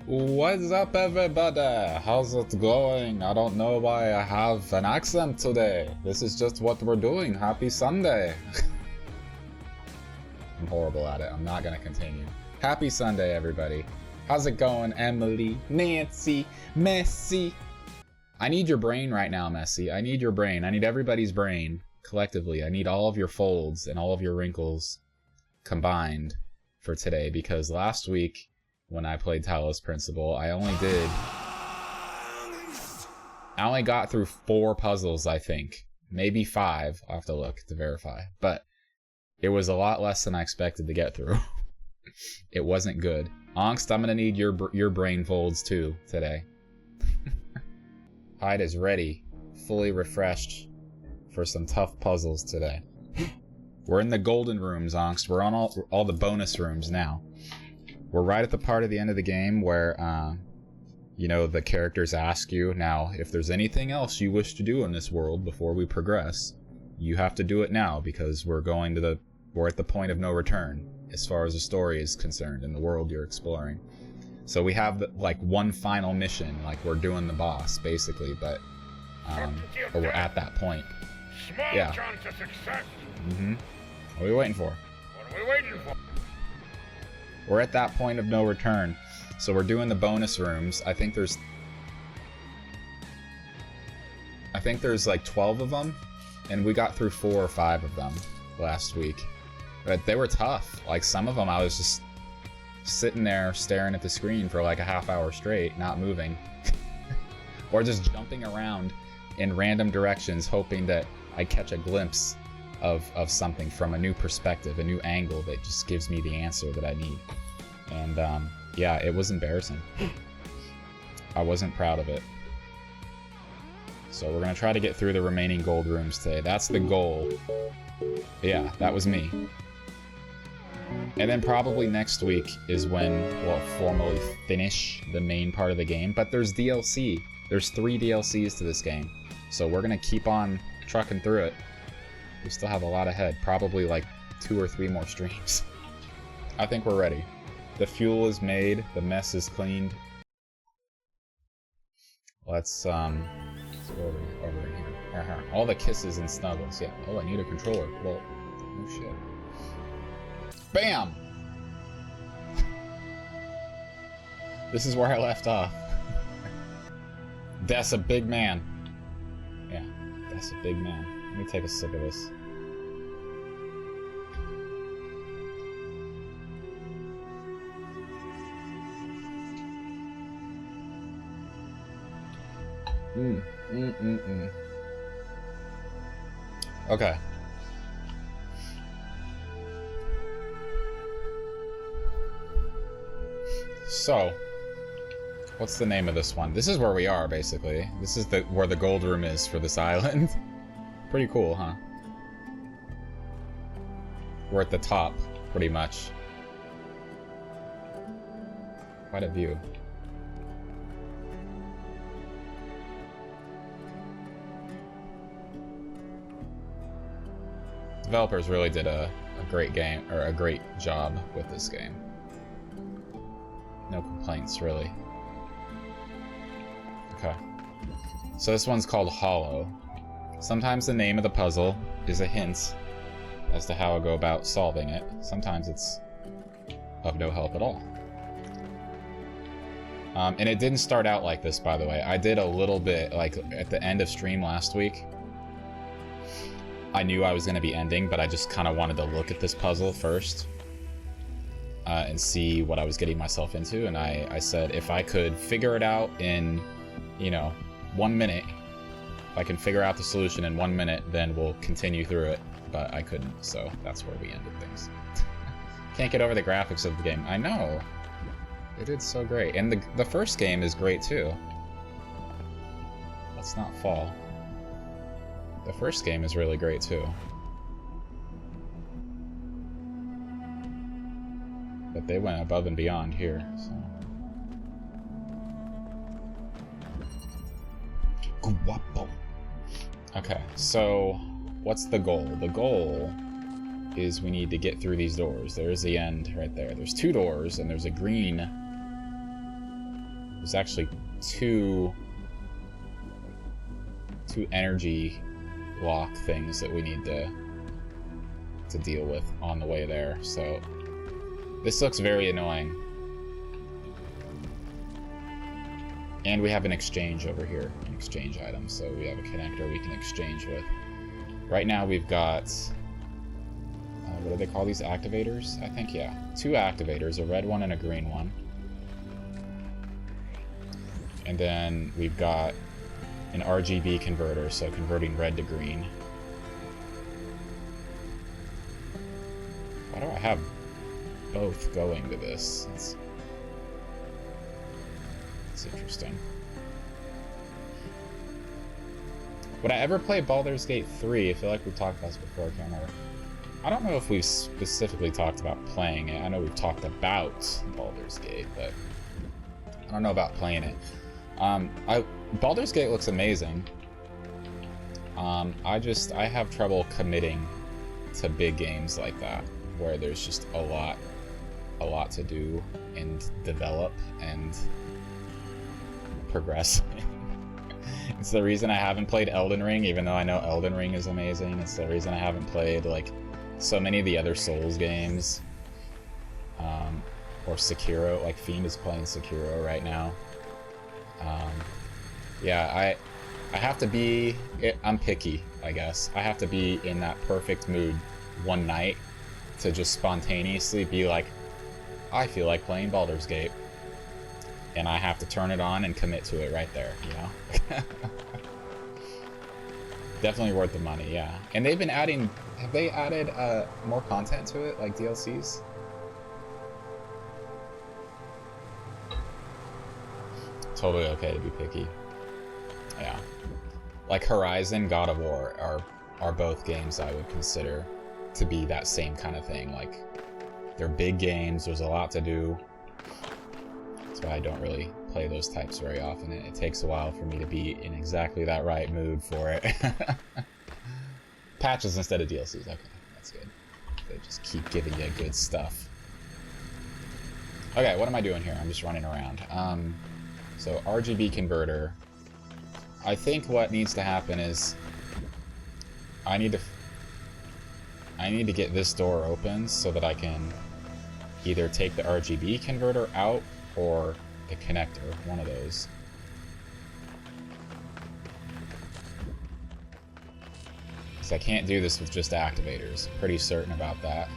What's up, everybody? How's it going? I don't know why I have an accent today. This is just what we're doing. Happy Sunday. I'm horrible at it. I'm not gonna continue. Happy Sunday, everybody. How's it going, Emily, Nancy, Messi? I need your brain right now, Messi. I need your brain. I need everybody's brain collectively. I need all of your folds and all of your wrinkles combined for today, because last week when I played Talos Principle, I only got through 4 puzzles, I think. Maybe 5. I'll have to look to verify. But it was a lot less than I expected to get through. It wasn't good. Angst, I'm gonna need your brain folds too today. Hyde is ready, fully refreshed for some tough puzzles today. We're in the golden rooms, Angst. We're on all the bonus rooms now. We're right at the part of the end of the game where, you know, the characters ask you, now, if there's anything else you wish to do in this world before we progress, you have to do it now, because we're at the point of no return, as far as the story is concerned, in the world you're exploring. So we have, like, one final mission, like, we're doing the boss, basically, but we're at that point. Small Yeah. chance of success. What are we waiting for? What are we waiting for? We're at that point of no return. So we're doing the bonus rooms. I think there's like 12 of them, and we got through 4 or 5 of them last week. But they were tough. Like, some of them I was just sitting there staring at the screen for like a half hour straight, not moving. Or just jumping around in random directions, hoping that I'd catch a glimpse of something from a new perspective, a new angle that just gives me the answer that I need. And yeah, it was embarrassing. I wasn't proud of it. So we're gonna try to get through the remaining gold rooms today. That's the goal. Yeah, that was me. And then probably next week is when we'll formally finish the main part of the game. But there's DLC. There's 3 DLCs to this game. So we're gonna keep on trucking through it. We still have a lot ahead. Probably like 2 or 3 more streams. I think we're ready. The fuel is made. The mess is cleaned. Let's go over in here. All the kisses and snuggles. Yeah. Oh, I need a controller. Well, oh shit. Bam! This is where I left off. That's a big man. Yeah, that's a big man. Let me take a sip of this. Okay. So, what's the name of this one? This is where we are, basically. This is where the gold room is for this island. Pretty cool, huh? We're at the top, pretty much. Quite a view. Developers really did a great game, or a great job with this game. No complaints, really. Okay. So this one's called Hollow. Sometimes the name of the puzzle is a hint as to how I go about solving it. Sometimes it's of no help at all. And it didn't start out like this, by the way. I did a little bit, like, at the end of stream last week. I knew I was going to be ending, but I just kind of wanted to look at this puzzle first. And see what I was getting myself into, and I said if I could figure it out in, you know, 1 minute, if I can figure out the solution in 1 minute, then we'll continue through it, but I couldn't, so that's where we ended things. Can't get over the graphics of the game. I know! They did so great, and the first game is great too. Let's not fall. The first game is really great too. But they went above and beyond here, so. Guapo. Okay, so what's the goal? The goal is we need to get through these doors. There's the end right there. There's 2 doors, and there's a green There's actually two energy lock things that we need to deal with on the way there. So this looks very annoying. And we have an exchange over here, an exchange item. So we have a connector we can exchange with. Right now we've got, what do they call these, activators? I think, yeah. 2 activators, a red one and a green one. And then we've got an RGB converter, so converting red to green. Why do I have both going to this? It's interesting. Would I ever play Baldur's Gate 3? I feel like we've talked about this before, I can't remember. I don't know if we've specifically talked about playing it. I know we've talked about Baldur's Gate, but I don't know about playing it. Baldur's Gate looks amazing. I have trouble committing to big games like that, where there's just a lot to do and develop and progress. It's the reason I haven't played Elden Ring, even though I know Elden Ring is amazing. It's the reason I haven't played like so many of the other Souls games, or Sekiro. Like Fiend is playing Sekiro right now. Yeah, I have to be. I'm picky, I guess. I have to be in that perfect mood one night to just spontaneously be like, I feel like playing Baldur's Gate. And I have to turn it on and commit to it right there, you know? Definitely worth the money, yeah. And they've been adding... Have they added more content to it, like DLCs? Totally okay to be picky. Yeah. Like Horizon, God of War are both games I would consider to be that same kind of thing. Like, they're big games, there's a lot to do. That's why I don't really play those types very often. It takes a while for me to be in exactly that right mood for it. Patches instead of DLCs. Okay, that's good. They just keep giving you good stuff. Okay, what am I doing here? I'm just running around. So RGB converter. I think what needs to happen is I need to get this door open so that I can either take the RGB converter out or the connector, one of those. Because I can't do this with just activators. Pretty certain about that.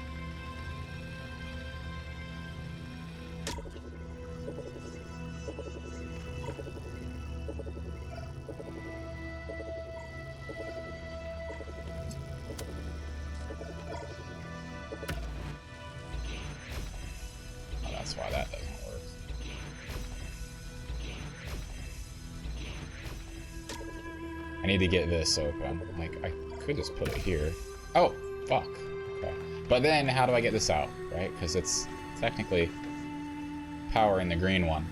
I need to get this open. Like, I could just put it here. Oh, fuck. Okay. But then, how do I get this out, right? Because it's technically powering the green one.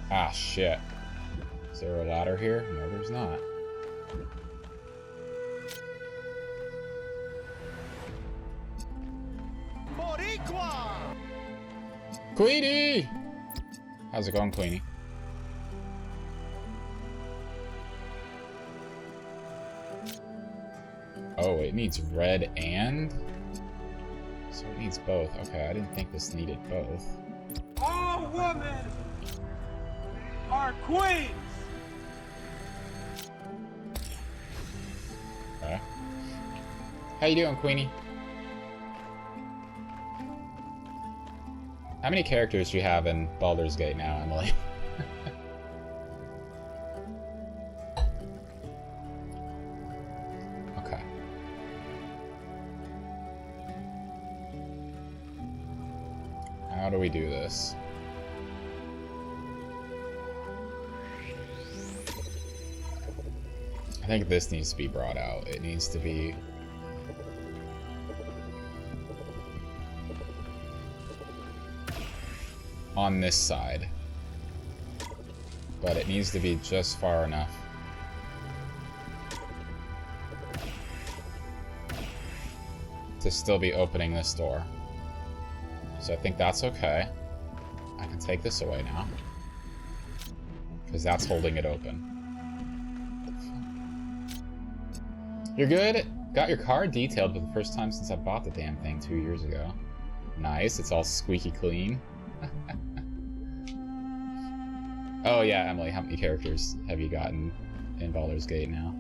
Ah, shit. Is there a ladder here? No, there's not. Queenie! How's it going, Queenie? Oh, it needs red and... So it needs both. Okay, I didn't think this needed both. All women are queens! Okay. How you doing, Queenie? How many characters do you have in Baldur's Gate now, Emily? Okay. How do we do this? I think this needs to be brought out. It needs to be... on this side, but it needs to be just far enough. to still be opening this door. So I think that's okay. I can take this away now. Because that's holding it open. You're good? Got your car detailed for the first time since I bought the damn thing 2 years ago. Nice, it's all squeaky clean. Oh yeah, Emily, how many characters have you gotten in Baldur's Gate now?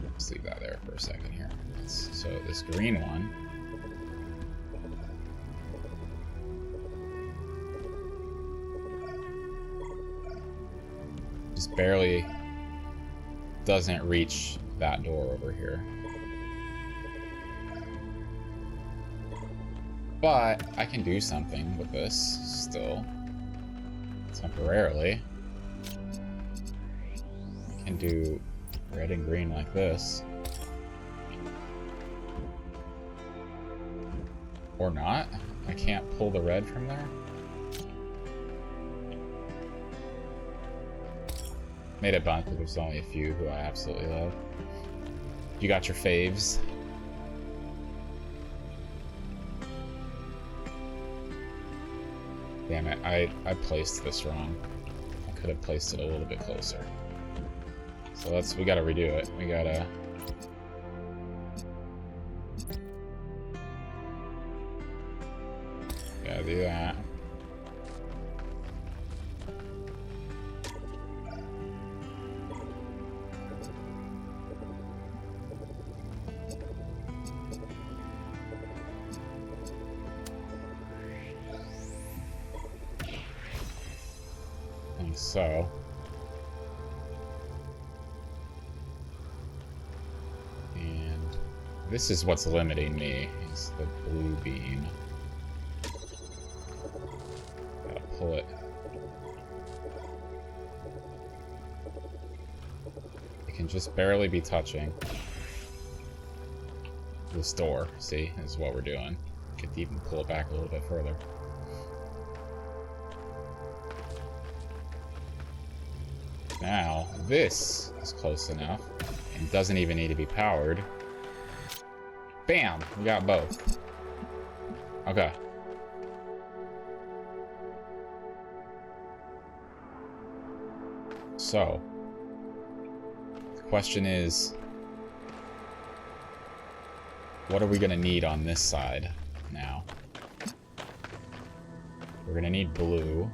Let's leave that there for a second here. So this green one. Just barely doesn't reach that door over here. But I can do something with this still. Temporarily. I can do red and green like this. Or not. I can't pull the red from there. Made a bunch, but there's only a few who I absolutely love. You got your faves. Damn it, I placed this wrong. I could have placed it a little bit closer. So we gotta redo it. We gotta... Gotta do that. So, and this is what's limiting me, is the blue beam. Gotta pull it. It can just barely be touching this door. See, this is what we're doing. Could even pull it back a little bit further. Now, this is close enough, and doesn't even need to be powered. Bam! We got both. Okay. So, the question is, what are we gonna need on this side now? We're gonna need blue.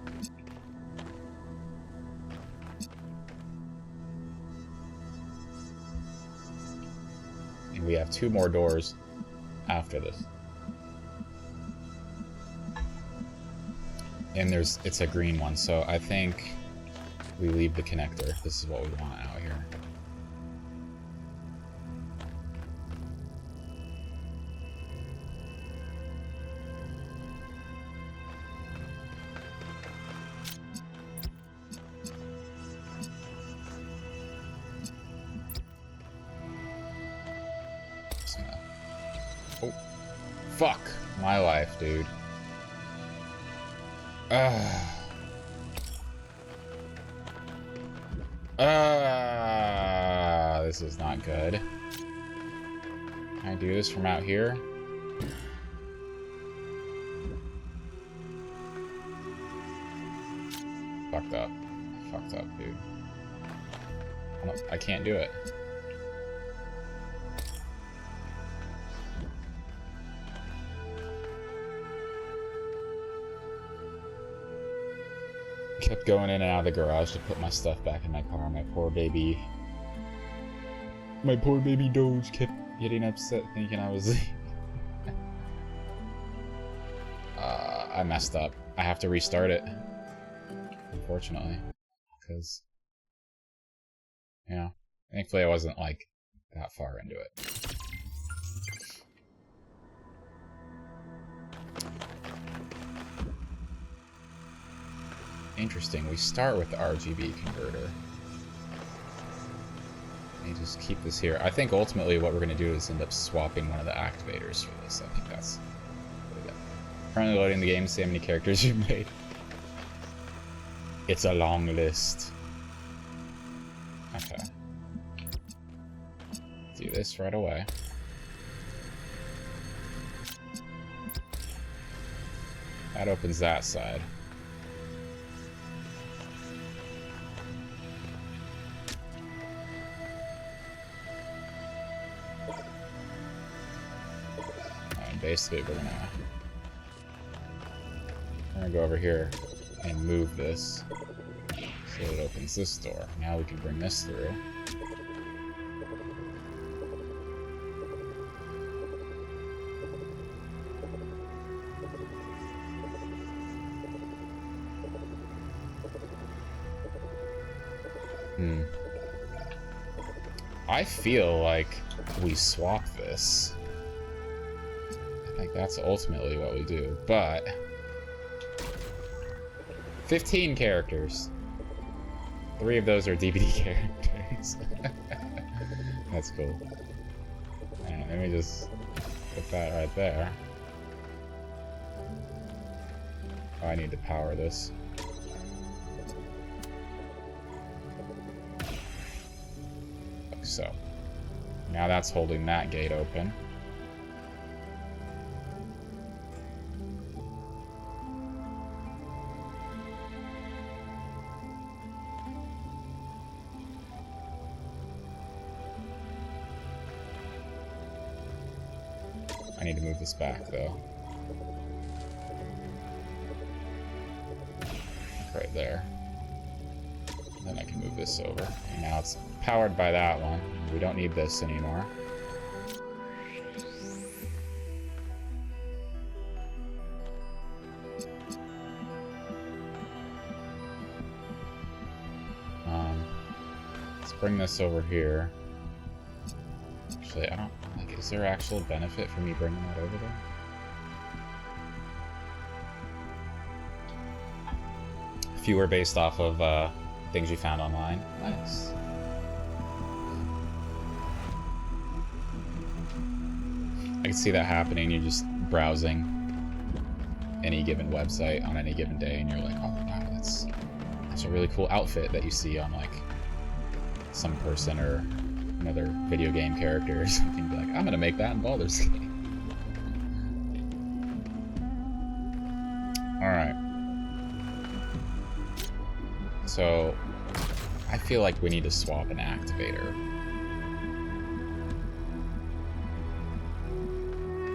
We have 2 more doors after this. And it's a green one, so I think we leave the connector. This is what we want out here. Oh, fuck my life, dude. This is not good. Can I do this from out here? Fucked up. Fucked up, dude. I can't do it. Kept going in and out of the garage to put my stuff back in my car. My poor baby Doge kept getting upset thinking I was I messed up. I have to restart it, unfortunately, because yeah, thankfully I wasn't like that far into it. Interesting, we start with the RGB converter. Let me just keep this here. I think ultimately what we're going to do is end up swapping one of the activators for this. I think that's what we got. Currently loading the game to see how many characters you've made. It's a long list. Okay. this right away. That opens that side. And basically we're gonna go over here and move this so it opens this door. Now we can bring this through. I feel like we swap this. I think that's ultimately what we do, but 15 characters. 3 of those are DVD characters. That's cool. And let me just put that right there. Oh, I need to power this. So, now that's holding that gate open. I need to move this back, though. Right there. Then I can move this over. And now it's powered by that one. We don't need this anymore. Let's bring this over here. Actually, I don't... Like, is there actual benefit for me bringing that over there? Fewer based off of things you found online. Nice. I can see that happening. You're just browsing any given website on any given day, and you're like, "Oh wow, that's a really cool outfit that you see on like some person or another video game character or something." Be like, "I'm gonna make that in Baldur's Gate." All right. So I feel like we need to swap an activator.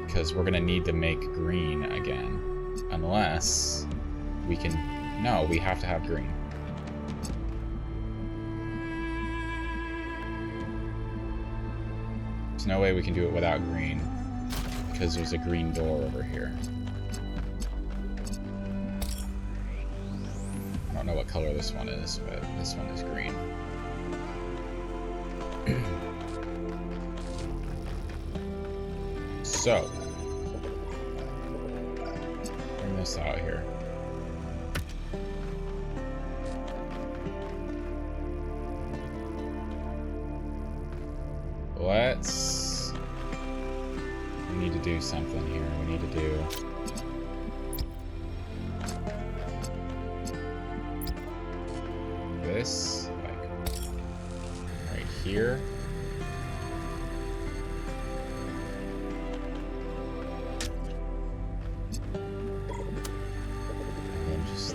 Because we're gonna need to make green again. Unless we can... No, we have to have green. There's no way we can do it without green. Because there's a green door over here. I don't know what color this one is, but this one is green. So, bring this out here. We need to do something here. We need to do... this, like, right here. And then just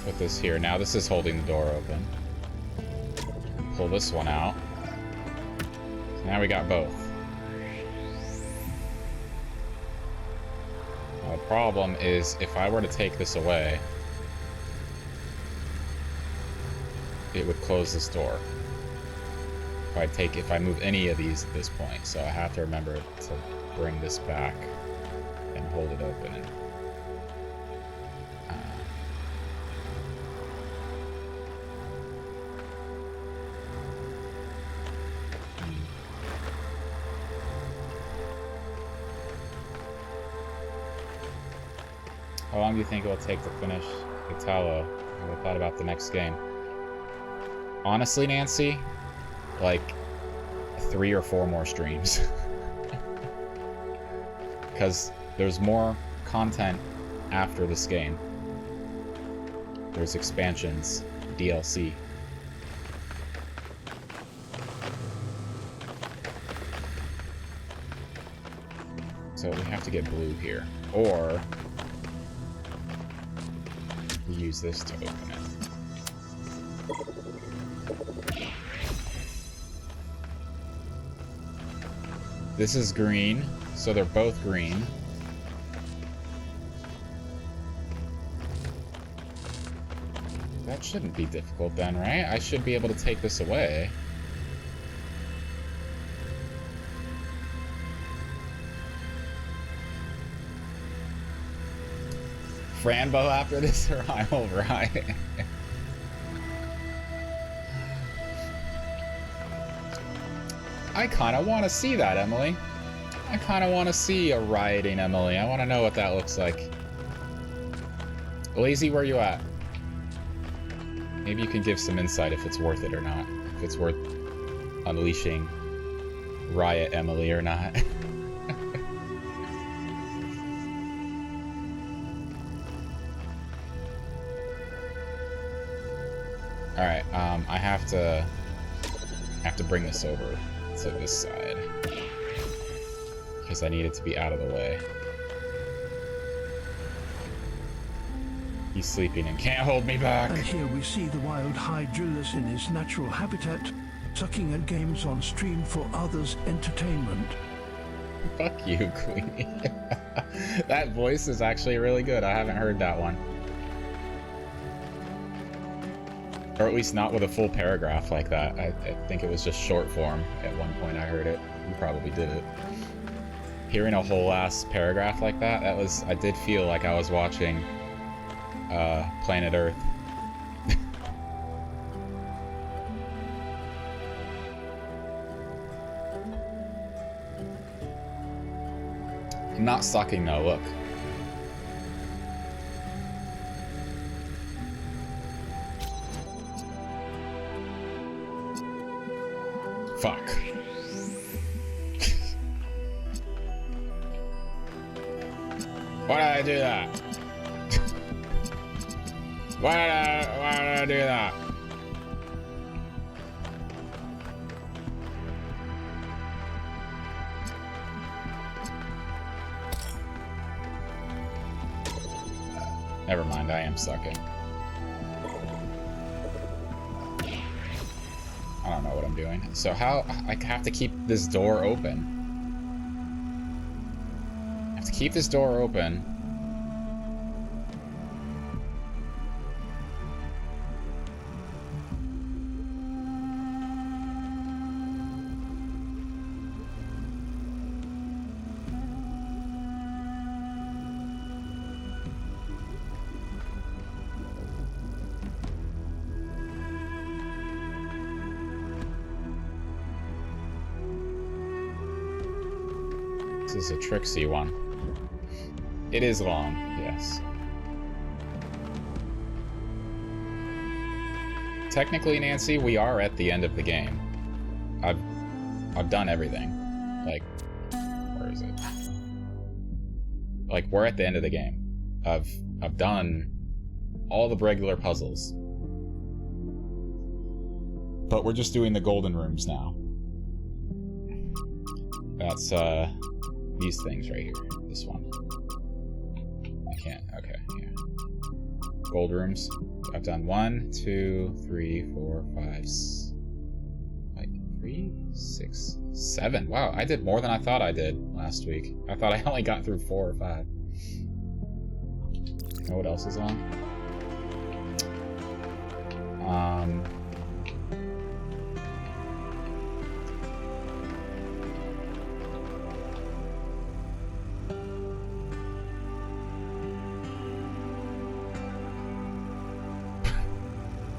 put this here. Now this is holding the door open. Pull this one out. So now we got both. Now the problem is if I were to take this away, it would close this door. If I move any of these at this point, so I have to remember to bring this back and hold it open. And, How long do you think it will take to finish the Talos? I thought about the next game. Honestly, Nancy, like 3 or 4 more streams. Because there's more content after this game. There's expansions, DLC. So we have to get blue here. Or we use this to open it. This is green, so they're both green. That shouldn't be difficult then, right? I should be able to take this away. Franbo after this, or I'm alright. I kind of want to see that, Emily. I kind of want to see a rioting Emily. I want to know what that looks like. Lazy, where you at? Maybe you can give some insight if it's worth it or not. If it's worth unleashing Riot Emily or not. Alright, I have to bring this over to this side. Because I need it to be out of the way. He's sleeping and can't hold me back. And here we see the wild Hydrilus in his natural habitat, sucking at games on stream for others' entertainment. Fuck you, Queenie. That voice is actually really good. I haven't heard that one. Or at least not with a full paragraph like that. I think it was just short form. At one point I heard it. You probably did it. Hearing a whole ass paragraph like that, I did feel like I was watching Planet Earth. I'm not sucking though, look. Fuck. Why did I do that? Why did I do that? Never mind, I am sucking. I don't know what I'm doing. So how... I have to keep this door open. I have to keep this door open. This is a tricksy one. It is long, yes. Technically, Nancy, we are at the end of the game. I've done everything. Like, where is it? Like, we're at the end of the game. I've done all the regular puzzles. But we're just doing the golden rooms now. That's these things right here. This one. I can't. Okay, yeah. Gold rooms. I've done 1, 2, 3, 4, 5, 3, 6, 7. Wow, I did more than I thought I did last week. I thought I only got through 4 or 5. You know what else is on?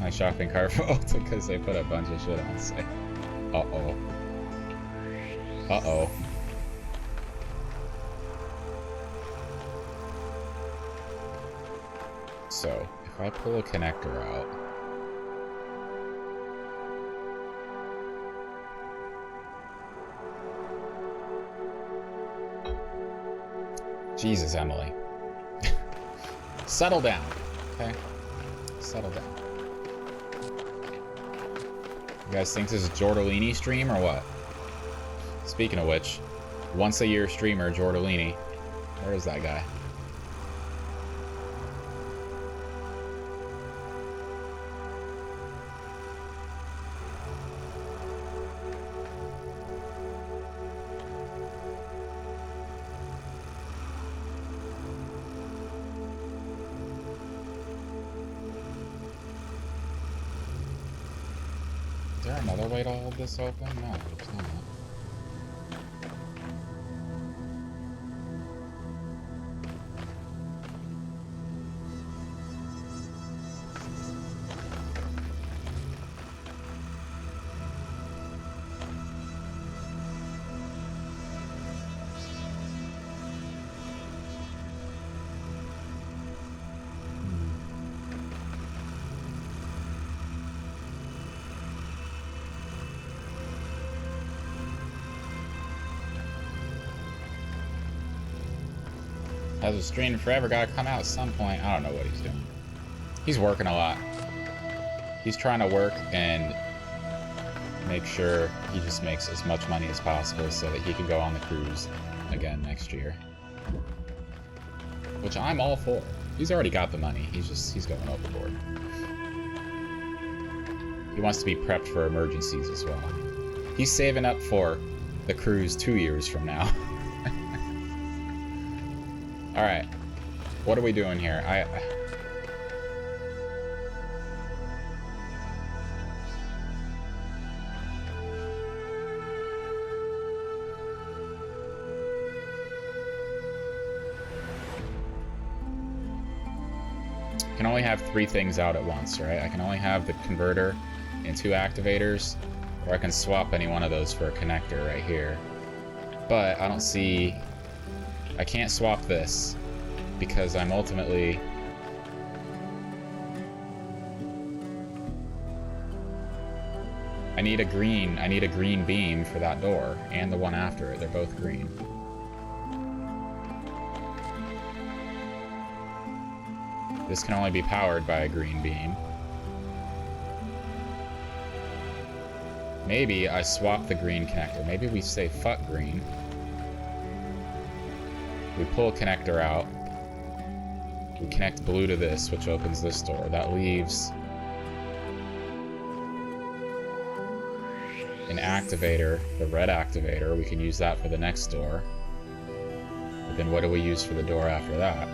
My shopping cart fault because they put a bunch of shit on sale. Uh-oh. Uh-oh. So, if I pull a connector out... Jesus, Emily. Settle down, okay? Settle down. You guys think this is a Giordolini stream or what? Speaking of which, Once a year streamer, Jordalini. Where is that guy? Is there another way to hold this open? No, there's not. Has a stream forever, gotta come out at some point. I don't know what he's doing. He's working a lot. He's trying to work and make sure he just makes as much money as possible so that he can go on the cruise again next year. Which I'm all for. He's already got the money. He's going overboard. He wants to be prepped for emergencies as well. He's saving up for the cruise 2 years from now. Alright, what are we doing here? can only have 3 things out at once, right? I can only have the converter and 2 activators, or I can swap any one of those for a connector right here. But I don't see... I can't swap this, because I'm ultimately... I need a green beam for that door, and the one after it. They're both green. This can only be powered by a green beam. Maybe I swap the green connector. Maybe we say fuck green. We pull a connector out. We connect blue to this, which opens this door. That leaves an activator, the red activator. We can use that for the next door. But then what do we use for the door after that?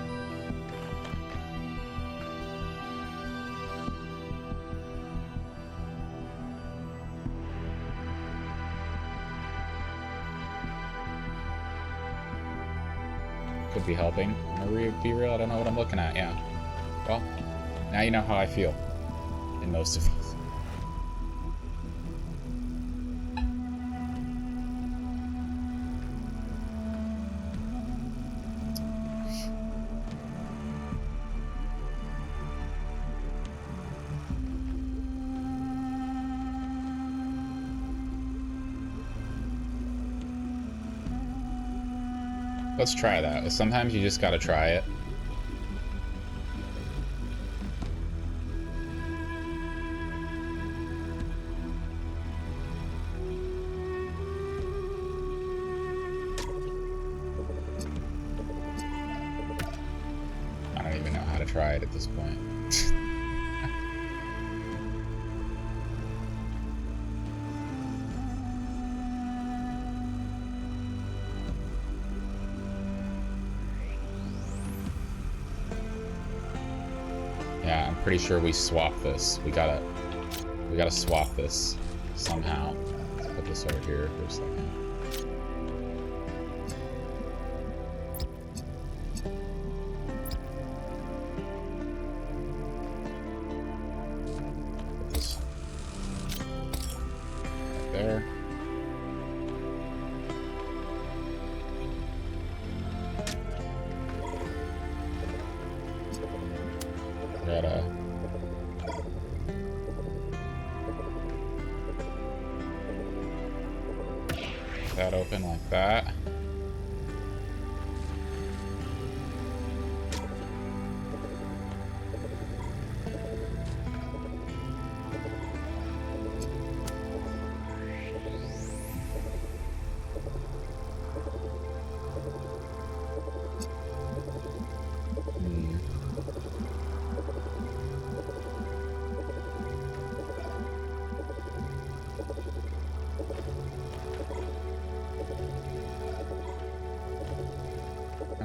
Could be helping. I'm gonna be real, I don't know what I'm looking at, yeah. Well, now you know how I feel in most of these. Let's try that. Sometimes you just gotta try it. I don't even know how to try it at this point. Pretty sure we swap this. We gotta swap this somehow. Let's put this over here for a second. Put this right there. Gotta that open like that.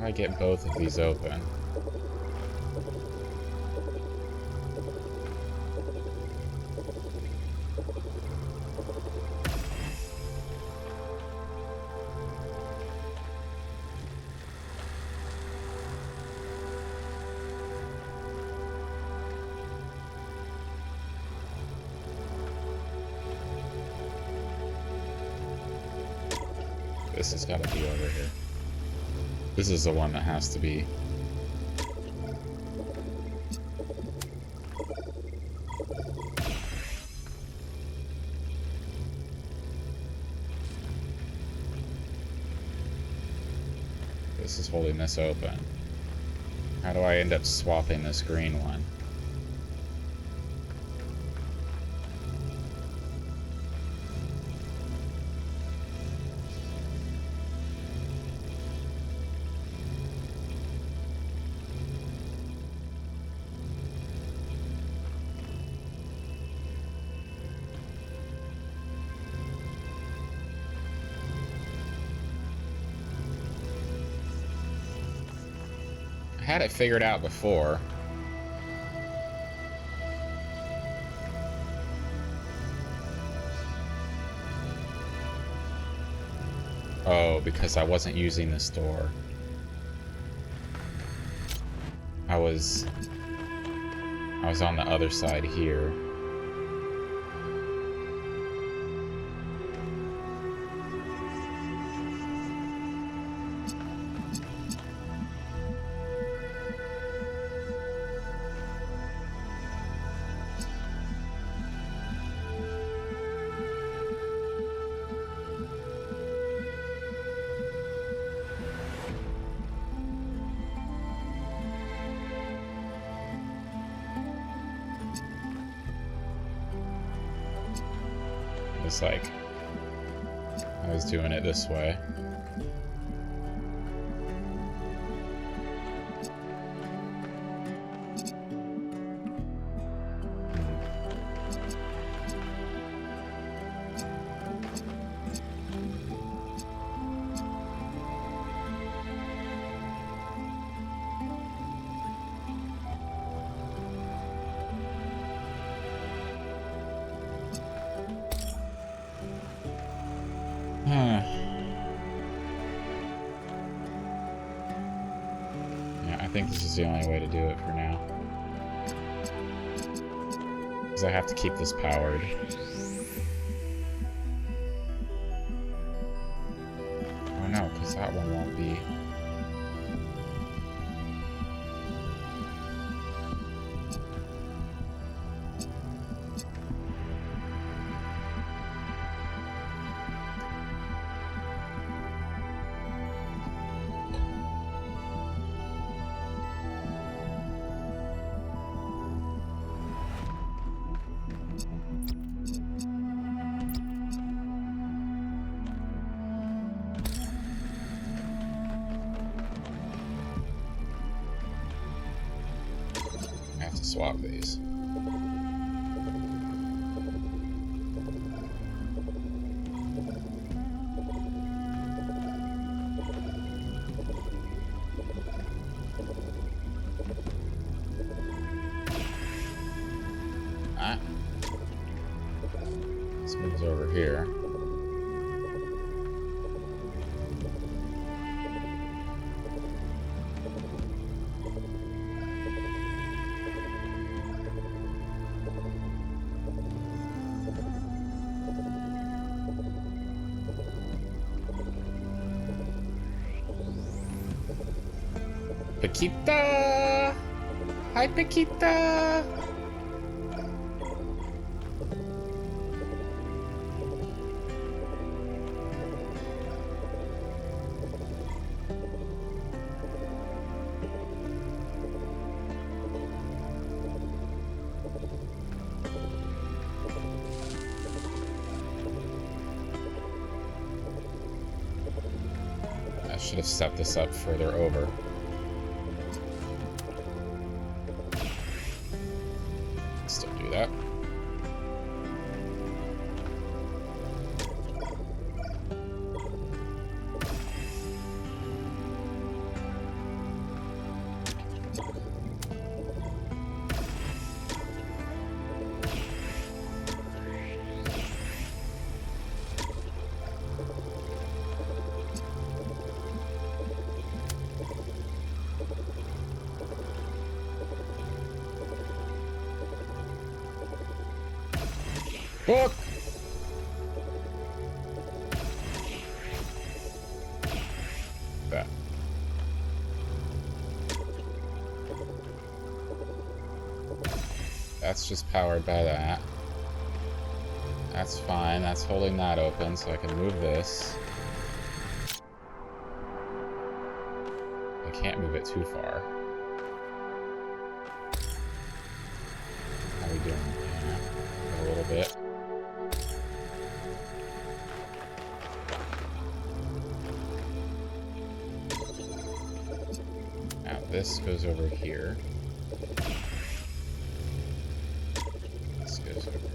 I get both of these open? This has got to be over here. This is the one that has to be. This is holding this open. How do I end up swapping this green one? I had it figured out before. Oh, because I wasn't using this door. I was on the other side here. It's like I was doing it this way. Yeah, I think this is the only way to do it for now. Because I have to keep this powered. Oh no, because that one won't be. Swap these. Ah. This moves over here. Paquita! Hi, Paquita! I should have set this up further over. Still do that. Book! That. That's just powered by that. That's fine. That's holding that open, so I can move this. I can't move it too far. How are we doing? Yeah, a little bit. Now this goes over here. This goes over here.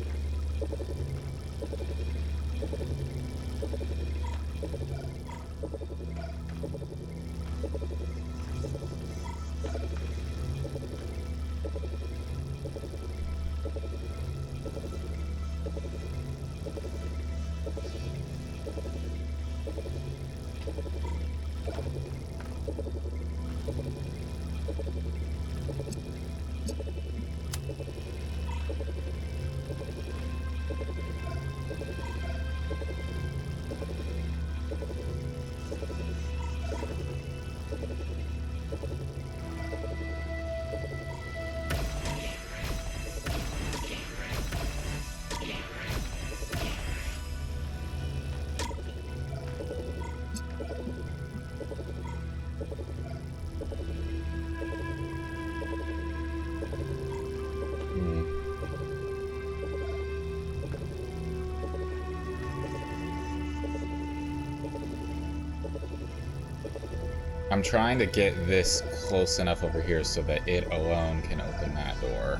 I'm trying to get this close enough over here so that it alone can open that door.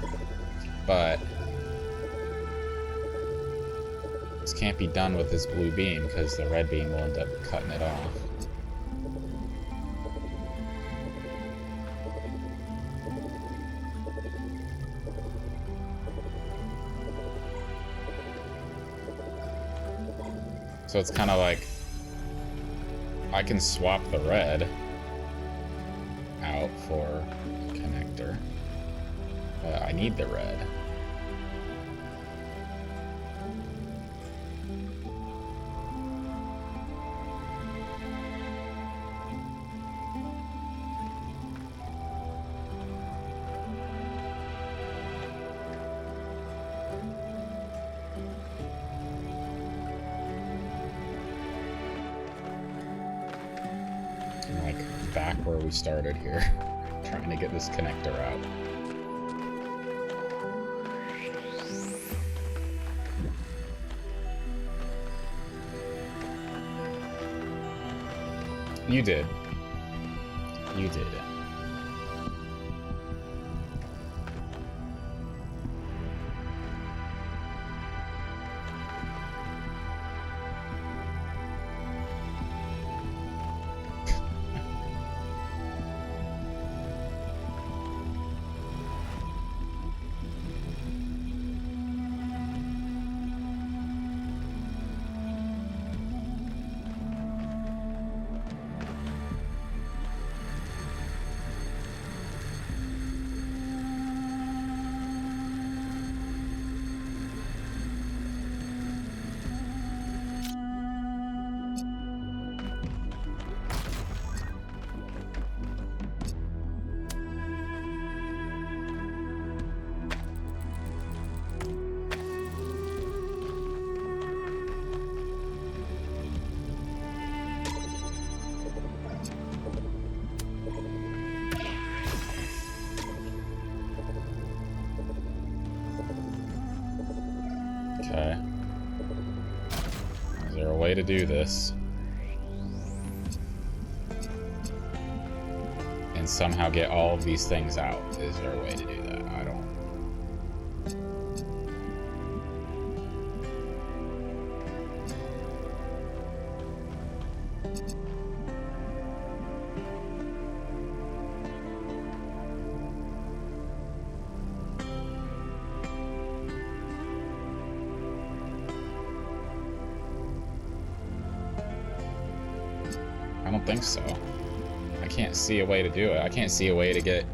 But this can't be done with this blue beam because the red beam will end up cutting it off. So it's kind of like I can swap the red out for connector, but I need the red. Back where we started here, trying to get this connector out. You did. You did. Okay. Is there a way to do this? And somehow get all of these things out? Is there a way to do that? I don't. I don't think so. I can't see a way to do it. I can't see a way to get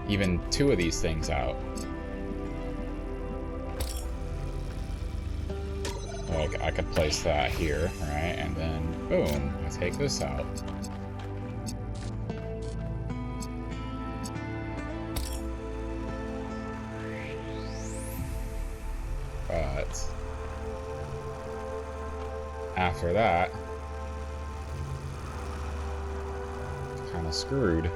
even two of these things out. Like, I could place that here, right? And then, boom, I take this out. But after that, kind of screwed.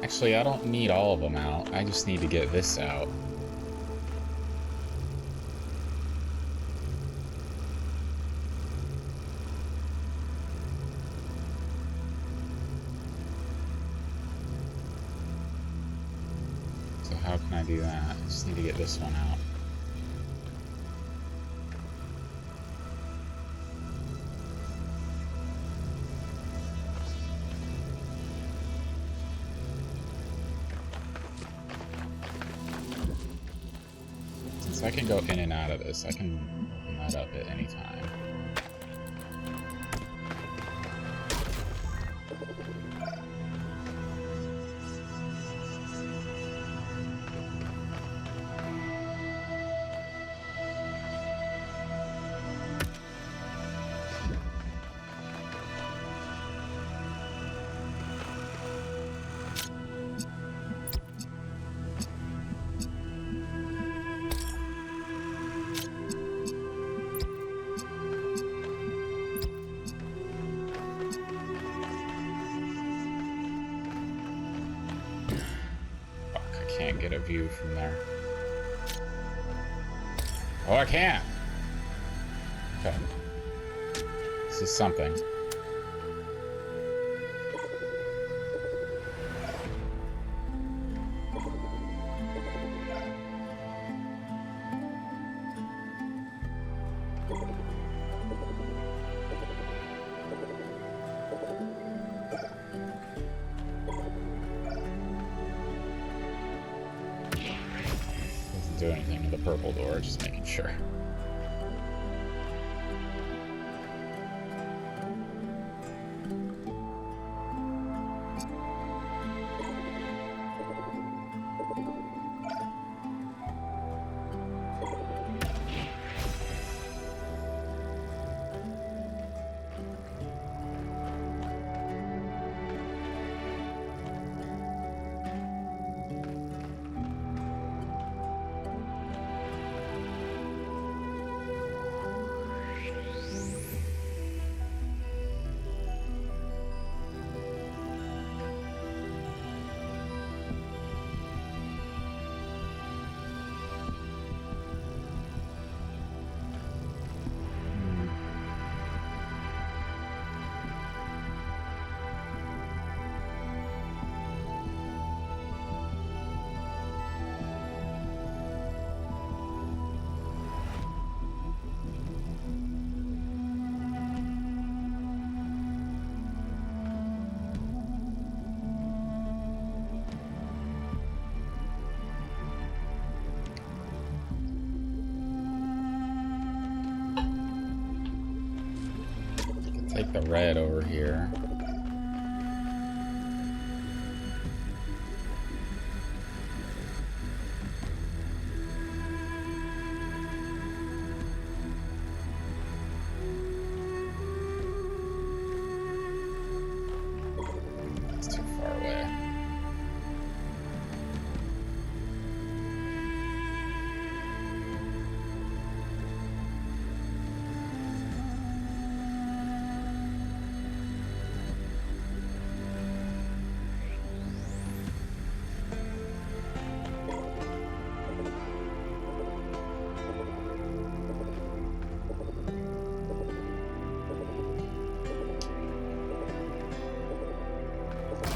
Actually, I don't need all of them out. I just need to get this out. So how can I do that? I just need to get this one out. I can go in and out of this. I can open that up at any time. Can't get a view from there. Oh, I can! Okay. This is something. Do anything to the purple door, just making sure. Take the red over here. It's too far away.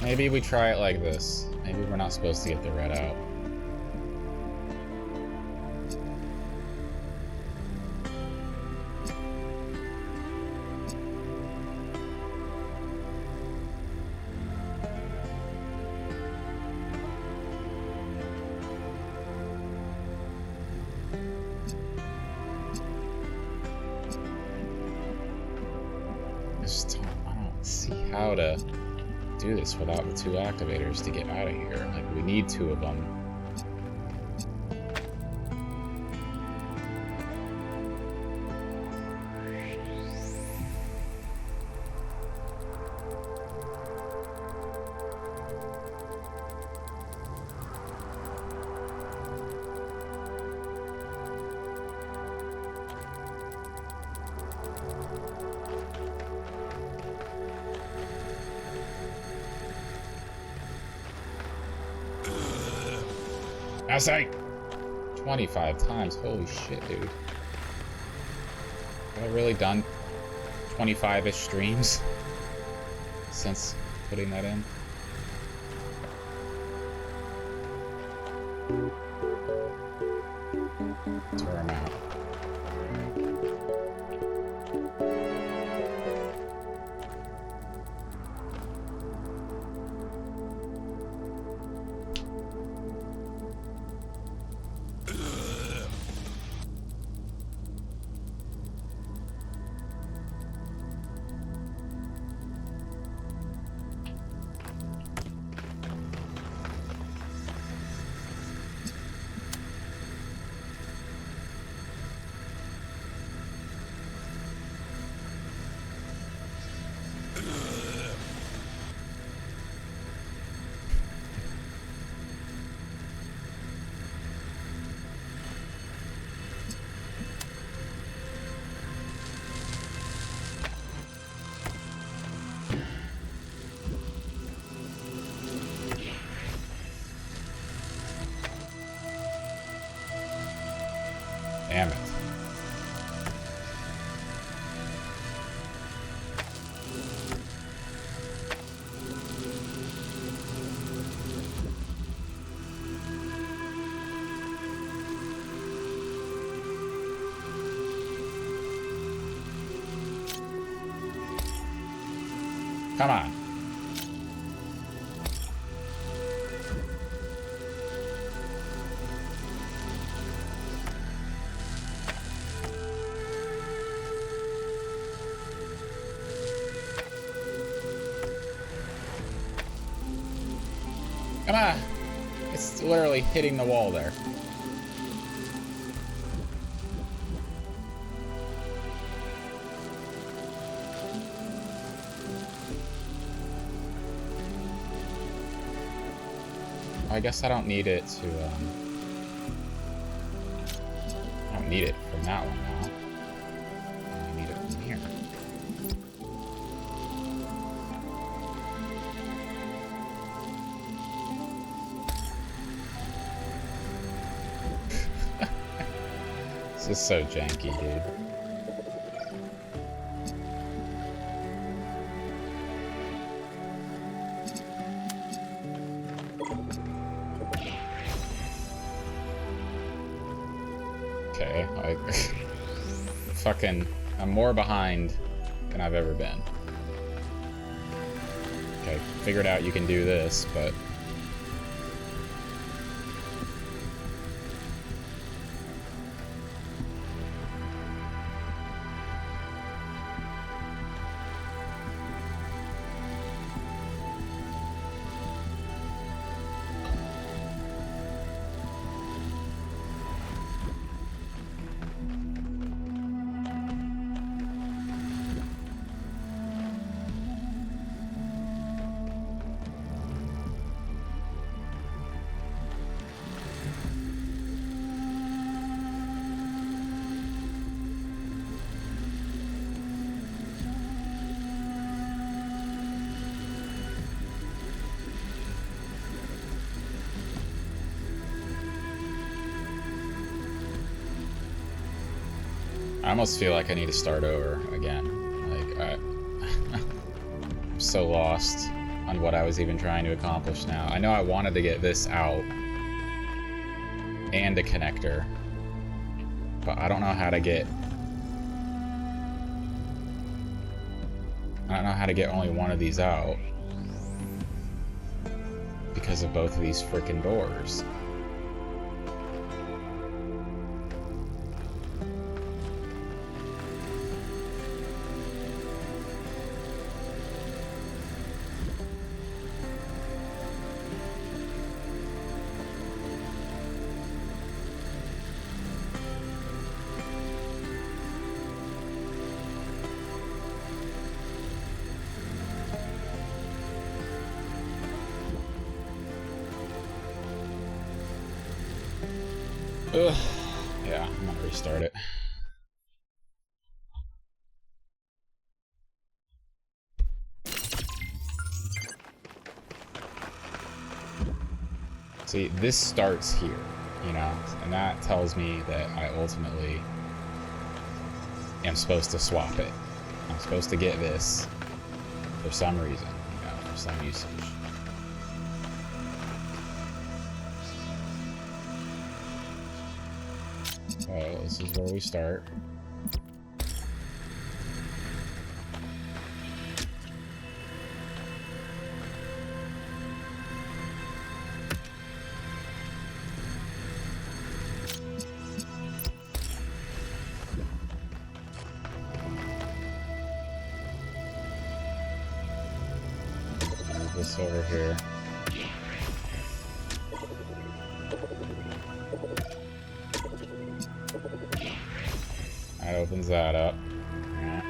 Maybe we try it like this. Maybe we're not supposed to get the red out. I don't see how to do this without the 2 activators to get out of here. Like, we need 2 of them. I say 25 times. Holy shit, dude. Have I really done 25-ish streams since putting that in? That's where I'm at. Damn it. Come on. Come on! It's literally hitting the wall there. I guess I don't need it to, I don't need it from that one now. I need it from here. This is so janky, dude. Okay, I'm more behind than I've ever been. Okay, figured out you can do this, but... I almost feel like I need to start over again. Like, I'm so lost on what I was even trying to accomplish now. I know I wanted to get this out and a connector, but I don't know how to get... I don't know how to get only one of these out because of both of these freaking doors. Ugh. Yeah, I'm gonna restart it. See, this starts here, you know, and that tells me that I ultimately am supposed to swap it. I'm supposed to get this for some reason, you know, for some usage. So this is where we start. Move this over here. That opens that up. Yeah.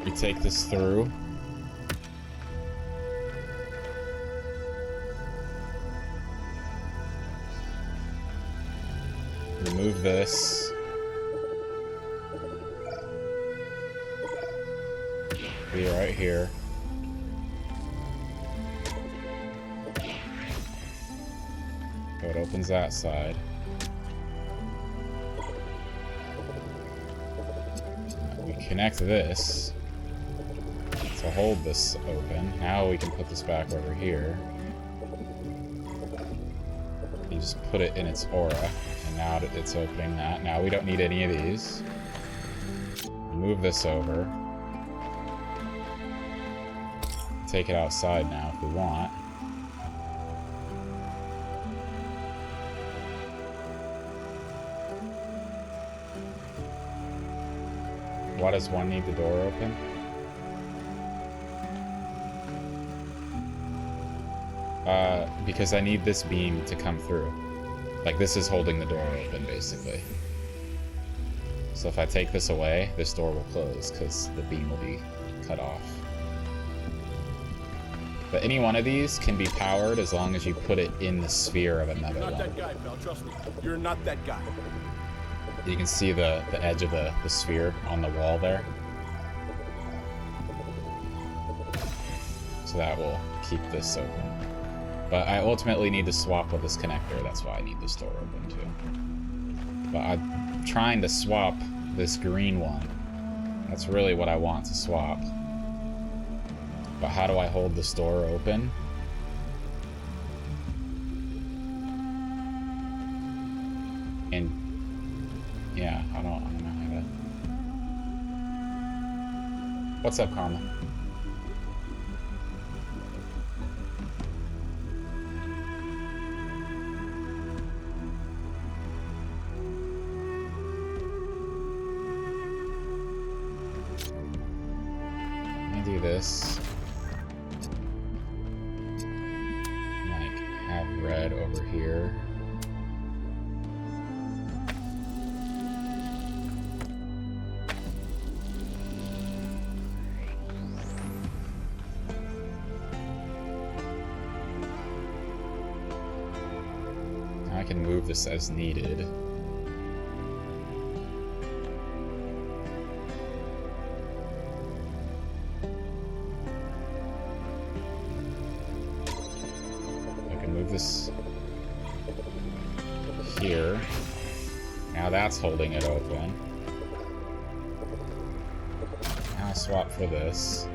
We take this through. Remove this. Be right here. So it opens that side. We connect this to hold this open. Now we can put this back over here. You just put it in its aura, and now it's opening that. Now we don't need any of these. Move this over. Take it outside now if we want. Why does one need the door open? Because I need this beam to come through. Like, this is holding the door open, basically. So if I take this away, this door will close, because the beam will be cut off. But any one of these can be powered as long as you put it in the sphere of another one. You're not that guy, pal. Trust me. You're not that guy. You can see the edge of the sphere on the wall there. So that will keep this open. But I ultimately need to swap with this connector. That's why I need this door open too. But I'm trying to swap this green one. That's really what I want to swap. But how do I hold this door open? And yeah, I don't know how to... What's up, Karma? Let me do this. Like, have red over here. I can move this as needed. I can move this here. Now that's holding it open. Now I'll swap for this.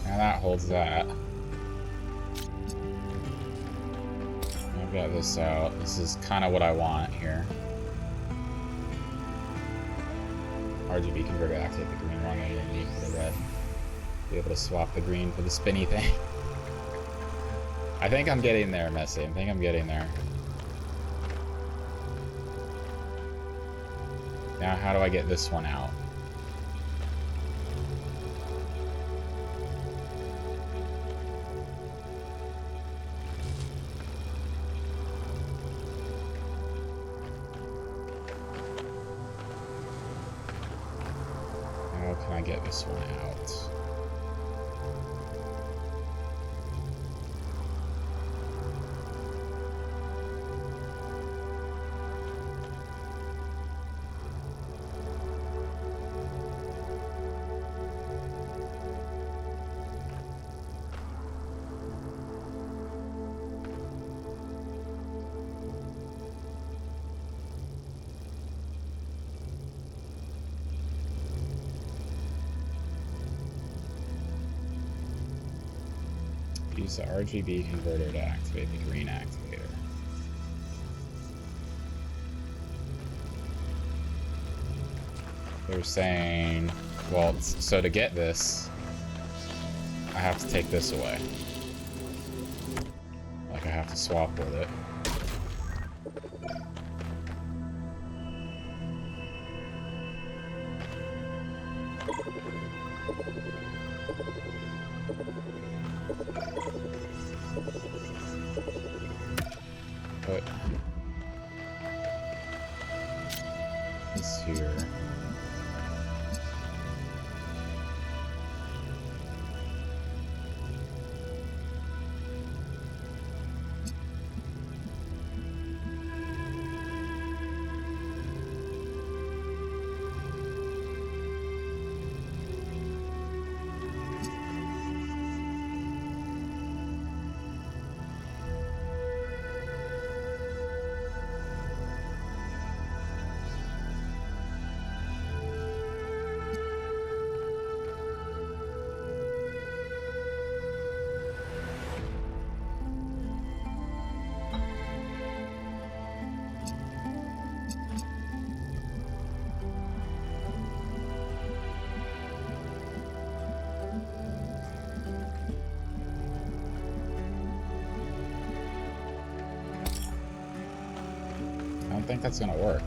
Now that holds that. I've got this out. This is kind of what I want here. RGB converter, activate the green one underneath the red. Be able to swap the green for the spinny thing. I think I'm getting there, Messi. I think I'm getting there. Now how do I get this one out? How can I get this one out? Use the RGB converter to activate the green activator. They're saying, well, so to get this, I have to take this away. Like I have to swap with it. Put this here. I don't think that's gonna work.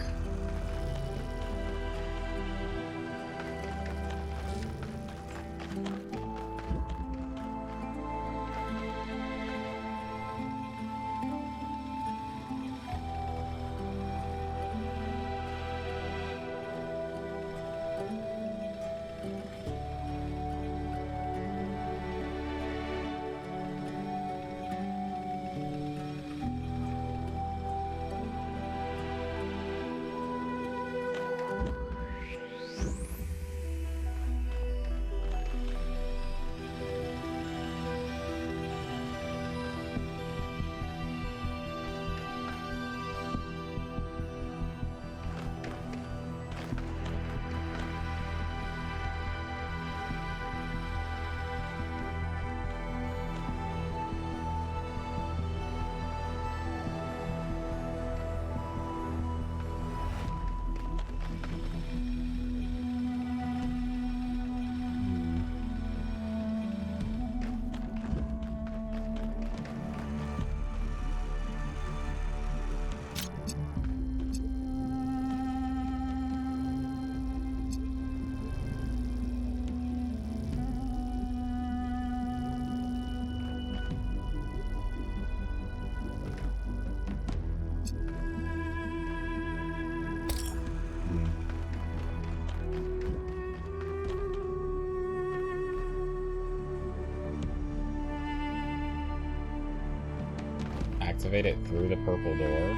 Activate it through the purple door.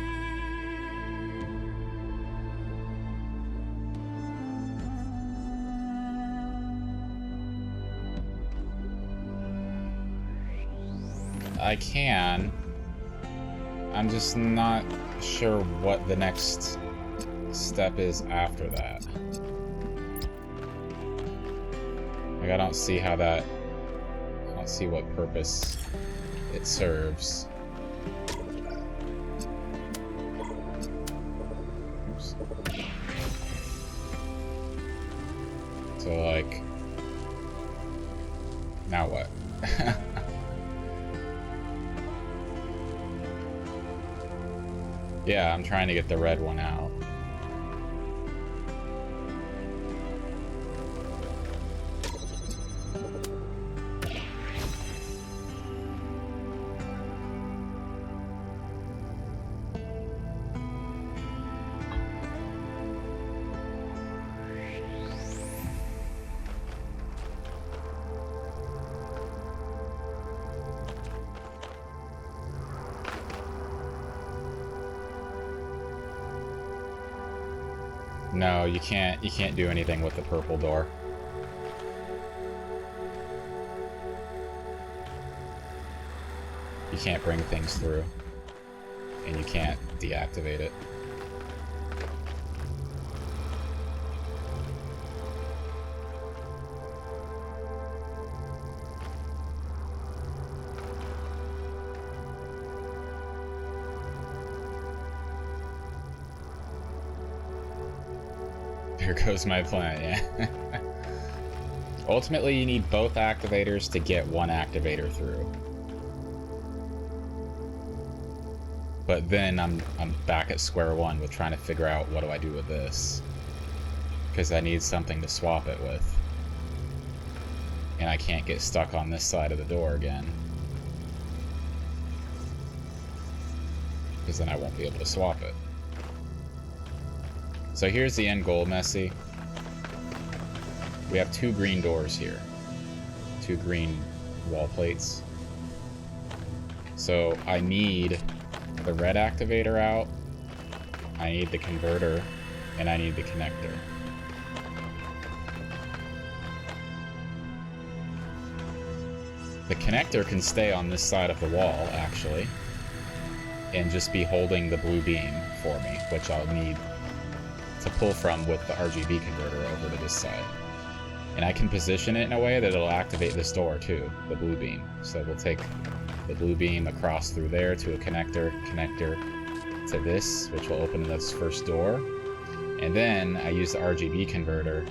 I can. I'm just not sure what the next step is after that. Like, I don't see how that... I don't see what purpose it serves. Oops. So, like... Now what? Yeah, I'm trying to get the red one out. No, you can't do anything with the purple door. You can't bring things through. And you can't deactivate it. There goes my plan, yeah. Ultimately, you need both activators to get one activator through. But then I'm back at square one with trying to figure out what do I do with this. Because I need something to swap it with. And I can't get stuck on this side of the door again. Because then I won't be able to swap it. So here's the end goal, Messy. We have 2 green doors here. 2 green wall plates. So I need the red activator out, I need the converter, and I need the connector. The connector can stay on this side of the wall, actually, and just be holding the blue beam for me, which I'll need to pull from with the RGB converter over to this side. And I can position it in a way that it'll activate this door too, the blue beam. So we'll take the blue beam across through there to a connector to this, which will open this first door. And then I use the RGB converter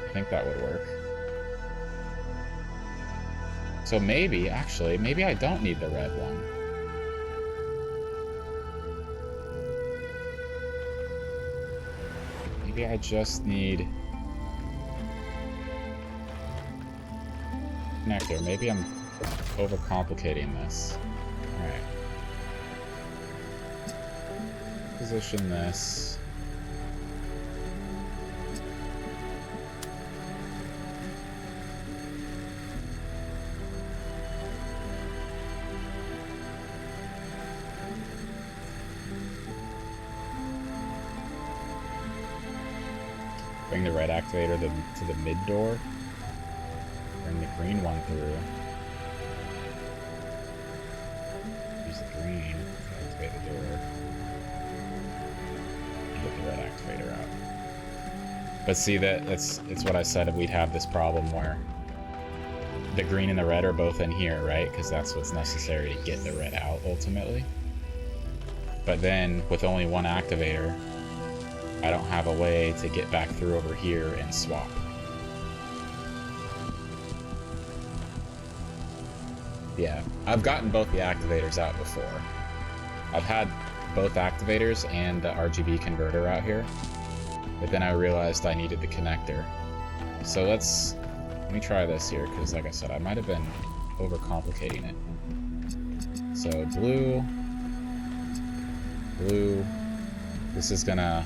I think that would work. So maybe, actually, maybe I don't need the red one. Maybe I just need connector. Maybe I'm overcomplicating this. Alright. Position this. Bring the red activator to the mid door. Bring the green one through. Use the green to activate the door. And get the red activator out. But see, it's what I said, we'd have this problem where the green and the red are both in here, right? Because that's what's necessary to get the red out ultimately. But then with only one activator, I don't have a way to get back through over here and swap. Yeah, I've gotten both the activators out before. I've had both activators and the RGB converter out here, but then I realized I needed the connector. So let me try this here, because like I said, I might have been overcomplicating it. So blue, this is gonna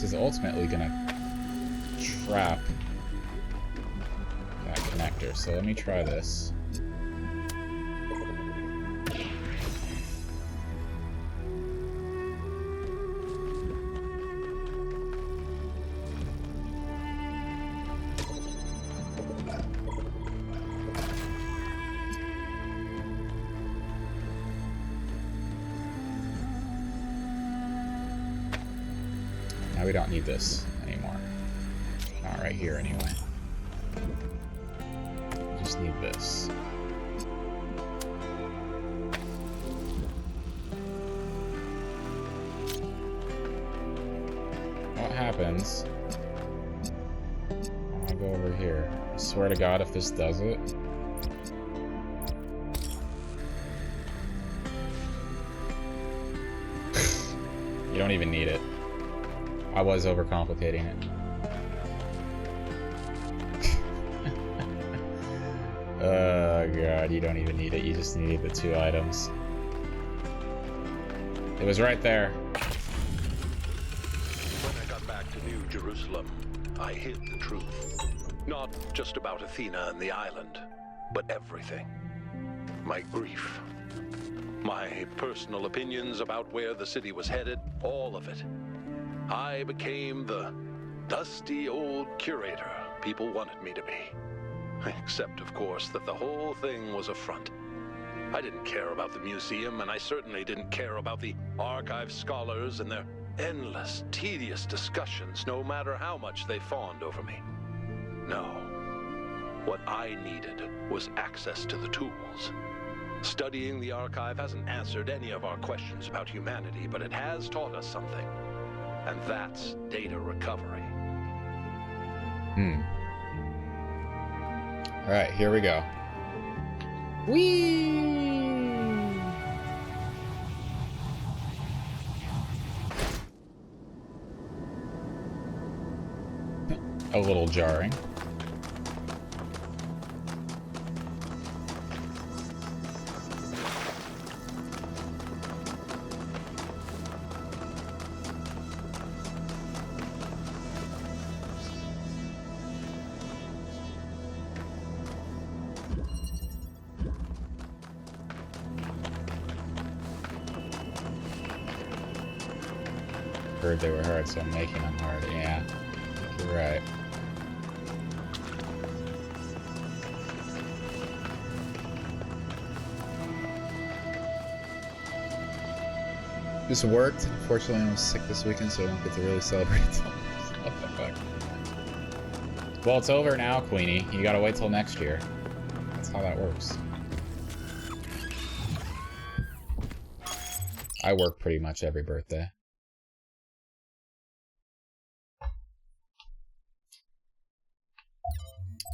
is ultimately gonna trap that connector. here, so let me try this. Now we don't need this anymore. Not right here anyway. We just need this. What happens when I go over here? I swear to God if this does it. You don't even need it. I was overcomplicating it. Oh god, you don't even need it. You just need the 2 items. It was right there. When I got back to New Jerusalem, I hid the truth. Not just about Athena and the island, but everything. My grief. My personal opinions about where the city was headed, all of it. I became the dusty old curator people wanted me to be. Except, of course, that the whole thing was a front. I didn't care about the museum, and I certainly didn't care about the archive scholars and their endless, tedious discussions, no matter how much they fawned over me. No. What I needed was access to the tools. Studying the archive hasn't answered any of our questions about humanity, but it has taught us something. And that's data recovery. Alright, here we go. Whee! A little jarring. Heard they were hard, so I'm making them hard. Yeah, I think you're right. This worked. Unfortunately, I was sick this weekend, so I don't get to really celebrate until what the fuck. Well, it's over now, Queenie. You gotta wait till next year. That's how that works. I work pretty much every birthday.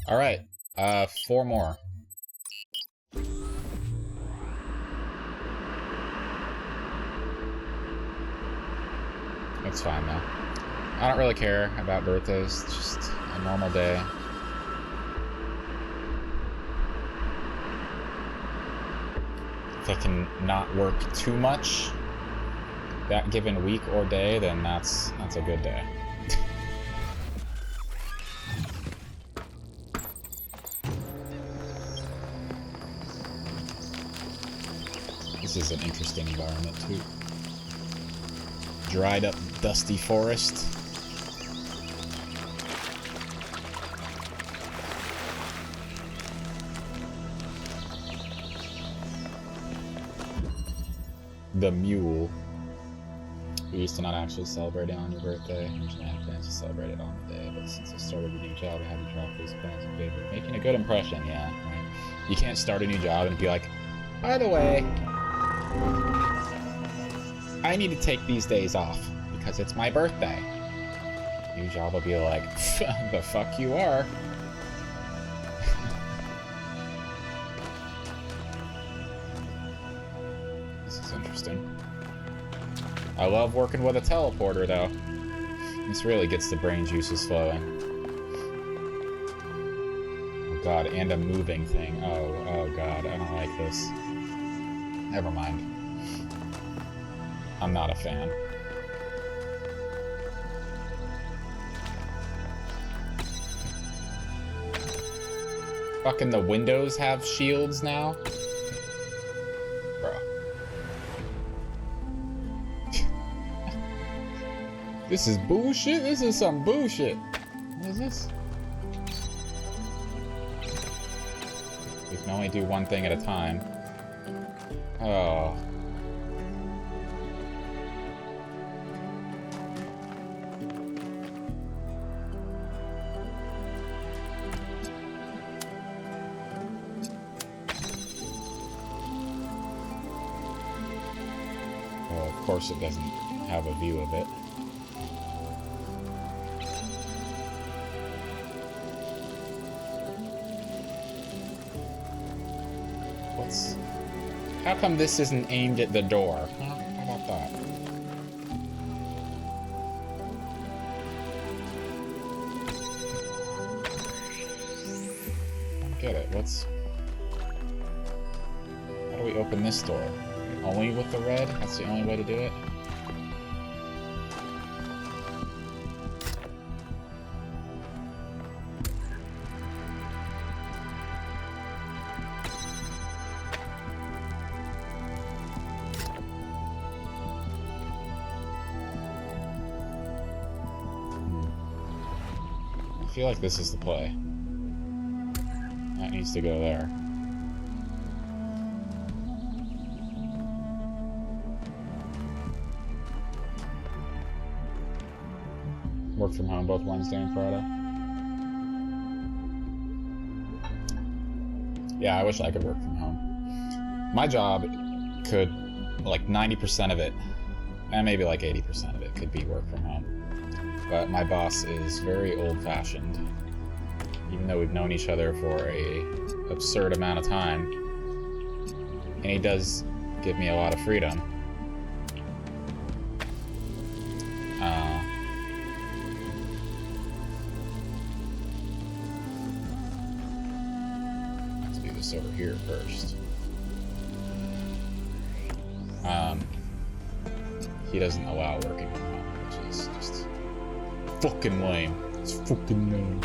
Alright, 4 more. It's fine though. I don't really care about birthdays, it's just a normal day. If I can not work too much that given week or day, then that's a good day. This is an interesting environment too. Dried up, dusty forest. The mule. We used to not actually celebrate it on your birthday. Usually I had plans to celebrate it on the day, but since I started a new job, I had to drop these plans in favor of making a good impression, yeah, right? You can't start a new job and be like, by the way, I need to take these days off because it's my birthday. New job will be like, the fuck you are. This is interesting. I love working with a teleporter though. This really gets the brain juices flowing. Oh god, and a moving thing. Oh god, I don't like this. Never mind. I'm not a fan. Fucking the windows have shields now? Bro. This is bullshit? This is some bullshit. What is this? We can only do one thing at a time. Oh. Well, of course it doesn't have a view of it. How come this isn't aimed at the door? Huh? How about that? I don't get it. What's... How do we open this door? Only with the red? That's the only way to do it? I feel like this is the play. That needs to go there. Work from home both Wednesday and Friday. Yeah, I wish I could work from home. My job could, like 90% of it, and maybe like 80% of it could be work from home. But my boss is very old-fashioned. Even though we've known each other for a absurd amount of time. And he does give me a lot of freedom. Let's do this over here first. He doesn't allow working from home, which is just fucking lame. It's fucking lame.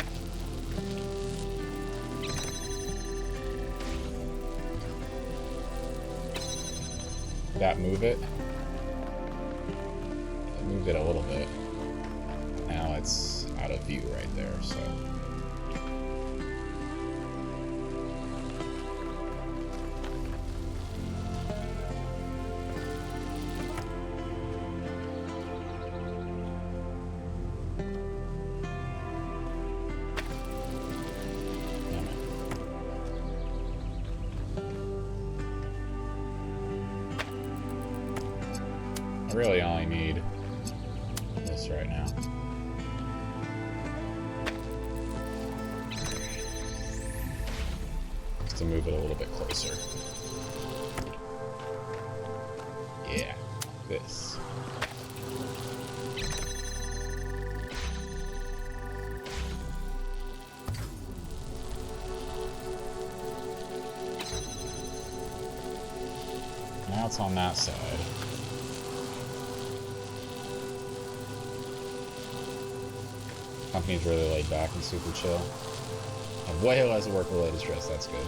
That move it? It moved it a little bit. Now it's out of view right there, so... I really only need this right now. Just to move it a little bit closer. Yeah, this. Now it's on that side. Company's really laid back and super chill. And way less work-related stress, that's good.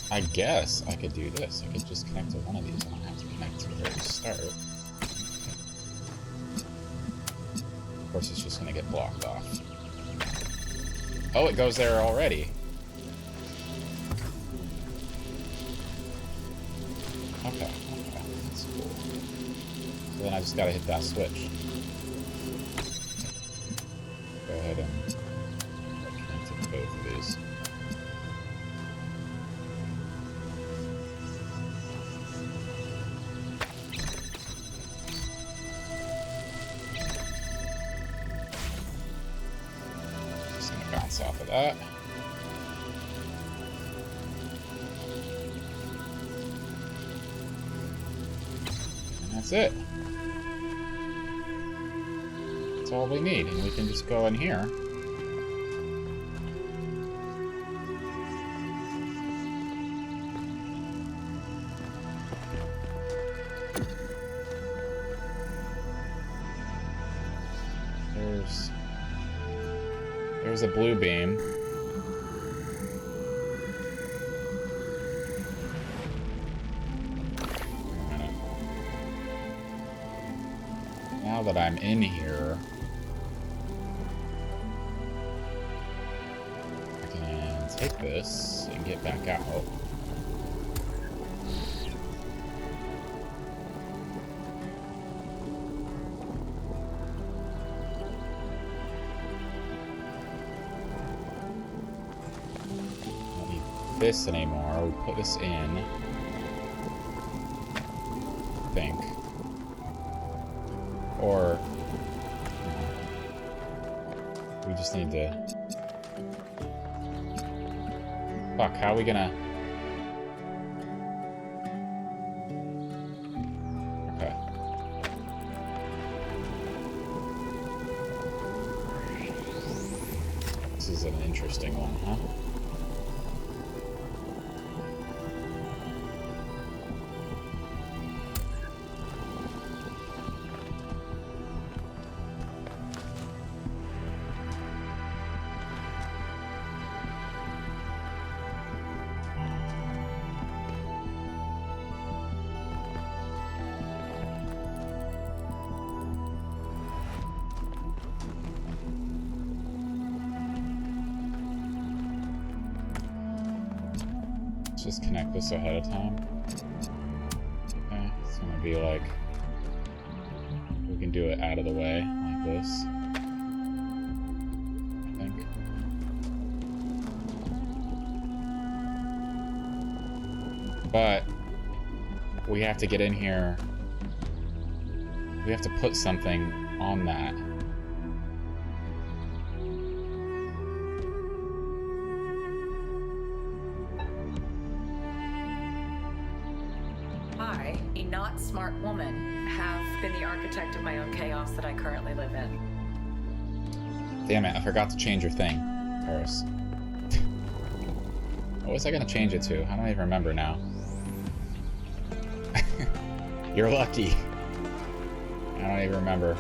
I guess I could do this. I could just connect to one of these. I don't have to connect to the very start. Of course, it's just going to get blocked off. Oh, it goes there already. Okay, that's cool. So then I just got to hit that switch. Go ahead and connect to both of these. Bounce off of that. That's it. That's all we need, and we can just go in here. There's a blue beam. Now that I'm in here, I can take this and get back out. Don't need this anymore. We put this in. I think. Or we just need to... Fuck, how are we gonna... Okay. This is an interesting one, huh? Just connect this ahead of time. Okay, it's gonna be like, we can do it out of the way, like this. I think. But, we have to get in here. We have to put something on that. Smart woman, have been the architect of my own chaos that I currently live in. Damn it, I forgot to change your thing, Paris. What was I gonna change it to? I don't even remember now. You're lucky. I don't even remember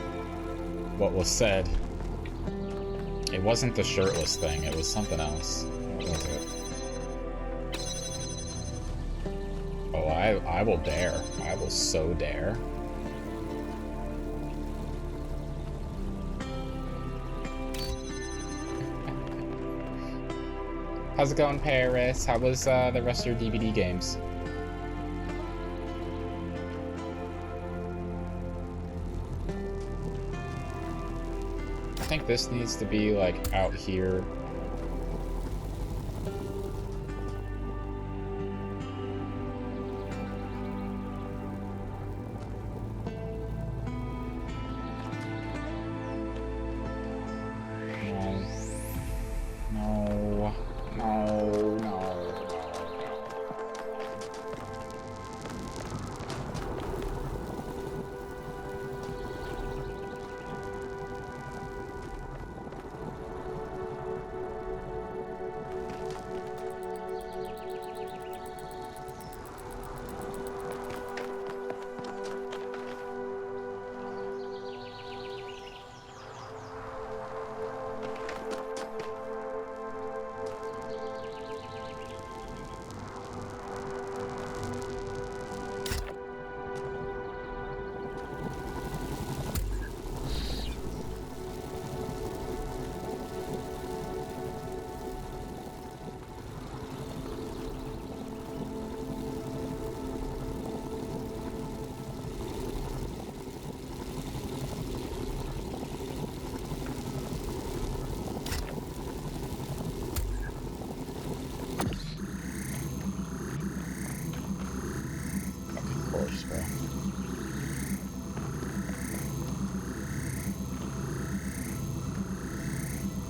what was said. It wasn't the shirtless thing, it was something else. What was it? Oh, I will dare. I will so dare. How's it going, Paris? How was the rest of your DVD games? I think this needs to be like out here.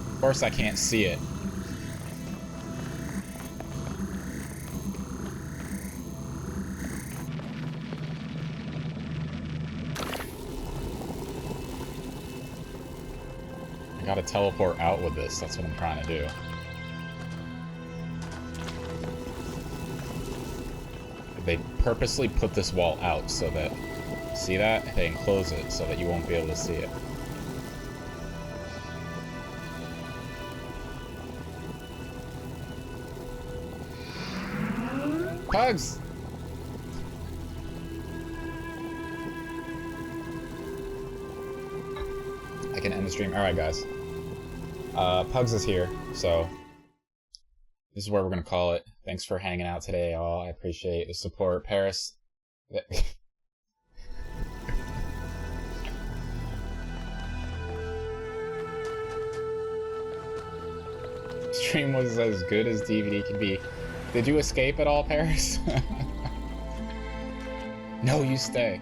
Of course I can't see it. gotta teleport out with this. That's what I'm trying to do. They purposely put this wall out so that... See that? They enclose it so that you won't be able to see it. Pugs! I can end the stream. Alright, guys. Pugs is here, so this is where we're gonna call it. Thanks for hanging out today, all. I appreciate the support. Paris. Stream was as good as DVD can be. Did you escape at all, Paris? No, you stay.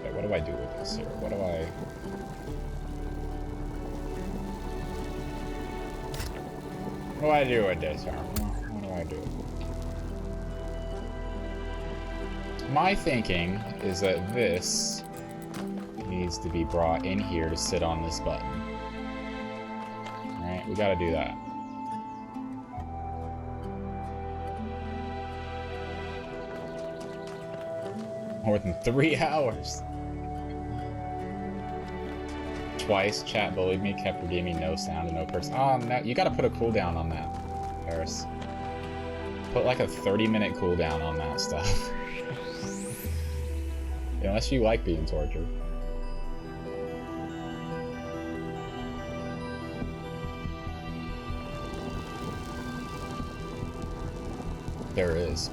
Wait, what do I do with this here? What do I... What do I do with this here? What do I do? My thinking is that this needs to be brought in here to sit on this button. Alright, we gotta do that. More than 3 hours. Twice chat bullied me, kept redeeming no sound and no person. Oh no, you gotta put a cooldown on that, Paris. Put like a 30-minute cooldown on that stuff. Unless you like being tortured. There is.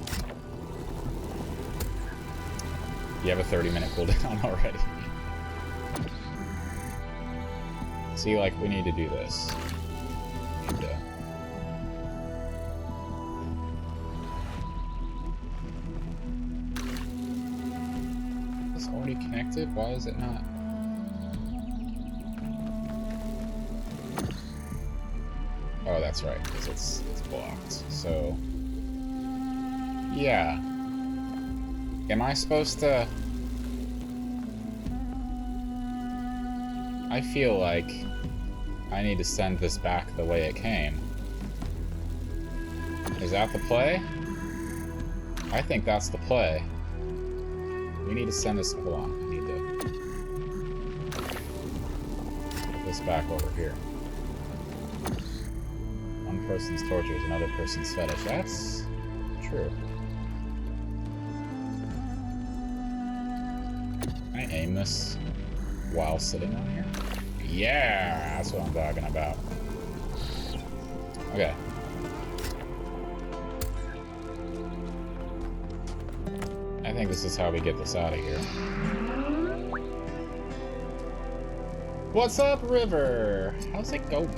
You have a 30-minute cooldown already. See, like, we need to do this. We need to... Is this already connected? Why is it not? Oh, that's right, because it's blocked. So... Yeah. Am I supposed to... I feel like I need to send this back the way it came. Is that the play? I think that's the play. We need to send this... Hold on. I need to... Put this back over here. One person's torture is another person's fetish. That's... true. Can I aim this while sitting on here? Yeah, that's what I'm talking about. Okay. I think this is how we get this out of here. What's up, River? How's it going?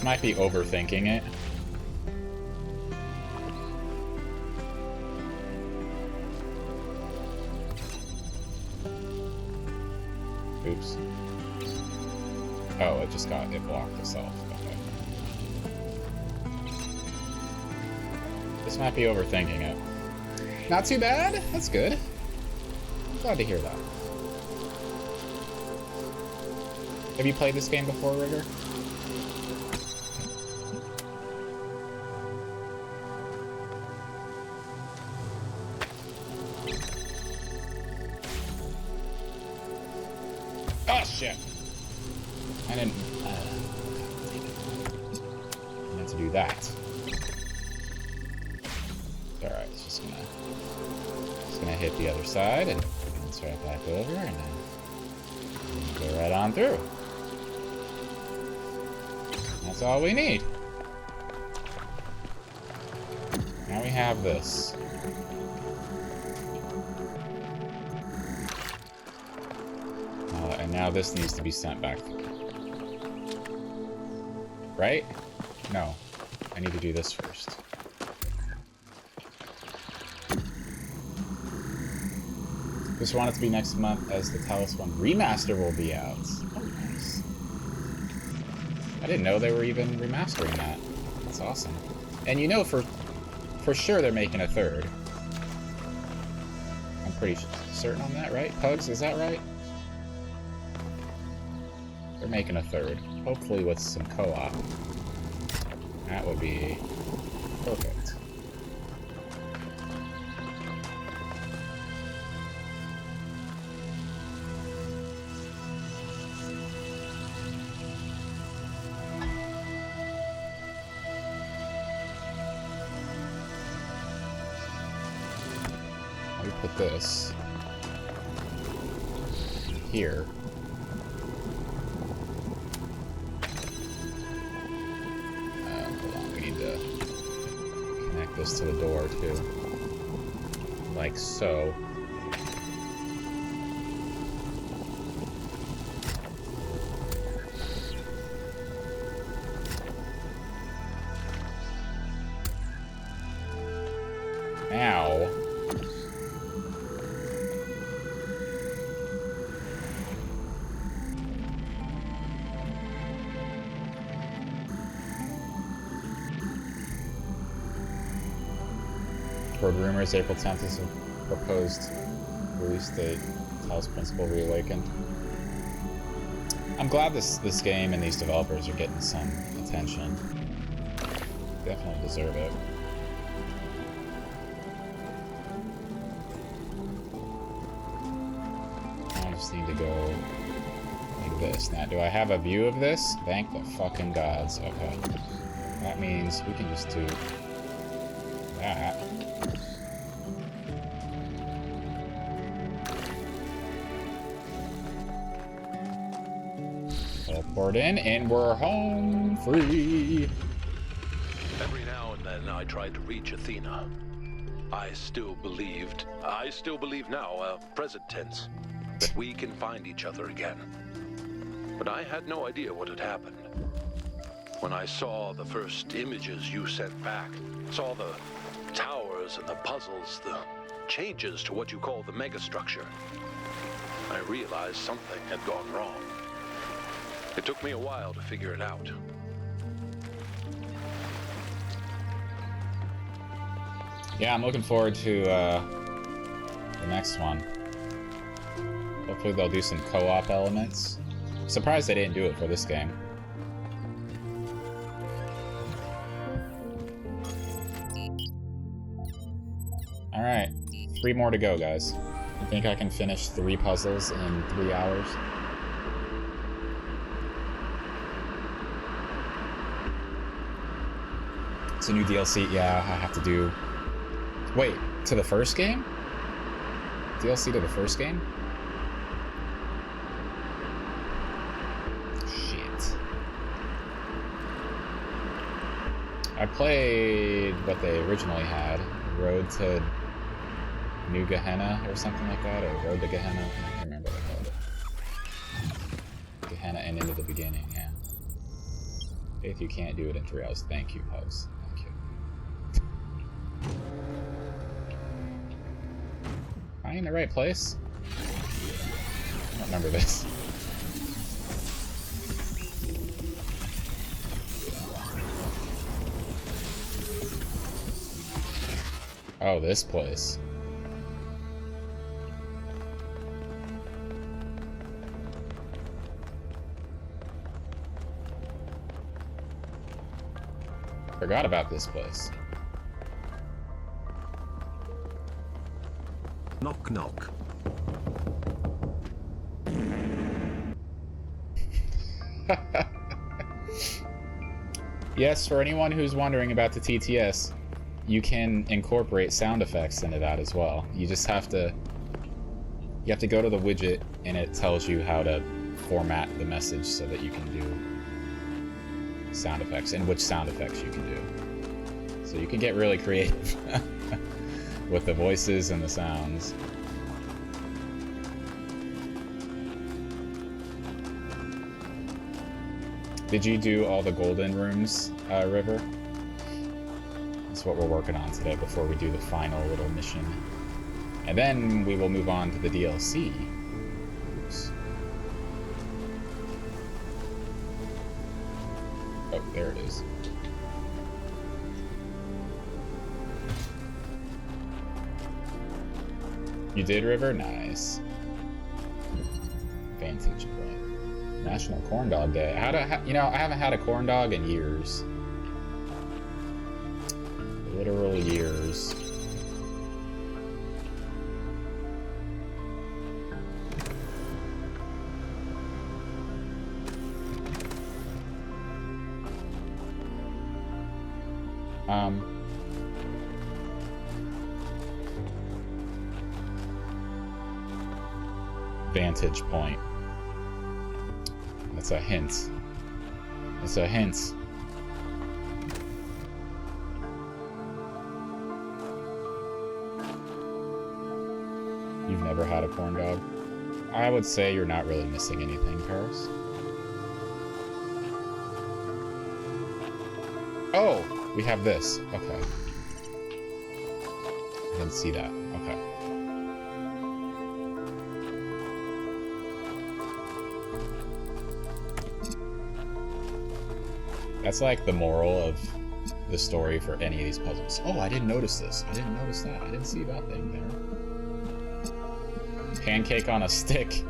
Might be overthinking it. Oops. Oh, it just got... it blocked itself. Okay. This might be overthinking it. Not too bad. That's good. I'm glad to hear that. Have you played this game before, Rigger? Shit. I didn't... I meant to do that. Alright, it's just gonna hit the other side and bounce right back over and then go right on through. That's all we need. Now we have this. And now this needs to be sent back. Right? No. I need to do this first. Just want it to be next month as the Talos 1 remaster will be out. Oh, nice. I didn't know they were even remastering that. That's awesome. And you know for sure they're making a third. I'm pretty certain on that, right? Pugs, is that right? They're making a third. Hopefully with some co-op. That would be perfect. Let me put this here. Hold on, we need to connect this to the door too. Like so. Ow. Heard rumors April 10th is a proposed release date. Talos Principle reawakened. I'm glad this game and these developers are getting some attention. Definitely deserve it. I just need to go like this. Now, do I have a view of this? Thank the fucking gods. Okay. That means we can just do that. Teleport in, and we're home free. Every now and then I tried to reach Athena. I still believe now, present tense, that we can find each other again. But I had no idea what had happened. When I saw the first images you sent back, saw the towers and the puzzles, the changes to what you call the megastructure, I realized something had gone wrong. It took me a while to figure it out. Yeah, I'm looking forward to the next one. Hopefully they'll do some co-op elements. Surprised they didn't do it for this game. Alright, 3 more to go, guys. You think I can finish 3 puzzles in 3 hours? It's a new DLC. Yeah, I have to do... Wait, to the first game? DLC to the first game? Shit. I played what they originally had. Road to New Gehenna or something like that, or Road to Gehenna. I can't remember what they called it. Gehenna and Into the Beginning, yeah. If you can't do it in 3 hours, thank you, Hugs. Thank you. Am I in the right place? I don't remember this. Oh, this place. Forgot about this place. Knock, knock. Yes, for anyone who's wondering about the TTS, you can incorporate sound effects into that as well. You just have to... You have to go to the widget, and it tells you how to format the message so that you can do sound effects, and which sound effects you can do. So you can get really creative with the voices and the sounds. Did you do all the golden rooms, River? That's what we're working on today before we do the final little mission. And then we will move on to the DLC. Oops. Oh, there it is. You did, River? Nice. Vantage point. National Corn Dog Day. You know, I haven't had a corn dog in years. Literal years. Vantage point. That's a hint. That's a hint. You've never had a corn dog? I would say you're not really missing anything, Paris. Oh! We have this. Okay. I didn't see that. Okay. That's like the moral of the story for any of these puzzles. Oh, I didn't notice this. I didn't notice that. I didn't see that thing there. Pancake on a stick,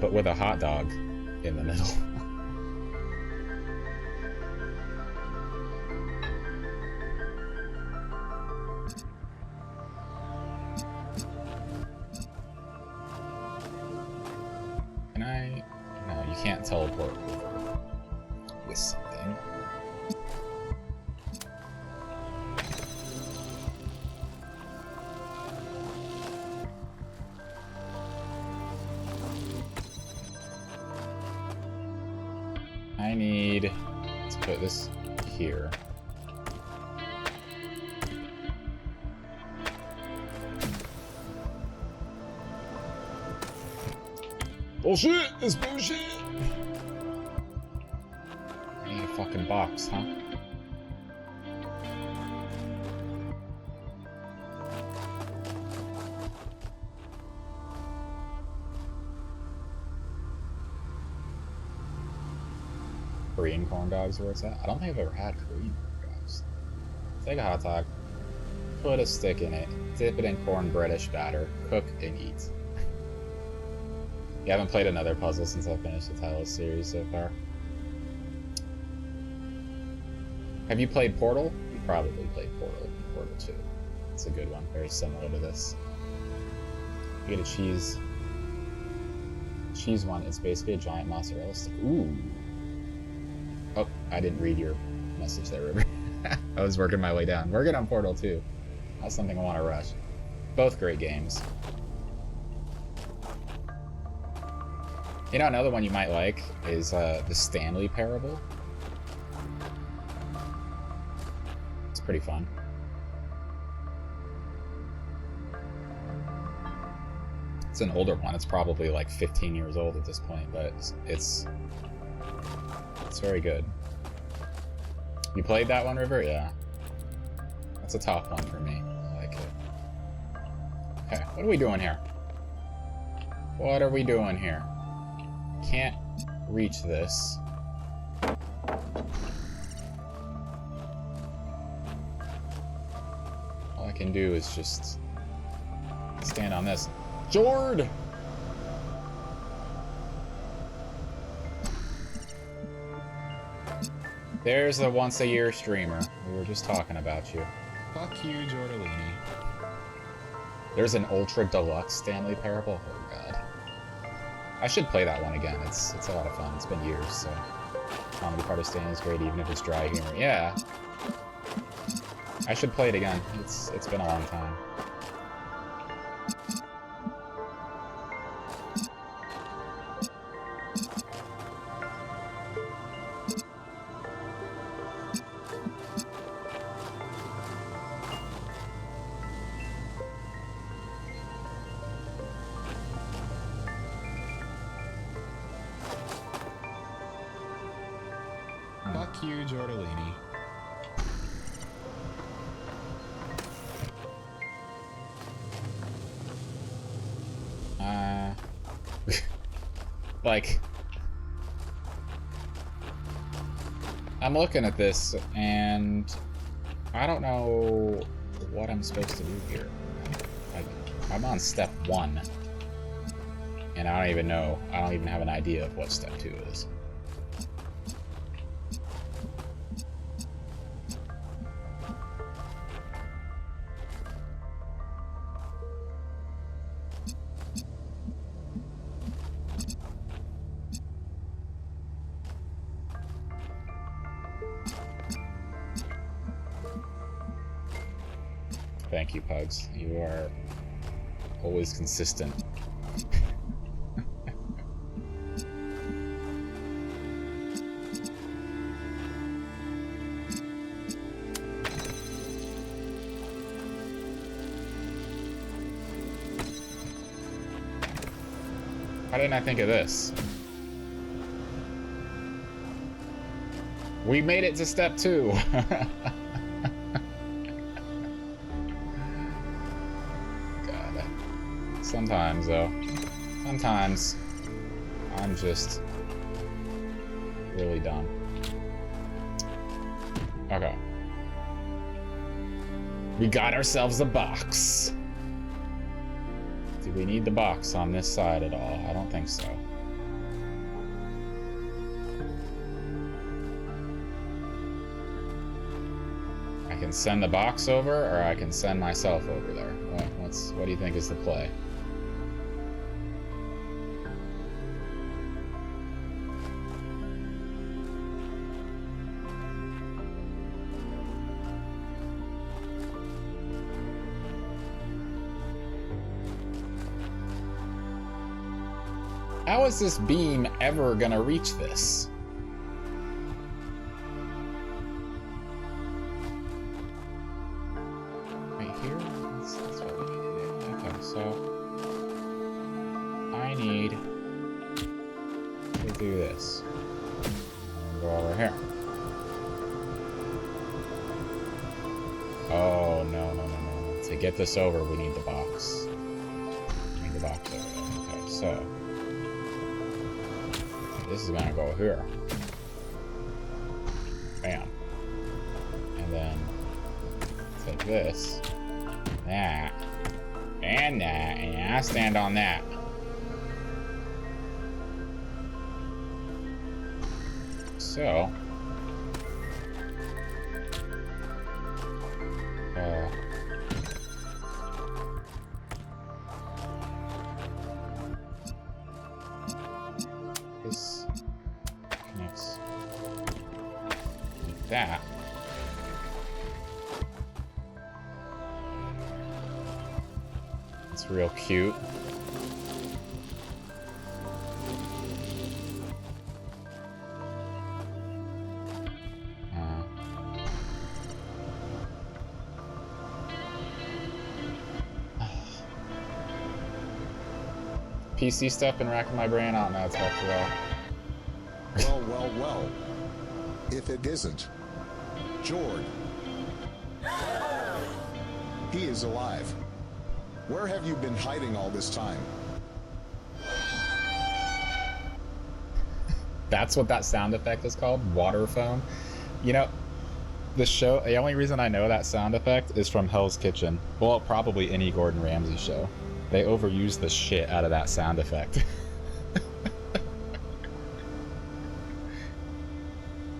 but with a hot dog in the middle. Can I? No, you can't teleport with something. I need to put this here. Bullshit! It's bullshit! I need a fucking box, huh? Korean corn dogs, where it's at? I don't think I've ever had Korean corn dogs. Take a hot dog, put a stick in it, dip it in cornbreadish batter, cook and eat. You haven't played another puzzle since I finished the Talos series so far. Have you played Portal? You probably played Portal. Portal 2. It's a good one. Very similar to this. You get a cheese one. It's basically a giant mozzarella stick. Ooh. Oh, I didn't read your message there, River. I was working my way down. Working on Portal 2. That's something I want to rush. Both great games. You know, another one you might like is the Stanley Parable. It's pretty fun. It's an older one. It's probably like 15 years old at this point, but it's very good. You played that one, River? Yeah. That's a top one for me. I like it. Okay, what are we doing here? What are we doing here? Can't reach this. All I can do is just stand on this. Jord! There's the once-a-year streamer. We were just talking about you. Fuck you, Jordalini. There's an Ultra Deluxe Stanley Parable. Oh god. I should play that one again. It's a lot of fun. It's been years, so comedy part of Stanley is great, even if it's dry humor. Yeah. I should play it again. It's been a long time. Fuck you, Jordalini. Like, I'm looking at this, and I don't know what I'm supposed to do here. Like, I'm on step 1, and I don't even know. I don't even have an idea of what step 2 is. Thank you, Pugs. You are always consistent. Why didn't I think of this? We made it to step 2. Sometimes, though. Sometimes I'm just really dumb. Okay. We got ourselves a box. Do we need the box on this side at all? I don't think so. I can send the box over, or I can send myself over there. What do you think is the play? How is this beam ever gonna reach this? Right here? That's what we need to do. Okay, so I need to do this. And go over here. Oh, no. To get this over, we need the box. We need the box over there. Okay, so this is gonna go here. Bam. And then take this, that, and I stand on that. So, this connects with that. It's real cute. PC stuff been racking my brain out now. It's after all. Well. If it isn't, Jord. He is alive. Where have you been hiding all this time? That's what that sound effect is called, water foam. You know, the only reason I know that sound effect is from Hell's Kitchen. Well, probably any Gordon Ramsay show. They overuse the shit out of that sound effect.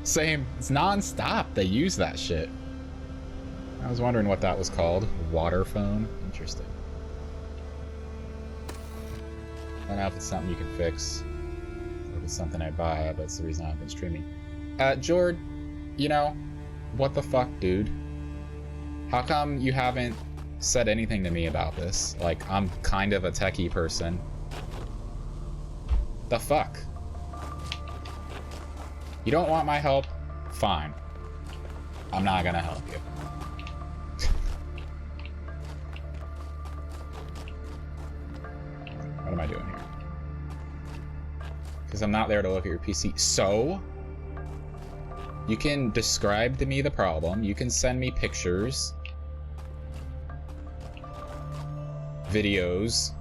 Same, it's non-stop. They use that shit. I was wondering what that was called. Water phone? Interesting. I don't know if it's something you can fix, or if it's something I buy, but it's the reason I've been streaming. Jord, you know, what the fuck, dude? How come you haven't said anything to me about this? Like, I'm kind of a techie person. The fuck? You don't want my help? Fine. I'm not gonna help you. What am I doing here? Because I'm not there to look at your PC. So? You can describe to me the problem. You can send me pictures. Videos.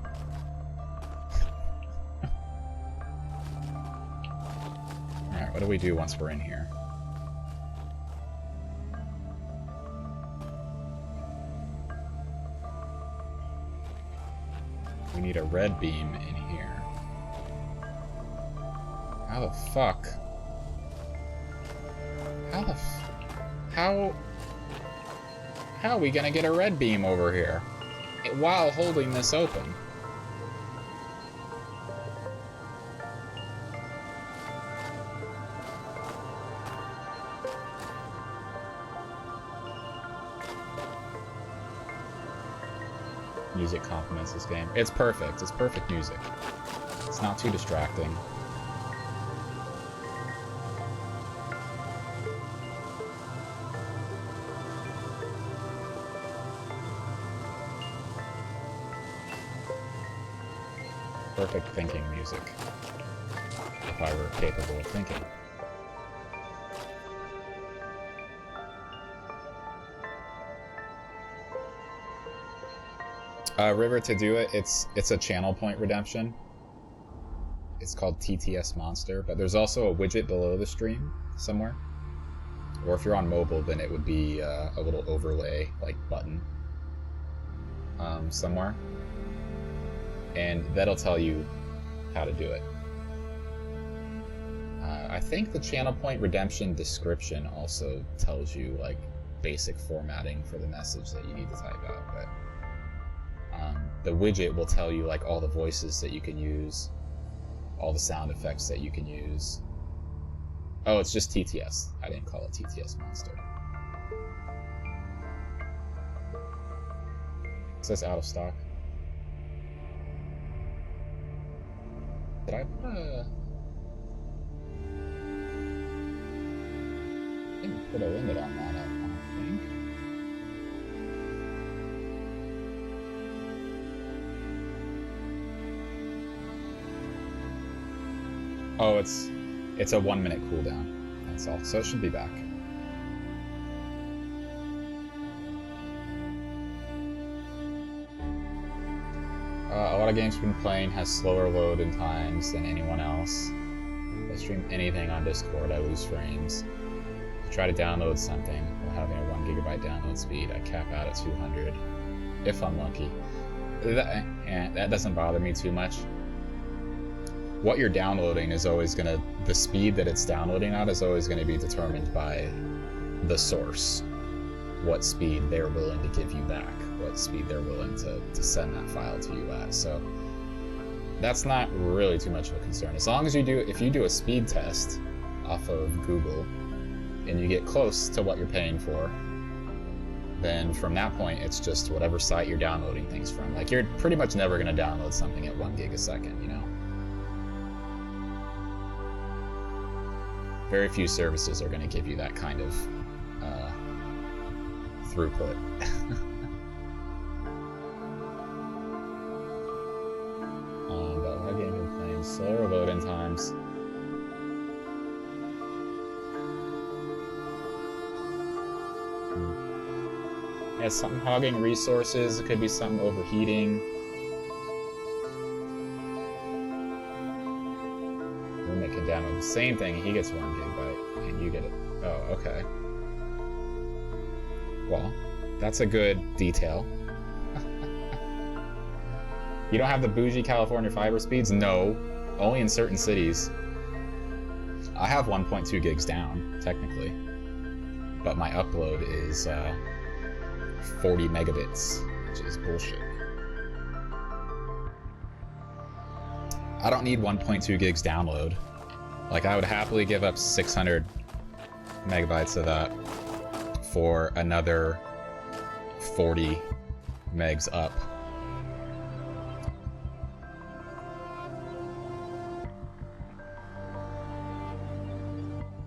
do we do once we're in here? We need a red beam in here. How the fuck? How are we gonna get a red beam over here while holding this open? Music complements this game. It's perfect. It's perfect music. It's not too distracting. Perfect thinking music. If I were capable of thinking. River, to do it, it's a channel point redemption. It's called TTS Monster, but there's also a widget below the stream somewhere. Or if you're on mobile, then it would be a little overlay, like button, somewhere. And that'll tell you how to do it. I think the channel point redemption description also tells you like basic formatting for the message that you need to type out, but the widget will tell you like all the voices that you can use, all the sound effects that you can use. Oh, it's just TTS. I didn't call it TTS Monster. It says out of stock. Did I put a... I didn't put a limit on that, I don't think. Oh, it's a 1 minute cooldown. That's all. So it should be back. A lot of games we've been playing has slower load-in times than anyone else. If I stream anything on Discord, I lose frames. If I try to download something while having a 1 gigabyte download speed, I cap out at 200, if I'm lucky. That doesn't bother me too much. What you're downloading is always gonna, the speed that it's downloading at is always gonna be determined by the source. What speed they're willing to give you back, what speed they're willing to send that file to you at. So that's not really too much of a concern. As long as you do, if you do a speed test off of Google and you get close to what you're paying for, then from that point, it's just whatever site you're downloading things from. Like, you're pretty much never gonna download something at 1 gig a second, you know? Very few services are gonna give you that kind of throughput. But what game are we playing? Slower load-in times. Yeah, something hogging resources. It could be something overheating. Roommate can download the same thing. He gets 1 gigabyte, and you get it. Oh, okay. Well, that's a good detail. You don't have the bougie California fiber speeds? No, only in certain cities. I have 1.2 gigs down, technically, but my upload is 40 megabits, which is bullshit. I don't need 1.2 gigs download. Like, I would happily give up 600 megabytes of that for another 40 megs up.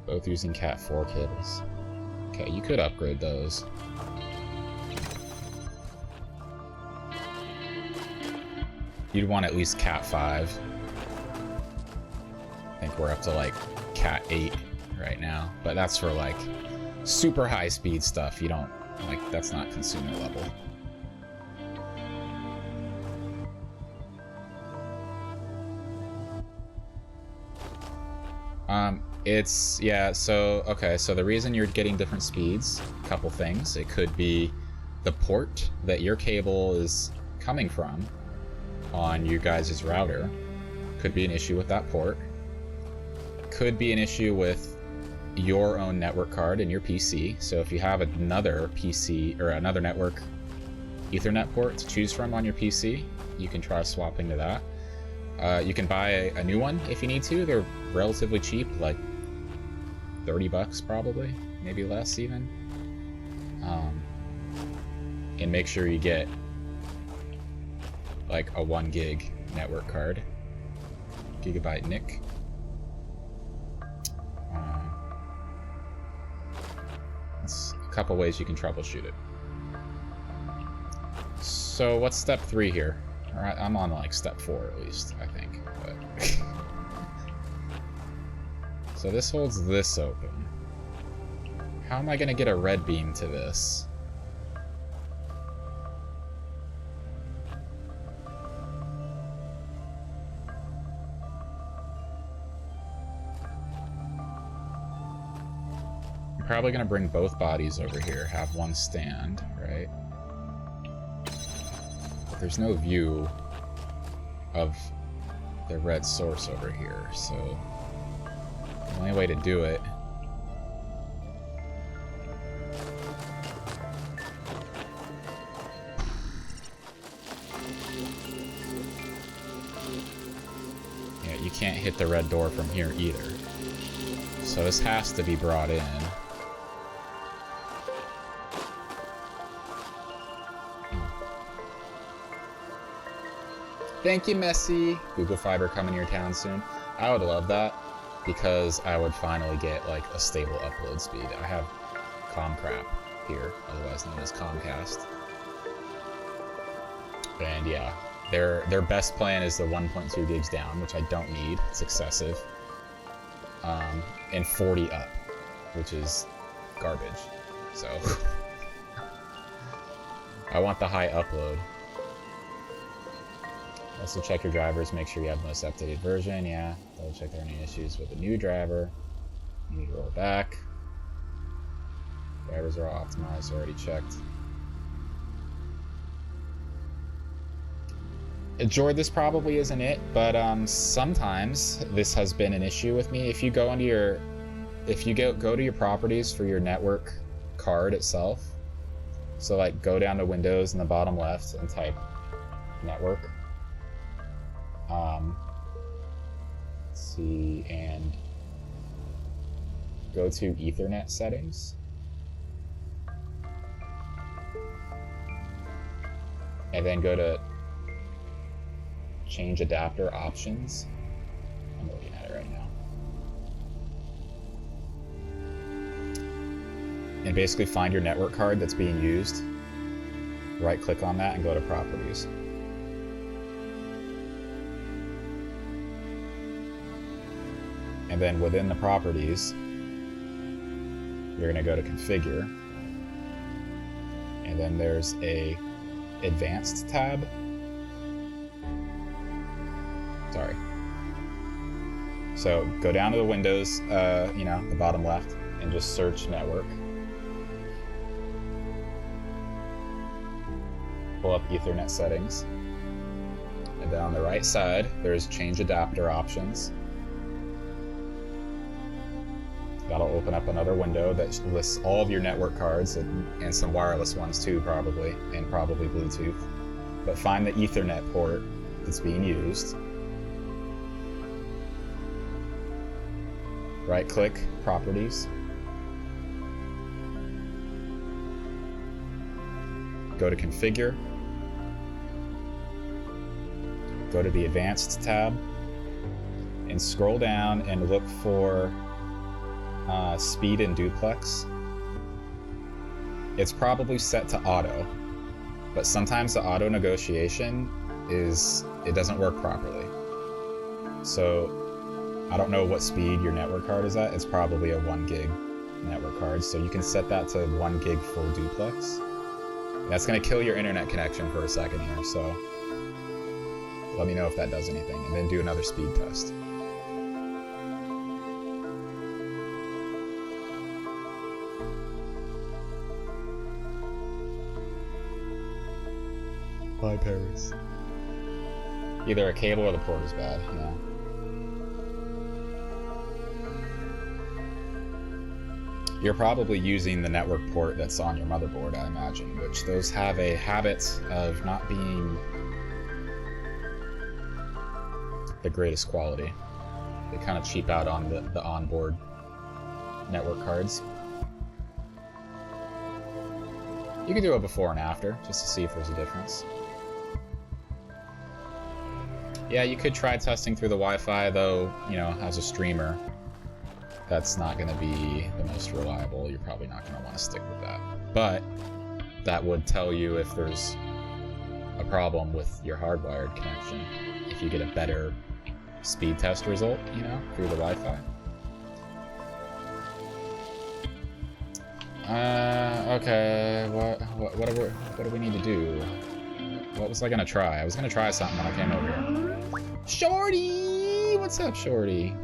Both using Cat 4 cables. Okay, you could upgrade those. You'd want at least Cat 5. I think we're up to like Cat 8 right now, but that's for like super high speed stuff. You don't, like, that's not consumer level. It's, yeah, so, okay, so the reason you're getting different speeds, a couple things. It could be the port that your cable is coming from on you guys' router. Could be an issue with that port. Could be an issue with your own network card in your PC. So if you have another PC, or another network Ethernet port to choose from on your PC, you can try swapping to that. You can buy a new one if you need to. They're relatively cheap, like 30 bucks probably, maybe less even. And make sure you get like a 1 gig network card. Gigabyte NIC. That's a couple ways you can troubleshoot it. So what's step 3 here? Alright, I'm on like step 4 at least, I think. But so this holds this open. How am I gonna get a red beam to this? I'm probably gonna bring both bodies over here, have one stand, right? But there's no view of the red source over here, so the only way to do it yeah, you can't hit the red door from here either. So this has to be brought in. Thank you, Messi. Google Fiber coming to your town soon. I would love that because I would finally get like a stable upload speed. I have Comcrap here, otherwise known as Comcast. And yeah, their best plan is the 1.2 gigs down, which I don't need. It's excessive. And 40 up, which is garbage. So I want the high upload. Also check your drivers, make sure you have the most up-to-date version. Yeah, double check there are any issues with the new driver. You need to roll back. Drivers are all optimized, already checked. Enjoyed this probably isn't it, but sometimes this has been an issue with me. If you go into your, go to your properties for your network card itself, so like go down to Windows in the bottom left and type network. Let's see, and go to Ethernet settings. And then go to change adapter options. I'm looking at it right now. And basically find your network card that's being used. Right click on that and go to properties. And then within the properties, you're gonna go to configure. And then there's a advanced tab. Sorry. So go down to the Windows, the bottom left, and just search network. Pull up Ethernet settings. And then on the right side, there's change adapter options. That'll open up another window that lists all of your network cards and some wireless ones too, probably, and probably Bluetooth. But find the Ethernet port that's being used. Right-click, Properties. Go to Configure. Go to the Advanced tab. And scroll down and look for Speed and Duplex. It's probably set to auto, but sometimes the auto negotiation it doesn't work properly. So I don't know what speed your network card is at. It's probably a 1 gig network card, so you can set that to 1 gig full duplex. That's going to kill your internet connection for a second here, so let me know if that does anything, and then do another speed test. Bye, Paris. Either a cable or the port is bad, yeah. You're probably using the network port that's on your motherboard, I imagine, which those have a habit of not being the greatest quality. They kind of cheap out on the onboard network cards. You can do a before and after, just to see if there's a difference. Yeah, you could try testing through the Wi-Fi, though, you know, as a streamer, that's not going to be the most reliable. You're probably not going to want to stick with that. But that would tell you if there's a problem with your hardwired connection, if you get a better speed test result, you know, through the Wi-Fi. Okay, what do we need to do? What was I gonna try? I was gonna try something when I came over here. Shorty! What's up, Shorty?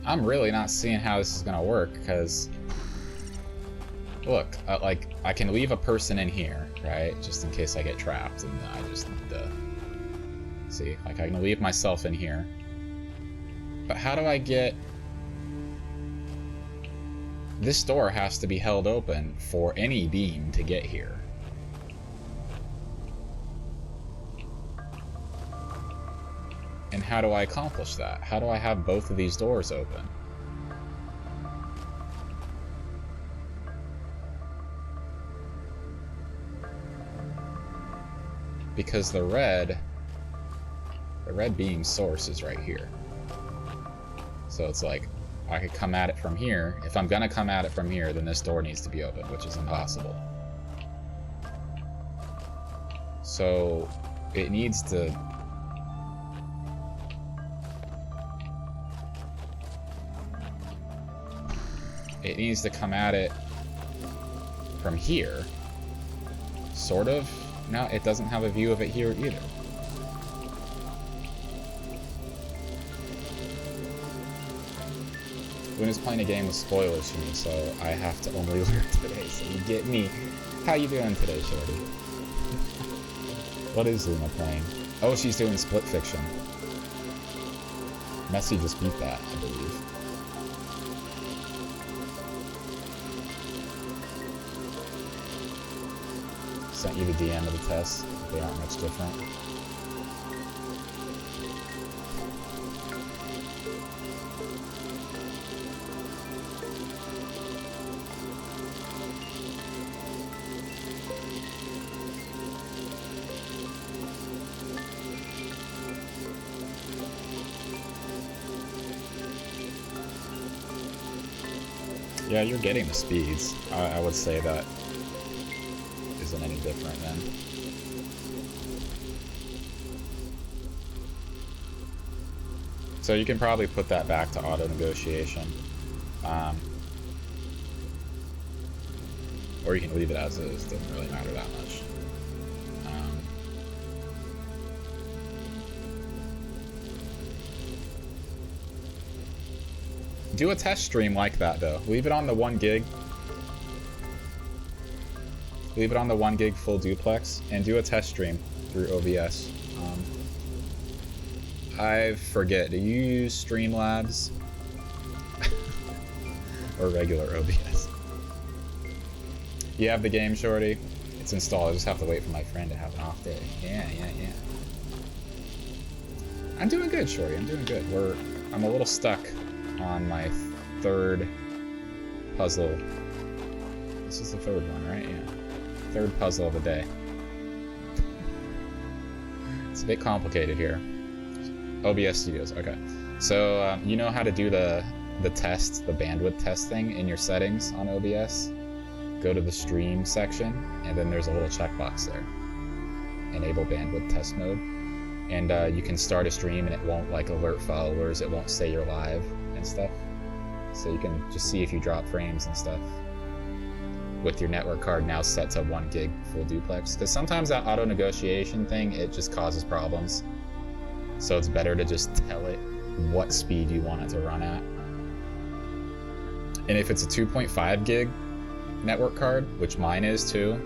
I'm really not seeing how this is gonna work, because look, like, I can leave a person in here, right, just in case I get trapped, and I just need to see, like, I can leave myself in here, but how do I get this door? Has to be held open for any beam to get here. And how do I accomplish that? How do I have both of these doors open? Because the red beam source is right here. So it's like, I could come at it from here. If I'm gonna come at it from here, then this door needs to be open, which is impossible. So it needs to... It needs to come at it from here, sort of. No, it doesn't have a view of it here either. When is playing a game with spoilers for me, so I have to only learn today, so you get me. How you doing today, Shorty? What is Luna playing? Oh, she's doing Split Fiction. Messi just beat that, I believe. Sent you the DM of the tests. They aren't much different. Yeah, you're getting the speeds. I would say that isn't any different then. So you can probably put that back to auto negotiation. Or you can leave it as is, doesn't really matter that much. Do a test stream like that though. Leave it on the 1 gig. Leave it on the 1 gig full duplex and do a test stream through OBS. I forget, do you use Streamlabs? Or regular OBS? You have the game, Shorty? It's installed, I just have to wait for my friend to have an off day. Yeah. I'm doing good, Shorty, I'm doing good. I'm a little stuck on my 3rd puzzle. This is the 3rd one, right? Yeah. 3rd puzzle of the day. It's a bit complicated here. OBS Studios, okay. So, you know how to do the test, the bandwidth test thing in your settings on OBS? Go to the stream section, and then there's a little checkbox there. Enable bandwidth test mode. And you can start a stream and it won't like alert followers, it won't say you're live and stuff. So you can just see if you drop frames and stuff with your network card now set to 1 gig full duplex. Because sometimes that auto negotiation thing, it just causes problems. So it's better to just tell it what speed you want it to run at. And if it's a 2.5 gig network card, which mine is too,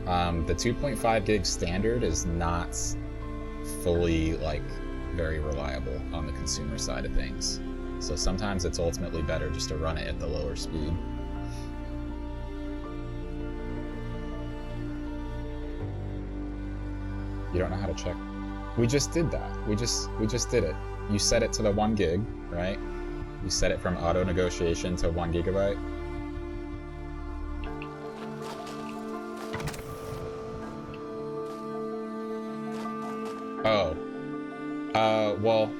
the 2.5 gig standard is not fully like very reliable on the consumer side of things. So sometimes it's ultimately better just to run it at the lower speed. You don't know how to check. We just did that. We just did it. You set it to the 1 gig, right? You set it from auto negotiation to 1 gigabyte. Oh. Well,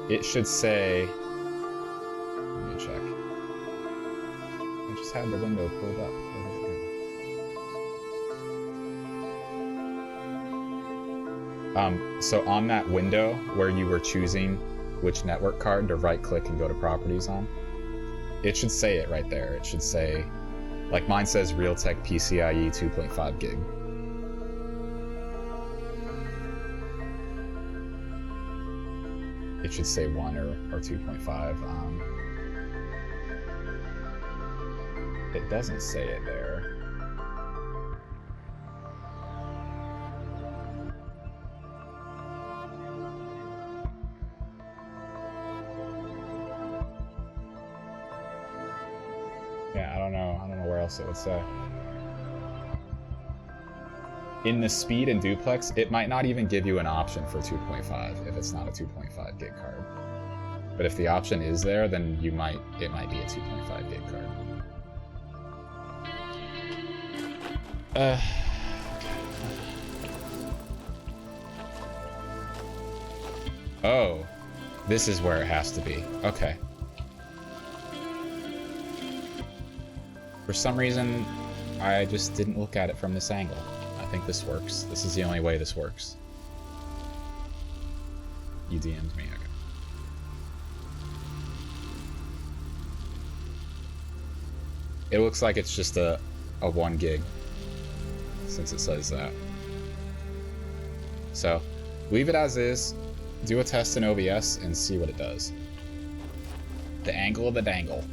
it should say, let me check. I just had the window pulled up. So on that window where you were choosing which network card to right click and go to properties on, it should say it right there. It should say, like mine says Realtek PCIe 2.5 gig. It should say 1 or 2.5. It doesn't say it there. Yeah, I don't know where else it would say. In the speed and duplex, it might not even give you an option for 2.5 if it's not a 2.5 gig card. But if the option is there, then it might be a 2.5 gig card. Oh, this is where it has to be. Okay. For some reason, I just didn't look at it from this angle. I think this works. This is the only way this works. You DM'd me, okay. It looks like it's just a 1 gig, since it says that. So, leave it as is, do a test in OBS, and see what it does. The angle of the dangle.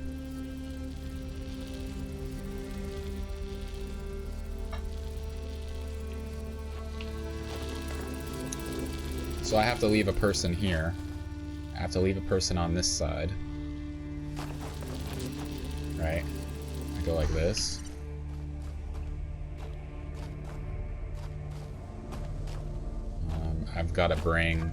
So I have to leave a person here. I have to leave a person on this side. Right? I go like this. I've got to bring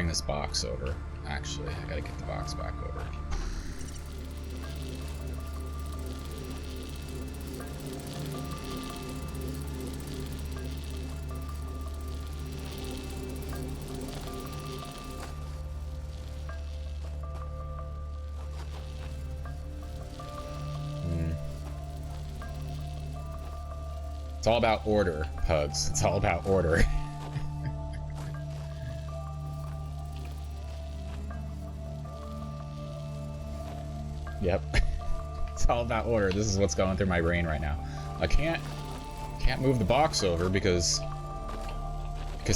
this box over. Actually, I gotta get the box back over. It's all about order, Pugs. It's all about order. Yep. It's all about order. This is what's going through my brain right now. I can't move the box over because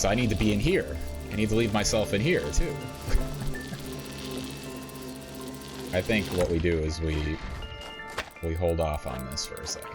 I need to be in here. I need to leave myself in here too. I think what we do is we hold off on this for a second.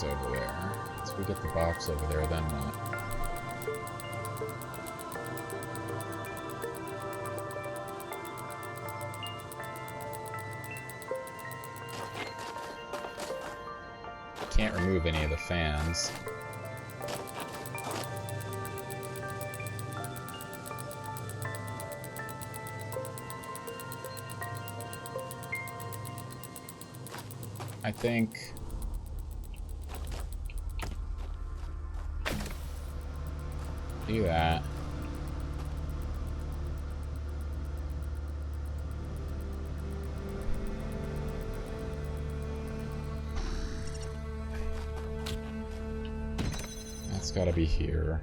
Over there. Once we get the box over there, then what? Can't remove any of the fans. I think Do that. That's gotta be here.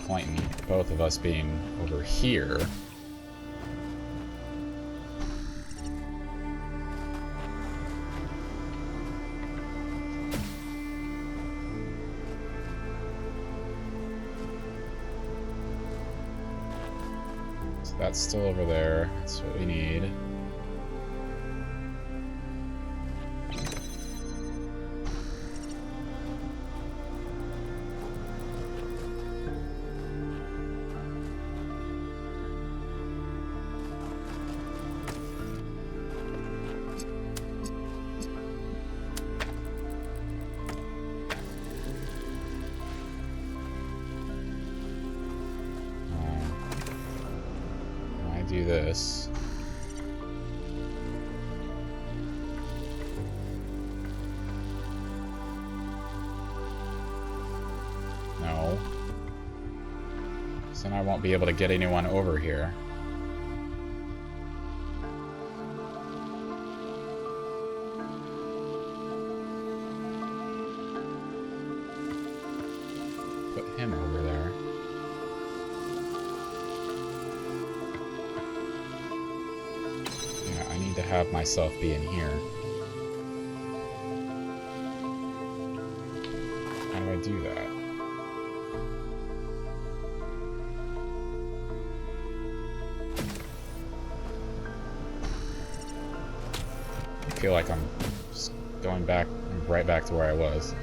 Point in both of us being over here. So that's still over there. That's what we need. Do this. No. So then I won't be able to get anyone over here. Put him over there. To have myself be in here. How do I do that? I feel like I'm just going back, right back to where I was.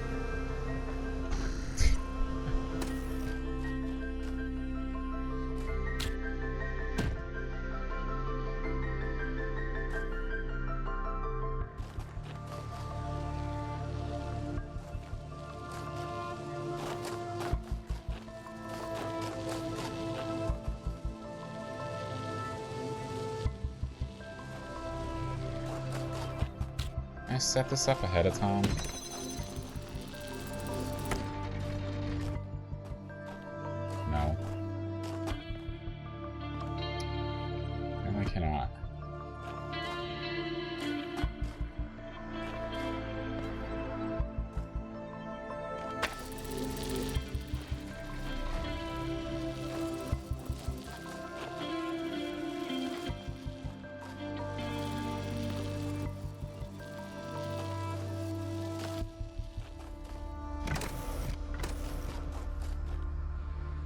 I set this up ahead of time. No. No, I cannot.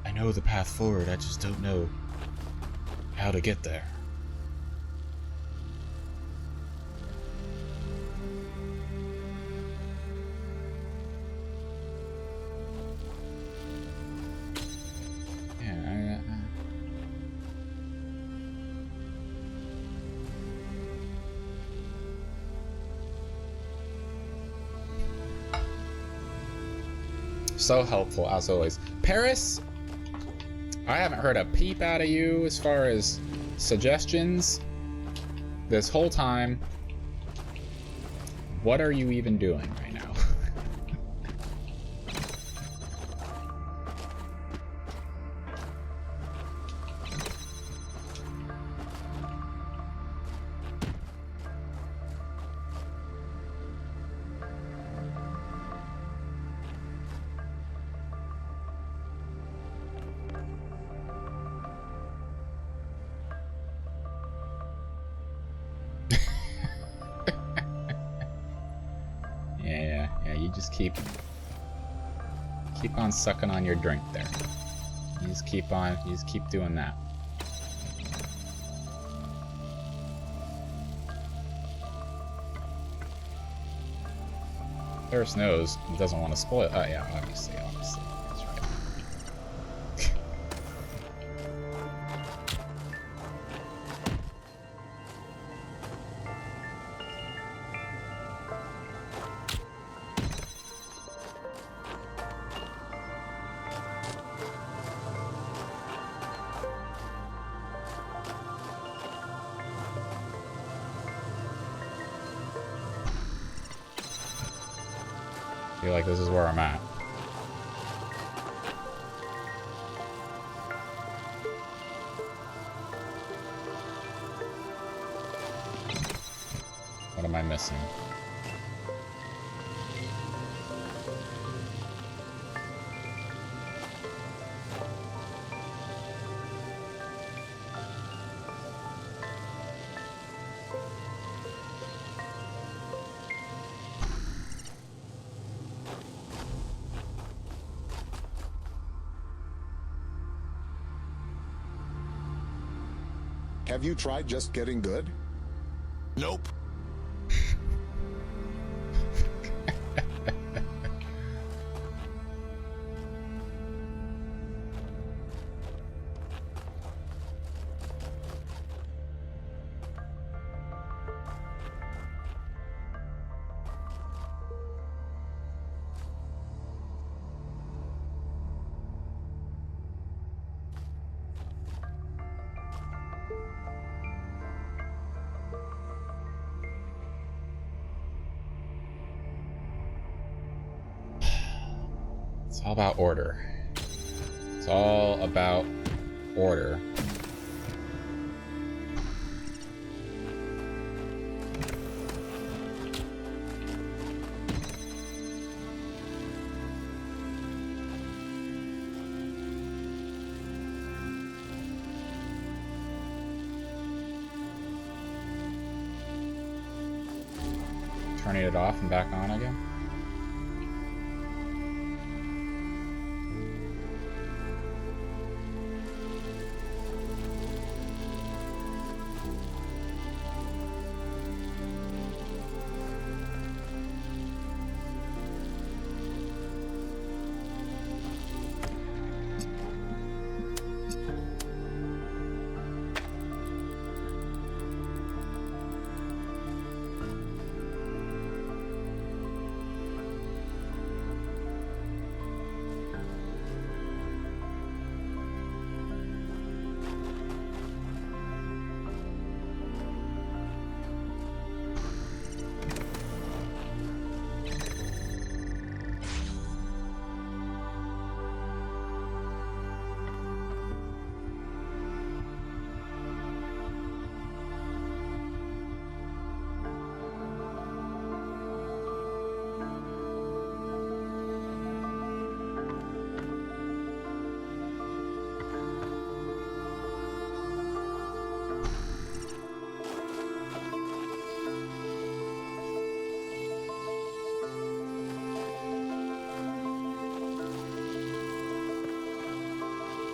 I know the path forward, I just don't know how to get there. Yeah, so helpful as always. Paris, I haven't heard a peep out of you as far as suggestions this whole time. What are you even doing right now? Yeah, you just keep on sucking on your drink there. You just keep doing that. Ferris knows he doesn't want to spoil. Oh yeah, obviously. That's right. I feel like this is where I'm at. What am I missing? Have you tried just getting good? Nope. It's all about order. It's all about order. Turning it off and back on again.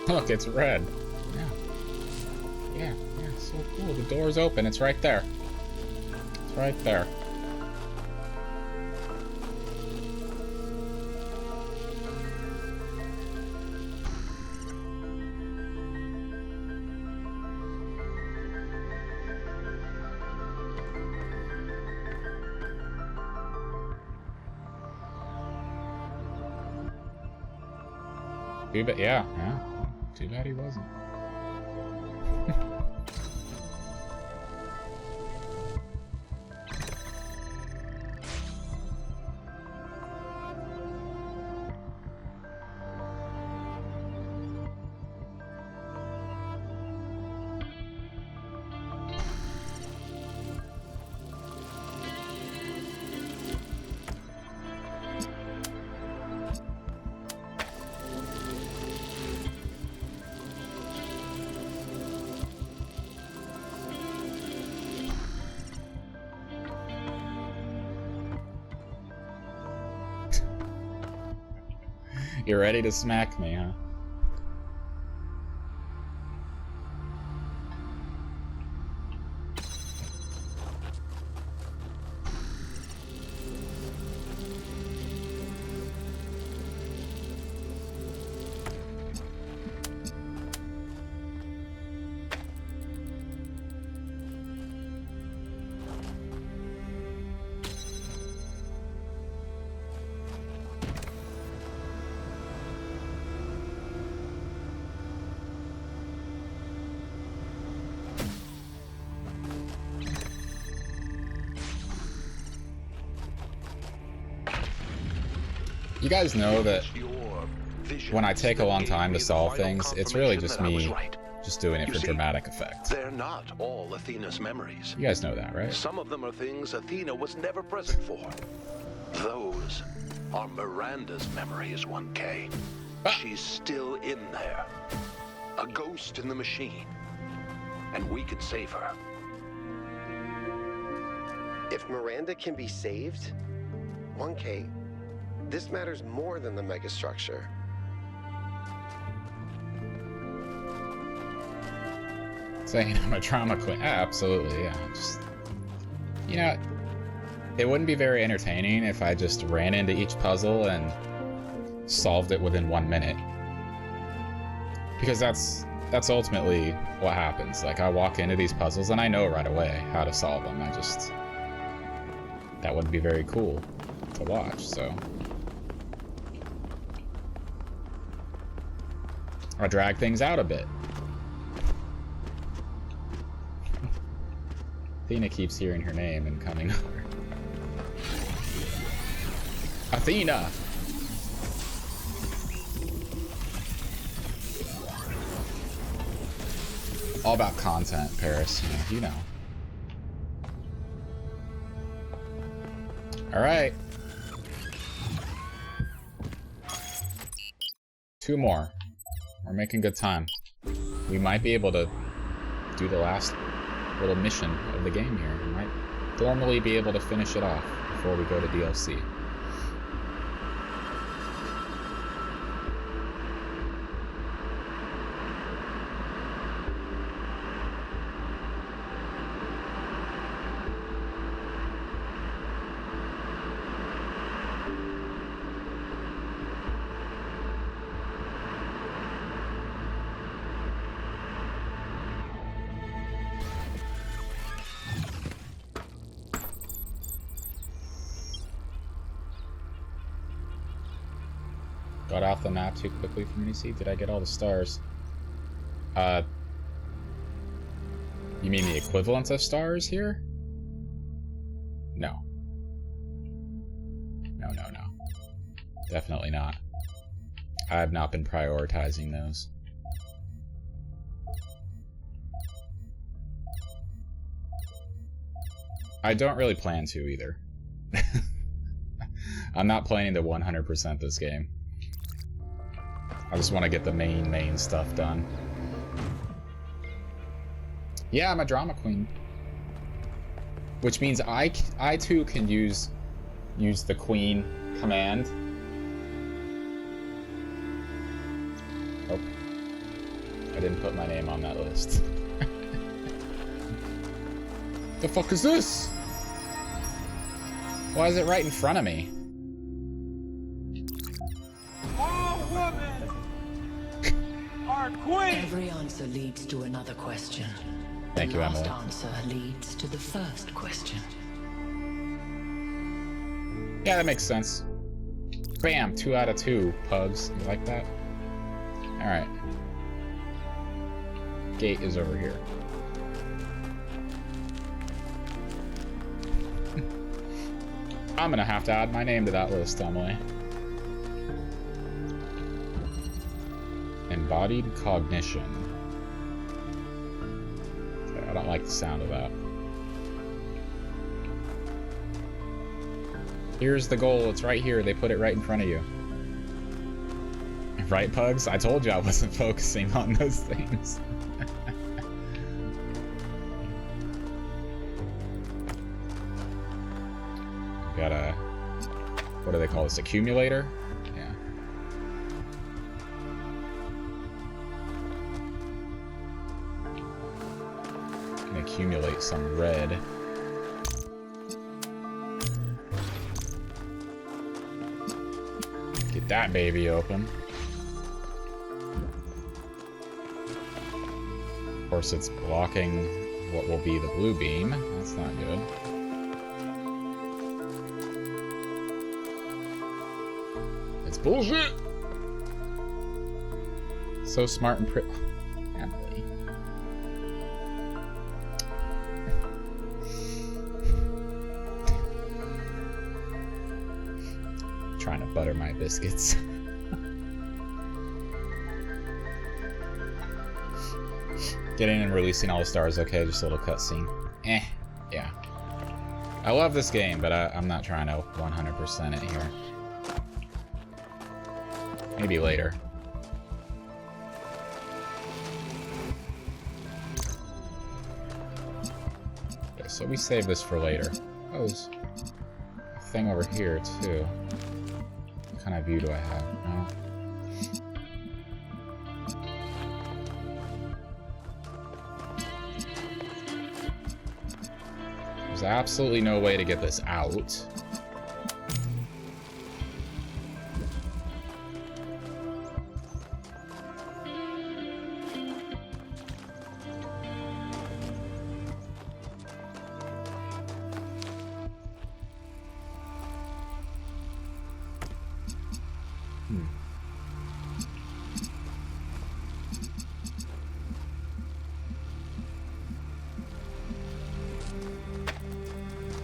Look, it's red. Yeah, so cool. The door's open. It's right there. It's right there. Too bad, yeah. Too bad he wasn't. You're ready to smack me, huh? You guys know that Your visions when I take a that long gave time me to the solve final things, it's really confirmation just that I was me right. just doing it You for see, dramatic effect. They're not all Athena's memories. You guys know that, right? Some of them are things Athena was never present for. Those are Miranda's memories, 1K. She's still in there. A ghost in the machine. And we can save her. If Miranda can be saved, 1K, this matters more than the megastructure. Saying I'm a drama queen. Absolutely, yeah. Just, you know, it wouldn't be very entertaining if I just ran into each puzzle and solved it within 1 minute. Because that's ultimately what happens. Like, I walk into these puzzles and I know right away how to solve them. That wouldn't be very cool to watch, so. I drag things out a bit. Athena keeps hearing her name and coming over. Athena! All about content, Paris. You know. Alright. 2 more. We're making good time. We might be able to do the last little mission of the game here. We might formally be able to finish it off before we go to DLC. Got off the map too quickly for me to see. Did I get all the stars? You mean the equivalent of stars here? No. No. Definitely not. I have not been prioritizing those. I don't really plan to either. I'm not planning to 100% this game. I just want to get the main stuff done. Yeah, I'm a drama queen. Which means I too can use the queen command. Oh. I didn't put my name on that list. The fuck is this? Why is it right in front of me? Every answer leads to another question. Thank you, Emily. The last answer leads to the first question. Yeah, that makes sense. Bam! 2 out of 2, pugs. You like that? Alright. Gate is over here. I'm gonna have to add my name to that list, Emily. Embodied cognition. Okay, I don't like the sound of that. Here's the goal. It's right here. They put it right in front of you. Right, pugs? I told you I wasn't focusing on those things. Got a... what do they call this? Accumulator? Yeah. Can accumulate some red. Get that baby open. Of course, it's blocking what will be the blue beam. That's not good. It's bullshit! So smart and pretty. Emily. Trying to butter my biscuits. Getting and releasing all the stars, okay, just a little cutscene. Yeah. I love this game, but I'm not trying to 100% it here. Maybe later. Okay, so we save this for later. Oh, there's a thing over here, too. What kind of view do I have? No. There's absolutely no way to get this out.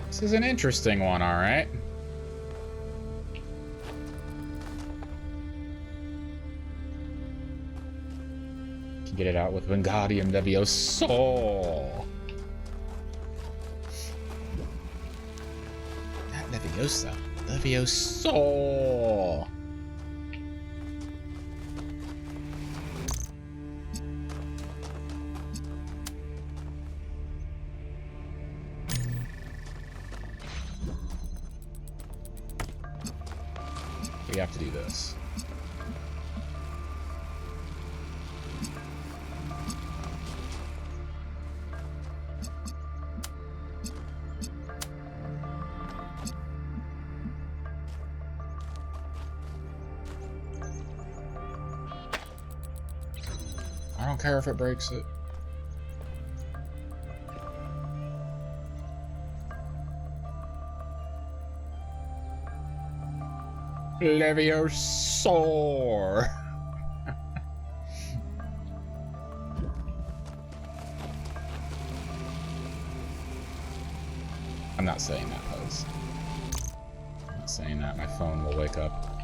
This is an interesting one, alright. Can get it out with Wingardium Leviosa. Not Leviosa. Leviosa. We have to do this. I don't care if it breaks it. Leviosaur. I'm not saying that, Pose. I'm not saying that. My phone will wake up.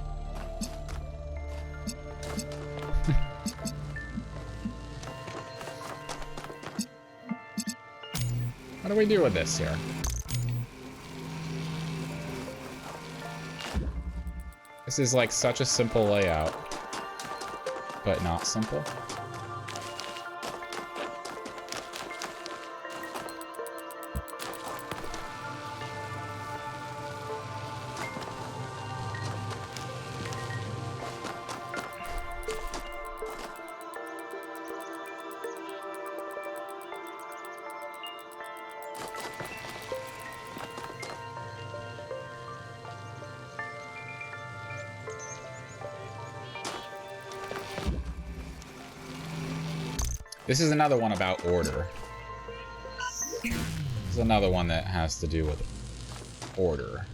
What do we do with this here? This is like such a simple layout, but not simple. This is another one about order. This is another one that has to do with order.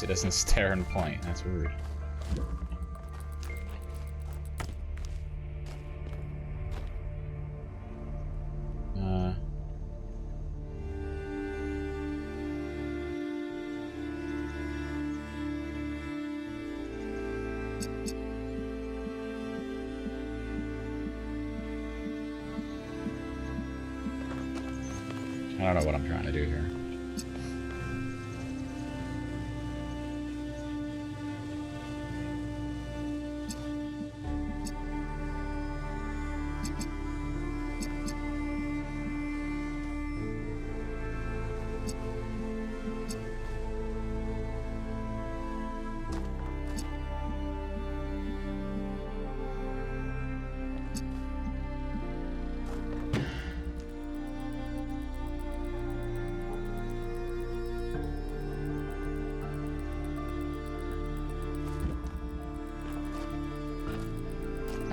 It doesn't stare and point. That's rude. I don't know what I'm trying to do here.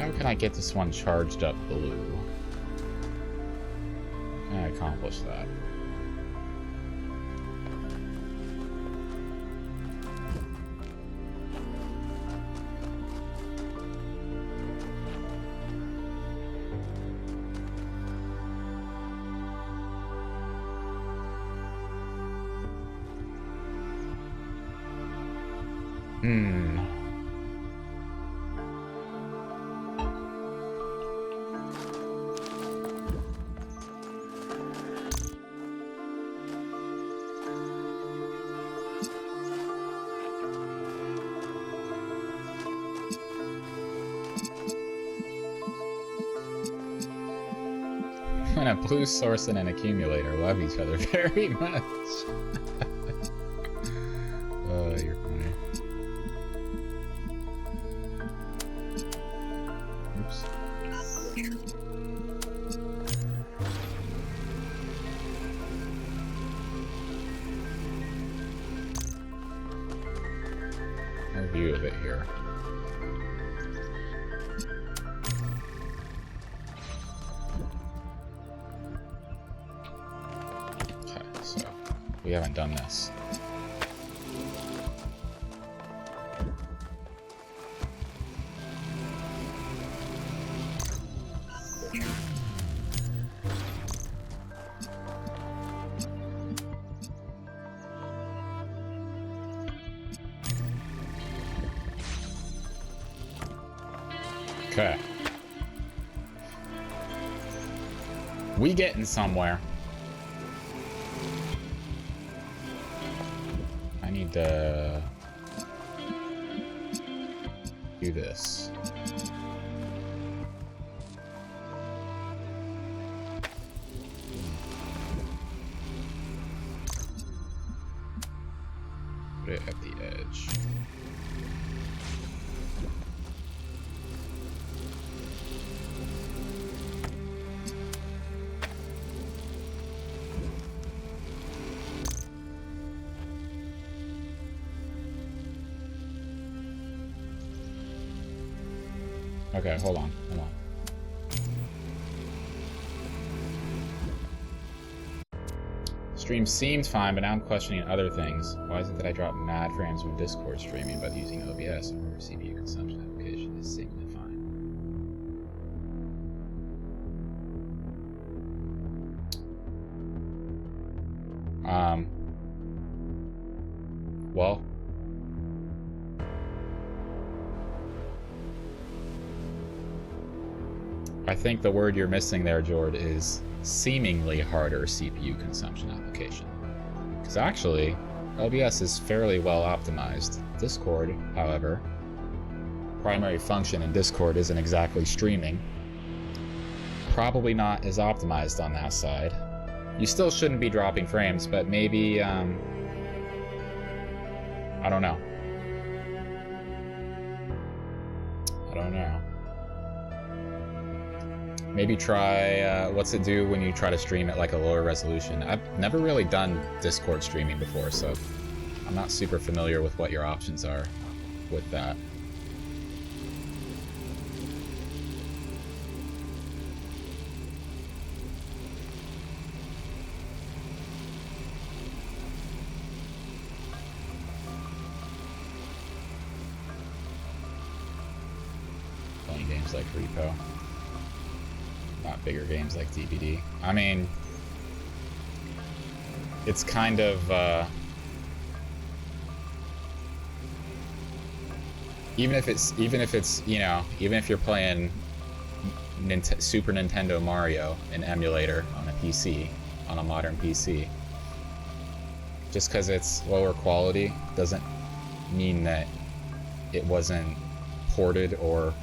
How can I get this one charged up blue? How can I accomplish that? When a blue source and an accumulator love each other very much. Oh, you're funny. Oops. No view of it here. We haven't done this. Okay. We getting somewhere. I need to do this. Put it at the edge. Okay, hold on. Stream seemed fine, but now I'm questioning other things. Why is it that I drop mad frames with Discord streaming, but using OBS or CPU consumption application is seemingly fine? Well, I think the word you're missing there, Jord, is seemingly harder CPU consumption application. Because actually, OBS is fairly well optimized. Discord, however, primary function in Discord isn't exactly streaming. Probably not as optimized on that side. You still shouldn't be dropping frames, but maybe, I don't know. Maybe try, what's it do when you try to stream at like a lower resolution? I've never really done Discord streaming before, so I'm not super familiar with what your options are with that. Playing games like Repo. Not bigger games like DBD. I mean, it's kind of, even if it's, you know, even if you're playing Super Nintendo Mario, an emulator on a PC, on a modern PC, just because it's lower quality doesn't mean that it wasn't ported or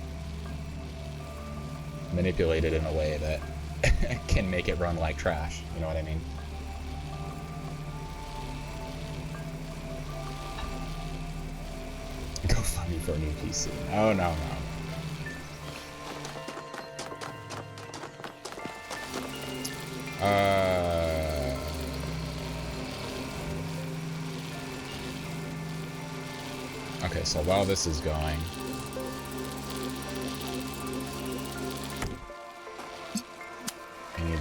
manipulated in a way that can make it run like trash. You know what I mean? Go find me for a new PC. Oh, no. Okay, so while this is going,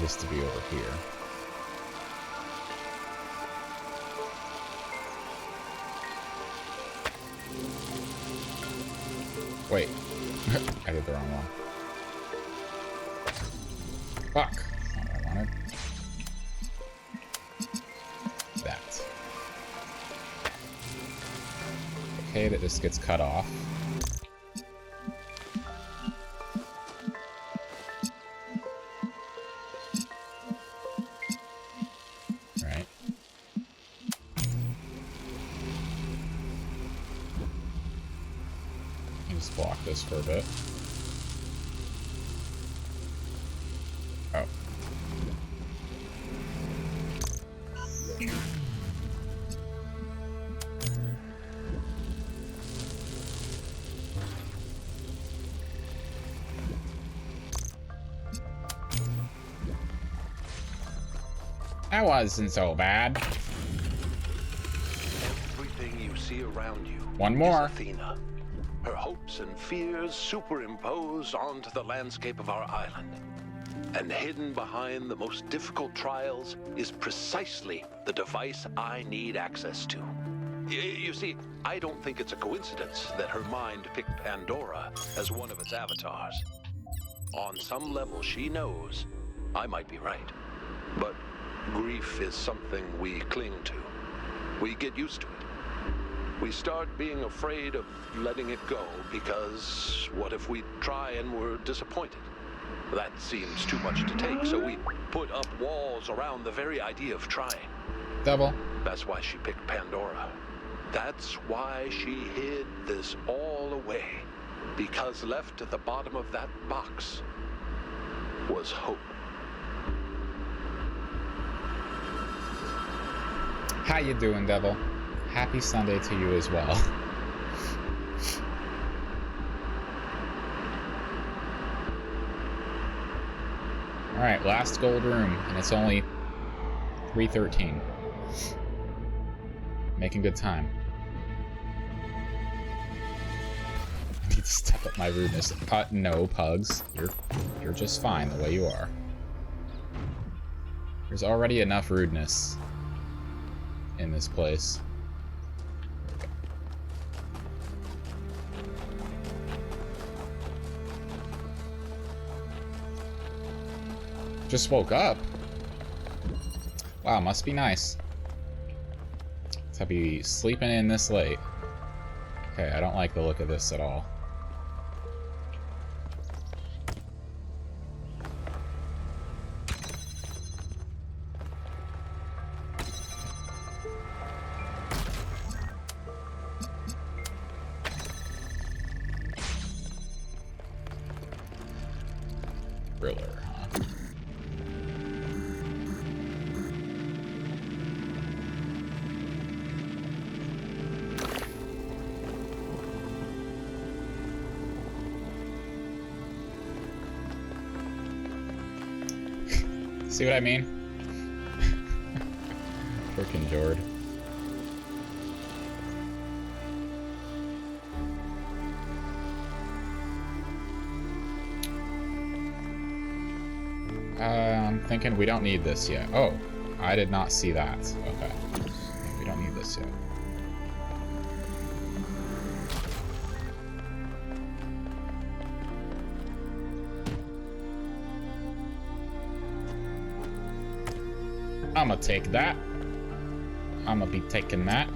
this to be over here. Wait. I did the wrong one. Fuck. That's not what I wanted. That. Okay, that just gets cut off. Right. Just block this for a bit. Oh. That wasn't so bad. Everything you see around you One more. is Athena. Her hopes and fears superimposed onto the landscape of our island. And hidden behind the most difficult trials is precisely the device I need access to. You see, I don't think it's a coincidence that her mind picked Pandora as one of its avatars. On some level, she knows I might be right. But grief is something we cling to. We get used to it. We start being afraid of letting it go because what if we try and we're disappointed? That seems too much to take, so we put up walls around the very idea of trying. Double. That's why she picked Pandora. That's why she hid this all away. Because left at the bottom of that box was hope. How you doing, Devil? Happy Sunday to you as well. Alright, last gold room, and it's only 3:13. Making good time. I need to step up my rudeness. No, Pugs. You're just fine the way you are. There's already enough rudeness in this place. Just woke up. Wow, must be nice to be sleeping in this late. Okay, I don't like the look of this at all. Thriller, huh? See what I mean? Frickin' Jord. I'm thinking we don't need this yet. Oh, I did not see that. Okay. We don't need this yet. I'ma take that. I'ma be taking that.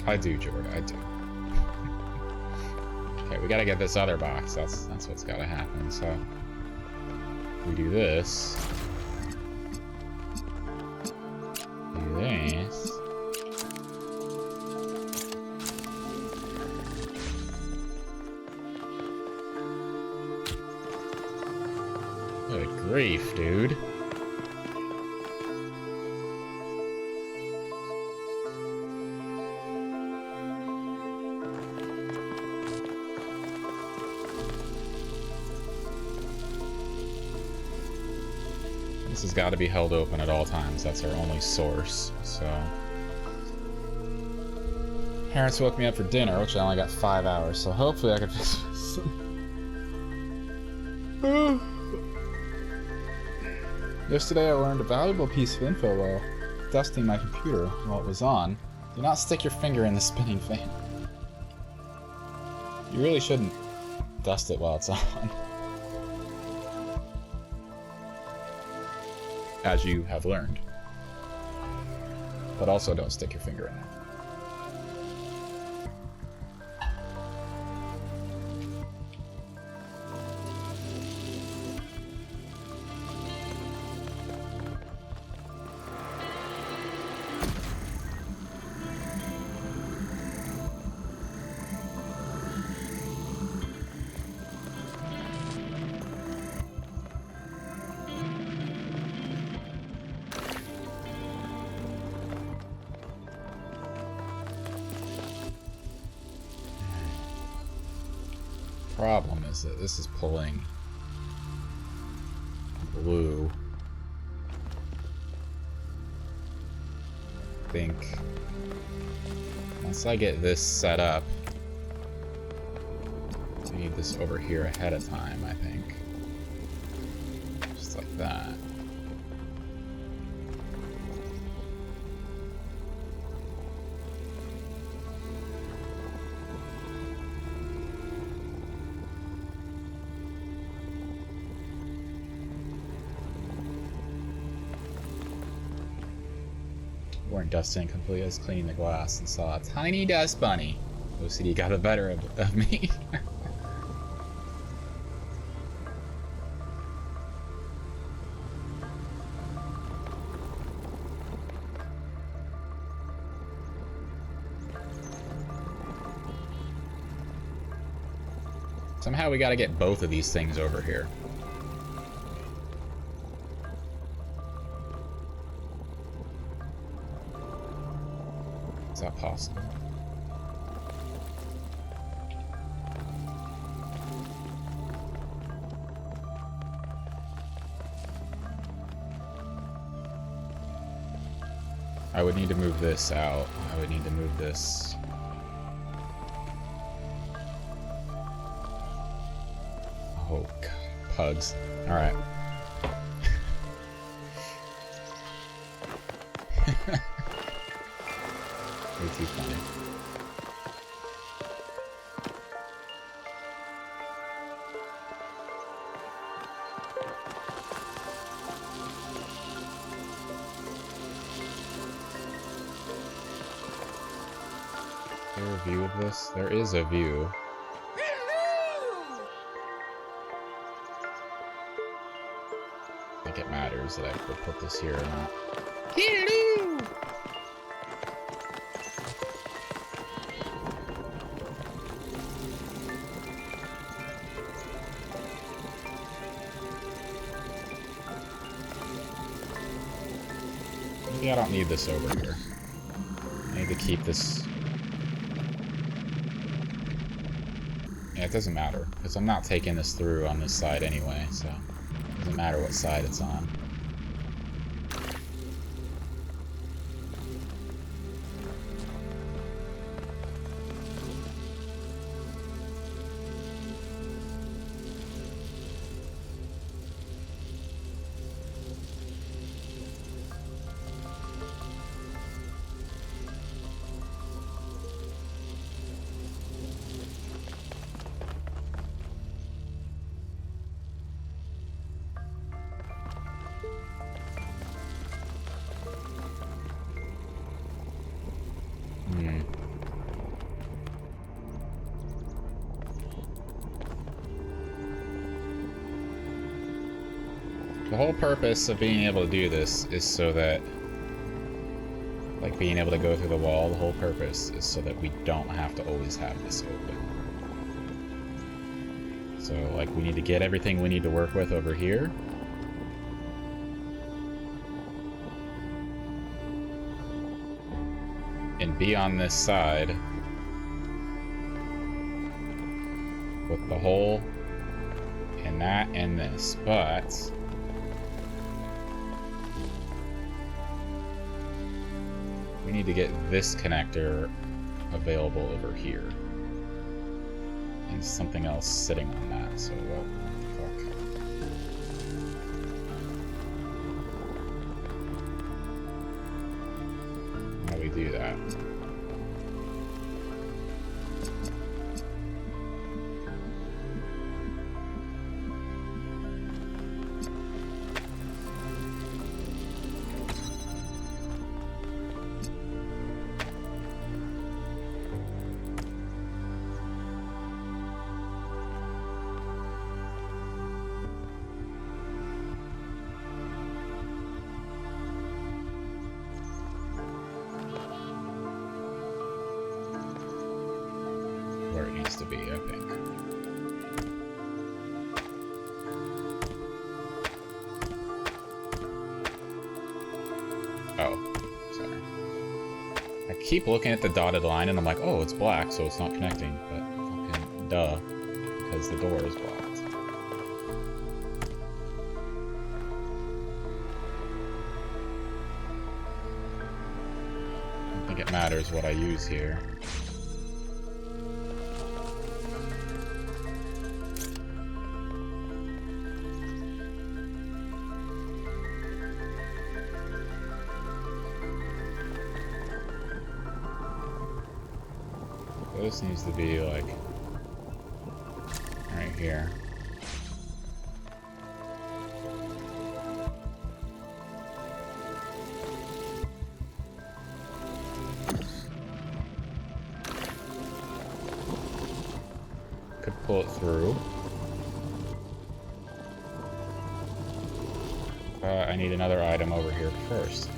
I do, Jord, I do. Okay, we gotta get this other box. That's what's gotta happen. So we do this. Do this. Good grief, dude. This has got to be held open at all times. That's our only source, so... Parents woke me up for dinner, which I only got 5 hours, so hopefully I can fix some... Yesterday I learned a valuable piece of info while dusting my computer while it was on. Do not stick your finger in the spinning fan. You really shouldn't dust it while it's on. As you have learned. But also don't stick your finger in it. Problem is that this is pulling blue. I think once I get this set up, I need this over here ahead of time, I think. Just like that. Weren't dusting completely, I was cleaning the glass and saw a tiny dust bunny. OCD got the better of me. Somehow we gotta get both of these things over here. Is that possible? I would need to move this out. I would need to move this. Oh, God. Pugs. Alright. Way too funny. Is there a view of this? There is a view. I think it matters that I could put this here or not. Hello! Maybe I don't need this over here. I need to keep this. Yeah, it doesn't matter, because I'm not taking this through on this side anyway, so it doesn't matter what side it's on. The whole purpose of being able to do this is so that, like being able to go through the wall, the whole purpose is so that we don't have to always have this open. So, like, we need to get everything we need to work with over here. And be on this side with the hole and that and this, but We need to get this connector available over here. And something else sitting on that, so what the fuck? How do we do that? Where it needs to be, I think. Oh, sorry. I keep looking at the dotted line and I'm like, oh, it's black, so it's not connecting. But fucking duh, because the door is blocked. I don't think it matters what I use here. This needs to be like right here. Could pull it through. I need another item over here first.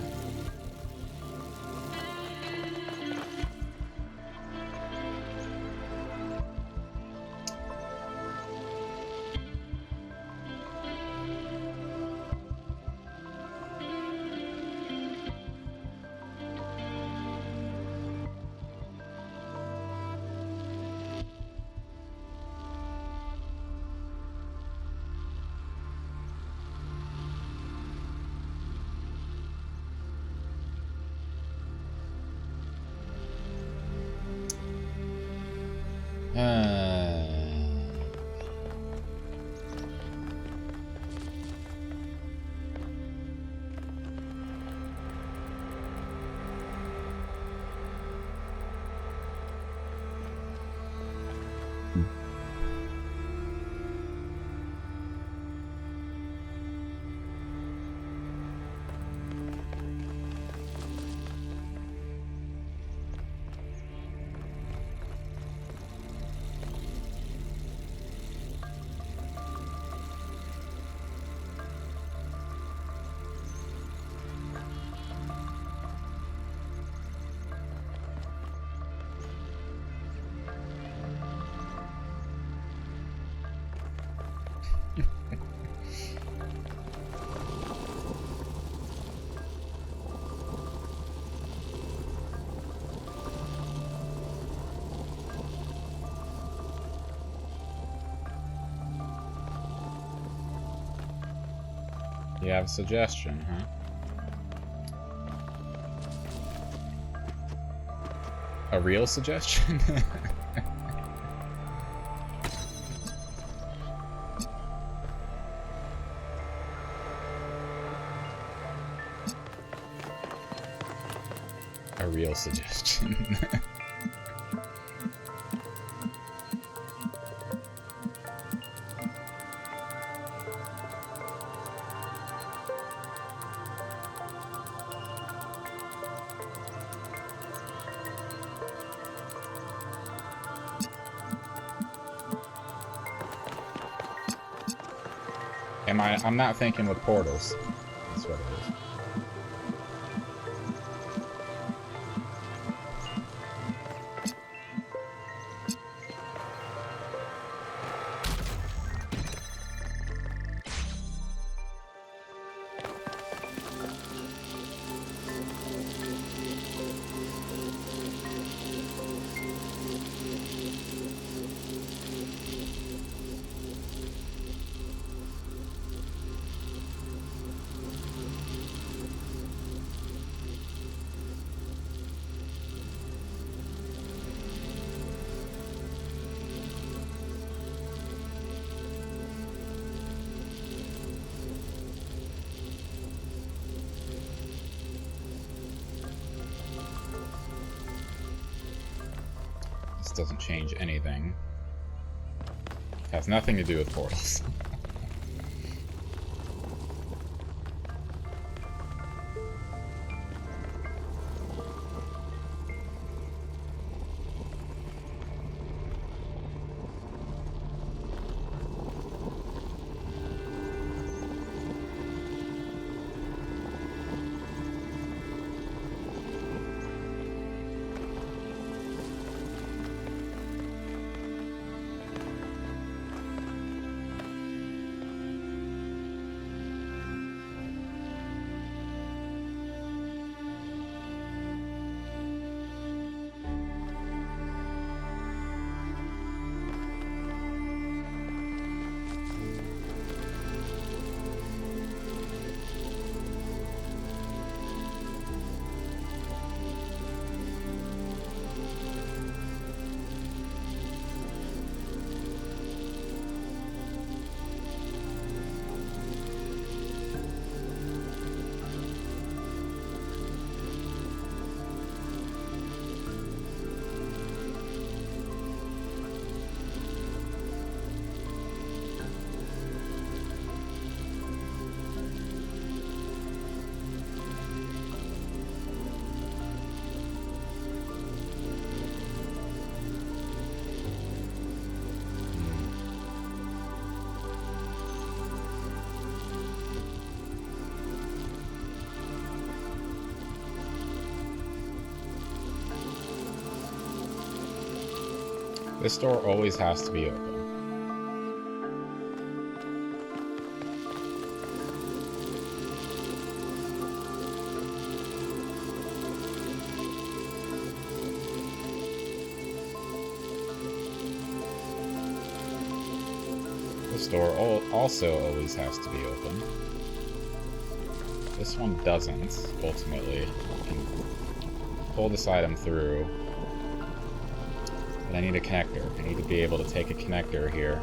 You have a suggestion, huh? A real suggestion? A real suggestion. I'm not thinking with portals. That's what it is. doesn't change anything. Has nothing to do with portals. This door always has to be open. This door also always has to be open. This one doesn't, ultimately. You can pull this item through. But I need a connector. I need to be able to take a connector here.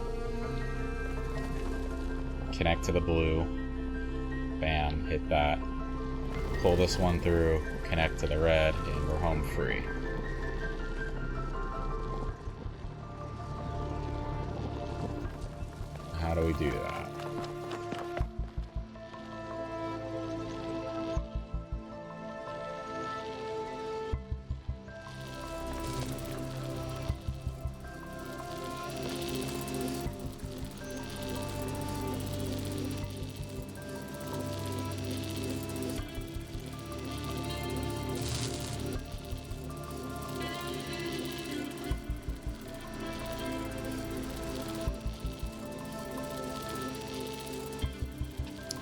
Connect to the blue. Bam, hit that. Pull this one through, connect to the red, and we're home free. How do we do that?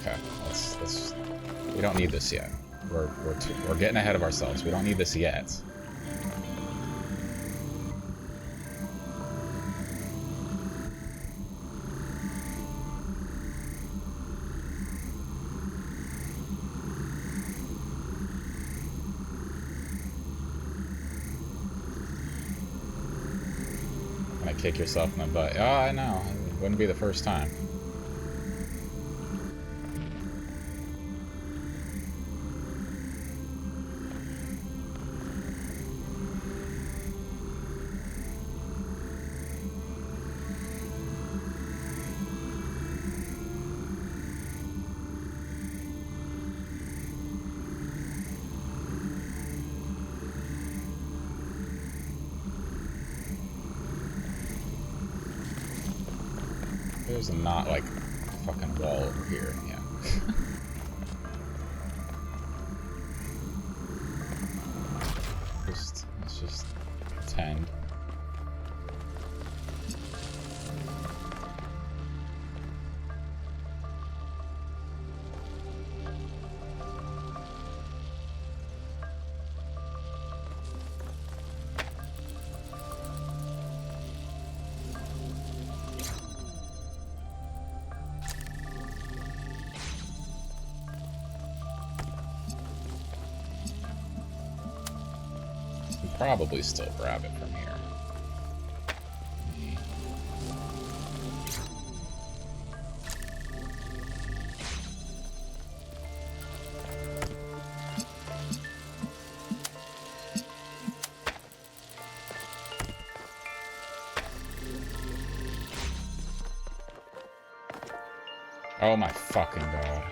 Okay, let's we don't need this yet. We're getting ahead of ourselves. We don't need this yet. Gonna kick yourself in the butt. Oh, I know. It wouldn't be the first time. There's not like a fucking wall over here. Yeah. Let's just pretend. Probably still grab it from here. Oh my fucking god.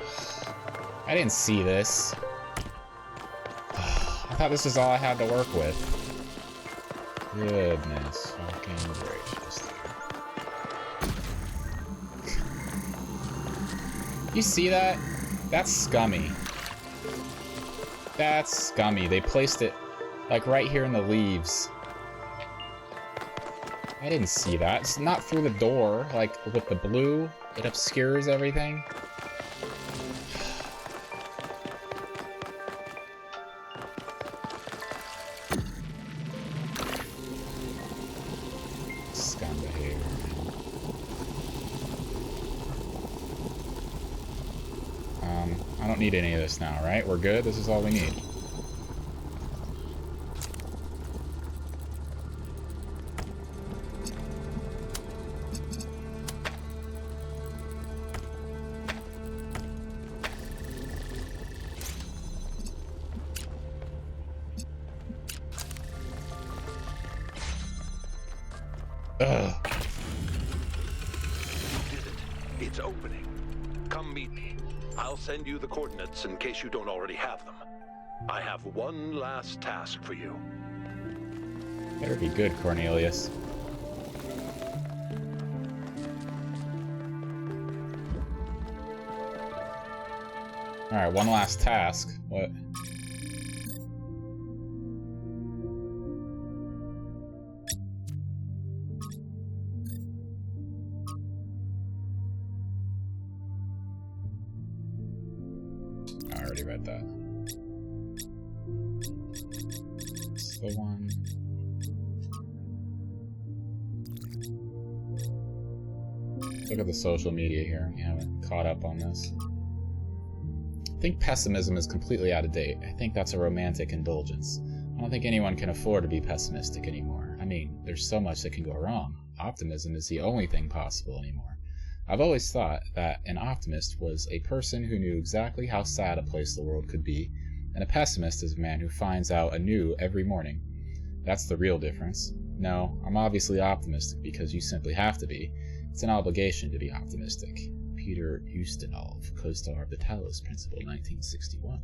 I didn't see this. I thought this is all I had to work with. Goodness fucking gracious. You see that? That's scummy. That's scummy. They placed it like right here in the leaves. I didn't see that. It's not through the door, like with the blue. It obscures everything. Scum behavior. I don't need any of this now, right? We're good? This is all we need. Ugh. You did it. It's opening. Come meet me. I'll send you the coordinates in case you don't already have them. I have one last task for you. Better be good, Cornelius. Alright, one last task. What? I already read that. It's the one. Look at the social media here. We haven't caught up on this. I think pessimism is completely out of date. I think that's a romantic indulgence. I don't think anyone can afford to be pessimistic anymore. I mean, there's so much that can go wrong. Optimism is the only thing possible anymore. I've always thought that an optimist was a person who knew exactly how sad a place the world could be, and a pessimist is a man who finds out anew every morning. That's the real difference. No, I'm obviously optimistic because you simply have to be. It's an obligation to be optimistic. Peter Ustinov, co-star of the Talos Principle, 1961.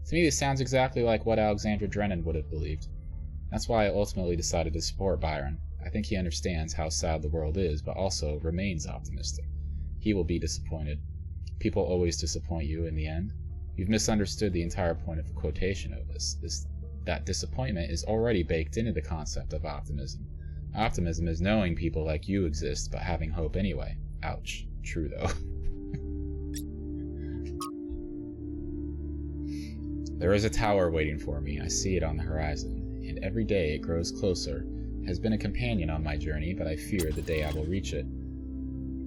To me, this sounds exactly like what Alexander Drennan would have believed. That's why I ultimately decided to support Byron. I think he understands how sad the world is, but also remains optimistic. He will be disappointed. People always disappoint you in the end. You've misunderstood the entire point of the quotation of this. That disappointment is already baked into the concept of optimism. Optimism is knowing people like you exist, but having hope anyway. Ouch. True, though. There is a tower waiting for me. I see it on the horizon, and every day it grows closer. It has been a companion on my journey, but I fear the day I will reach it.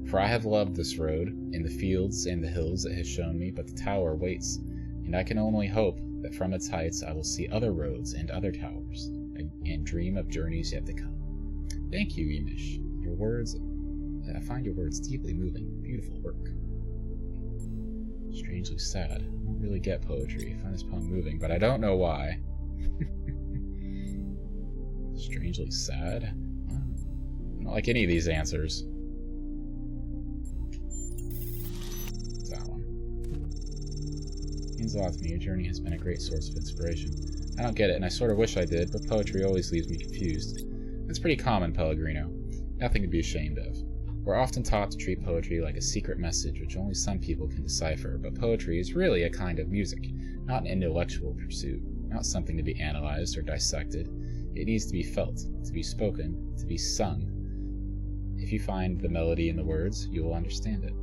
For I have loved this road, in the fields and the hills it has shown me, but the tower waits, and I can only hope that from its heights I will see other roads and other towers, and dream of journeys yet to come. Thank you, Emish. Your words... I find your words deeply moving. Beautiful work. Strangely sad. I don't really get poetry. I find this poem moving, but I don't know why. Strangely sad? I don't like any of these answers. That one. Means a lot to me. Your journey has been a great source of inspiration. I don't get it, and I sort of wish I did, but poetry always leaves me confused. It's pretty common, Pellegrino. Nothing to be ashamed of. We're often taught to treat poetry like a secret message which only some people can decipher, but poetry is really a kind of music, not an intellectual pursuit, not something to be analyzed or dissected. It needs to be felt, to be spoken, to be sung. If you find the melody in the words, you will understand it.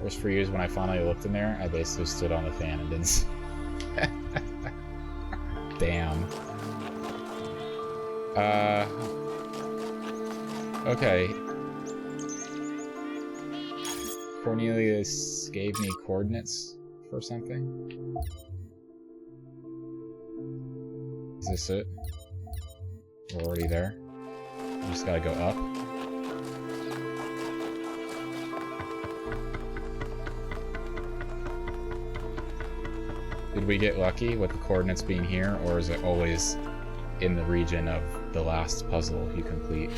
Worst for years, when I finally looked in there, I basically stood on the fan and didn't... Damn. Okay. Cornelius gave me coordinates for something. Is this it? We're already there. We just gotta go up. Did we get lucky with the coordinates being here, or is it always in the region of the last puzzle you complete?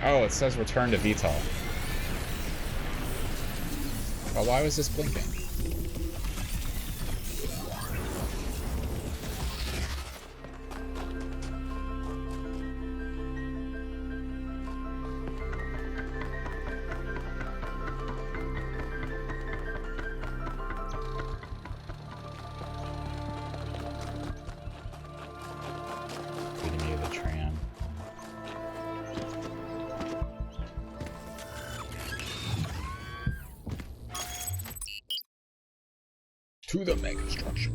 Oh, it says return to VTOL. But why was this blinking? Feeding you the tram. To the mega structure.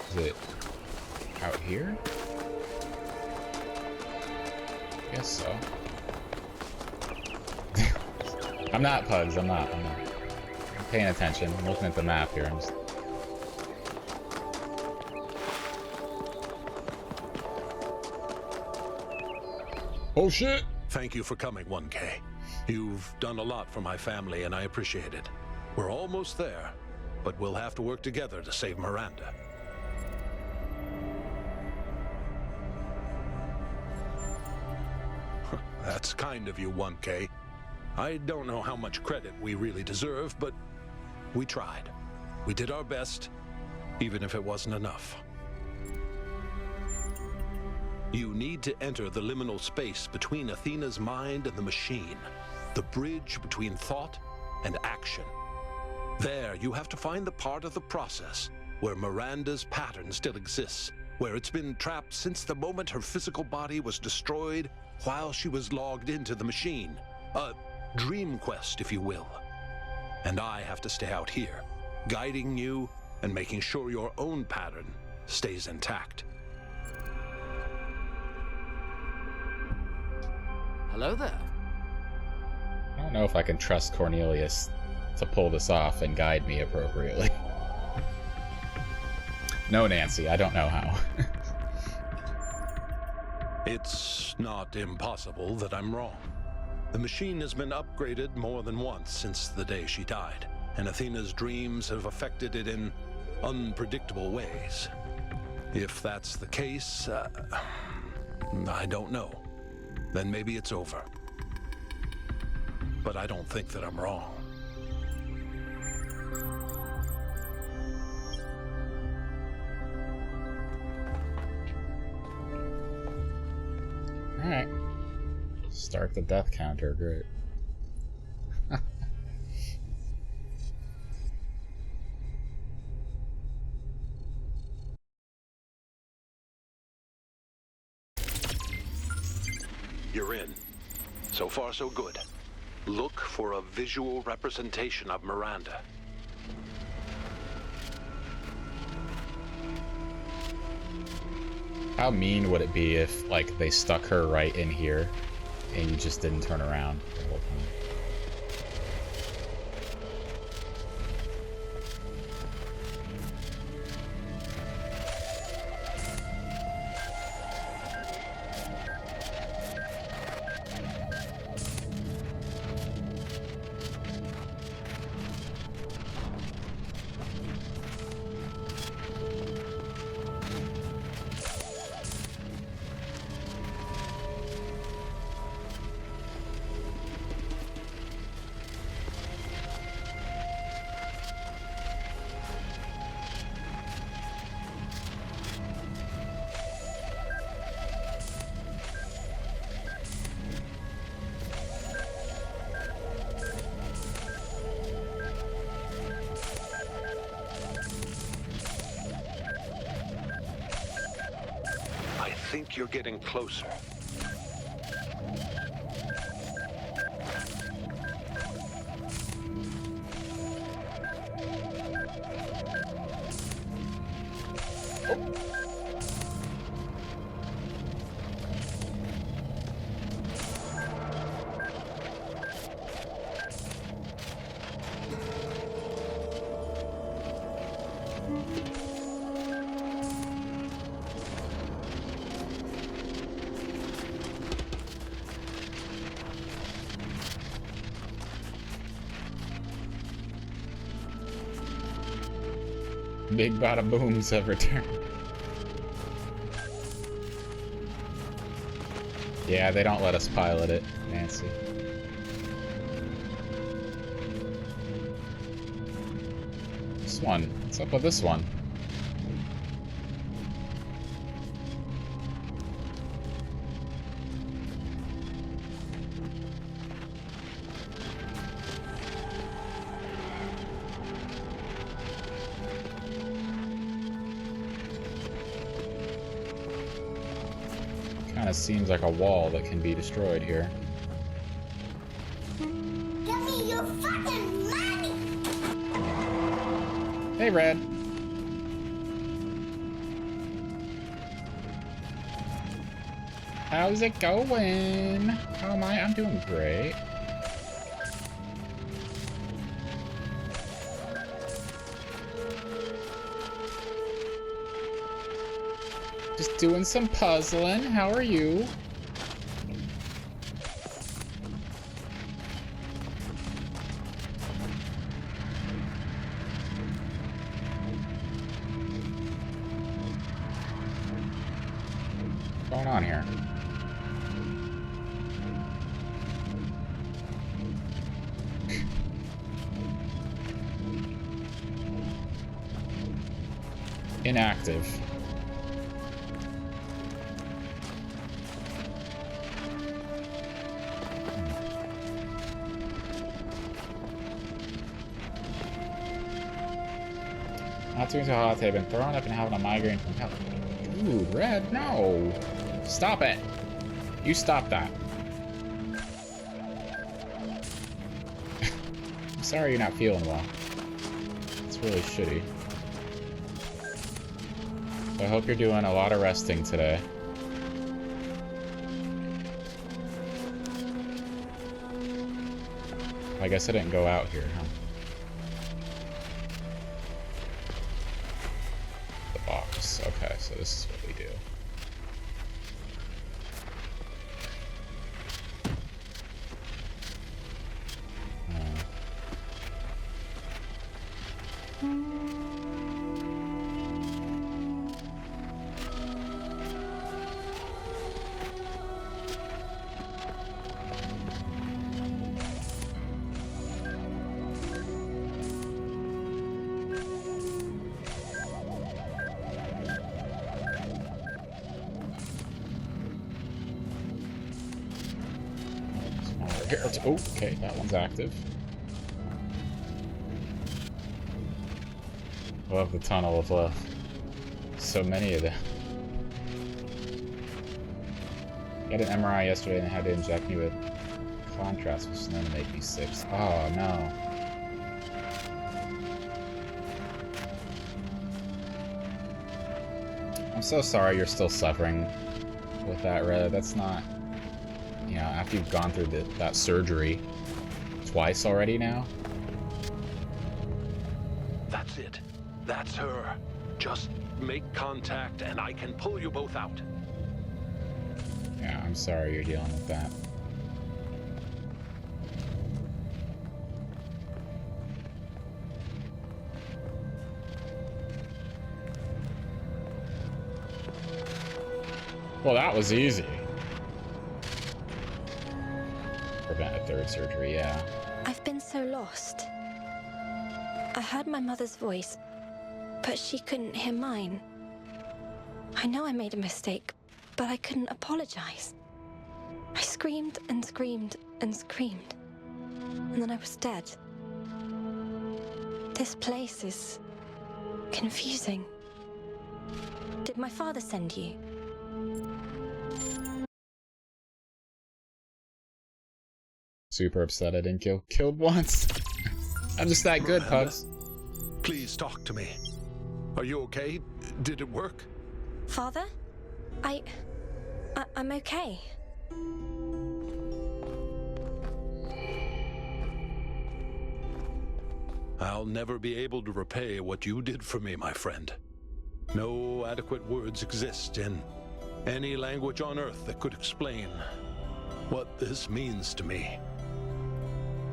Is it out here? I guess so. I'm not, Pugs. I'm not. I'm paying attention. I'm looking at the map here. I'm just... Oh shit! Thank you for coming, 1K. You've done a lot for my family, and I appreciate it. We're almost there, but we'll have to work together to save Miranda. That's kind of you, 1K. I don't know how much credit we really deserve, but we tried. We did our best, even if it wasn't enough. You need to enter the liminal space between Athena's mind and the machine, the bridge between thought and action. There, you have to find the part of the process where Miranda's pattern still exists, where it's been trapped since the moment her physical body was destroyed while she was logged into the machine. A dream quest, if you will. And I have to stay out here, guiding you and making sure your own pattern stays intact. Hello there. I don't know if I can trust Cornelius to pull this off and guide me appropriately. No, Nancy, I don't know how. It's not impossible that I'm wrong. The machine has been upgraded more than once since the day she died, and Athena's dreams have affected it in unpredictable ways. If that's the case, I don't know. Then maybe it's over. But I don't think that I'm wrong. Alright. Start the death counter, great. You're in. So far, so good. Look for a visual representation of Miranda. How mean would it be if, like, they stuck her right in here and you just didn't turn around the whole time? think you're getting closer. Big bada booms have returned. Yeah, they don't let us pilot it, Nancy. This one. What's up with this one? Kind of seems like a wall that can be destroyed here. Give me your fucking money! Hey, Red. How's it going? How am I? I'm doing great. Just doing some puzzling. How are you? What's going on here? Inactive. Not doing so hot. They've been throwing up and having a migraine from hell. Ooh, Red, no. Stop it. You stop that. I'm sorry you're not feeling well. It's really shitty. So I hope you're doing a lot of resting today. I guess I didn't go out here, huh? Okay, so this is what we do. Oh, okay, that one's active. Love the tunnel of love. So many of them. Got an MRI yesterday and had to inject me with contrast, which is going to make me sick. Oh no. I'm so sorry you're still suffering with that, Red. That's not... You know, after you've gone through that surgery twice already now. That's it. That's her. Just make contact and I can pull you both out. Yeah, I'm sorry you're dealing with that. Well, that was easy. Prevent a third surgery, yeah. I've been so lost. I heard my mother's voice, but she couldn't hear mine. I know I made a mistake, but I couldn't apologize. I screamed and screamed and screamed, and then I was dead. This place is confusing. Did my father send you? Super upset I didn't killed once. I'm just that good, Miranda, Pugs. Please talk to me. Are you okay? Did it work? Father? I'm okay. I'll never be able to repay what you did for me, my friend. No adequate words exist in any language on Earth that could explain what this means to me.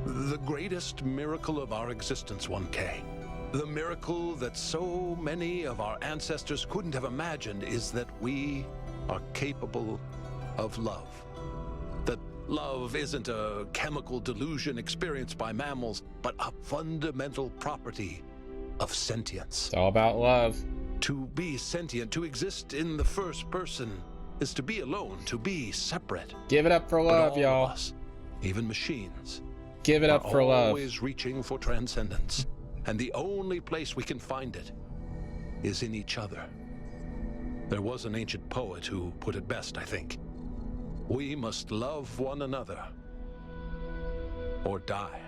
The greatest miracle of our existence, 1K. The miracle that so many of our ancestors couldn't have imagined is that we are capable of love. That love isn't a chemical delusion experienced by mammals, but a fundamental property of sentience. It's all about love. To be sentient, to exist in the first person, is to be alone, to be separate. Give it up for love, y'all. Us, even machines, give it up for love. Always reaching for transcendence, and the only place we can find it is in each other. There was an ancient poet who put it best, I think. We must love one another, or die.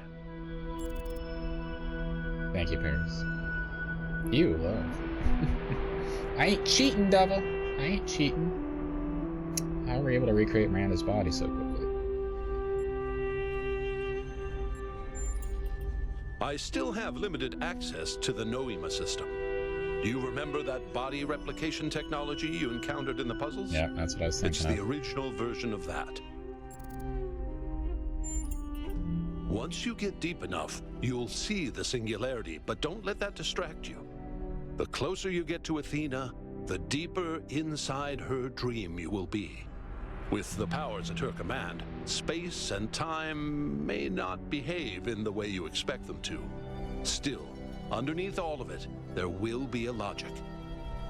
Thank you, Paris. You love. I ain't cheating, Devil. I ain't cheating. How were we able to recreate Miranda's body so quickly? I still have limited access to the Noema system. Do you remember that body replication technology you encountered in the puzzles? Yeah, that's what I was thinking. It's the original version of that. Once you get deep enough, you'll see the singularity, but don't let that distract you. The closer you get to Athena, the deeper inside her dream you will be. With the powers at her command, space and time may not behave in the way you expect them to. Still, underneath all of it, there will be a logic.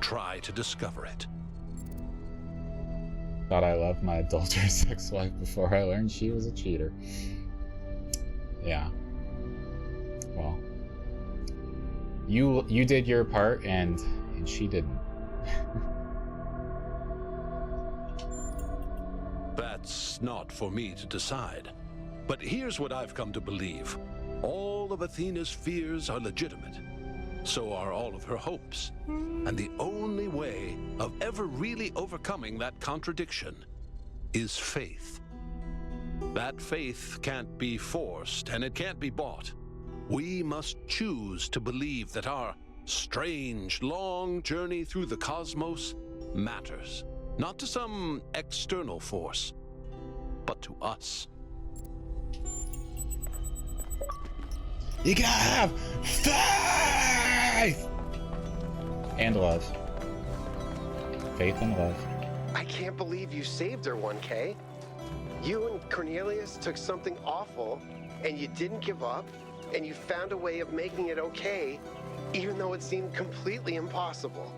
Try to discover it. Thought I loved my adulterous ex-wife before I learned she was a cheater. Yeah. Well, you did your part and she didn't. That's not for me to decide. But here's what I've come to believe. All of Athena's fears are legitimate. So are all of her hopes. And the only way of ever really overcoming that contradiction is faith. That faith can't be forced, and it can't be bought. We must choose to believe that our strange, long journey through the cosmos matters. Not to some external force, but to us. You gotta have faith! And love. Faith and love. I can't believe you saved her, 1K. You and Cornelius took something awful, and you didn't give up, and you found a way of making it okay, even though it seemed completely impossible.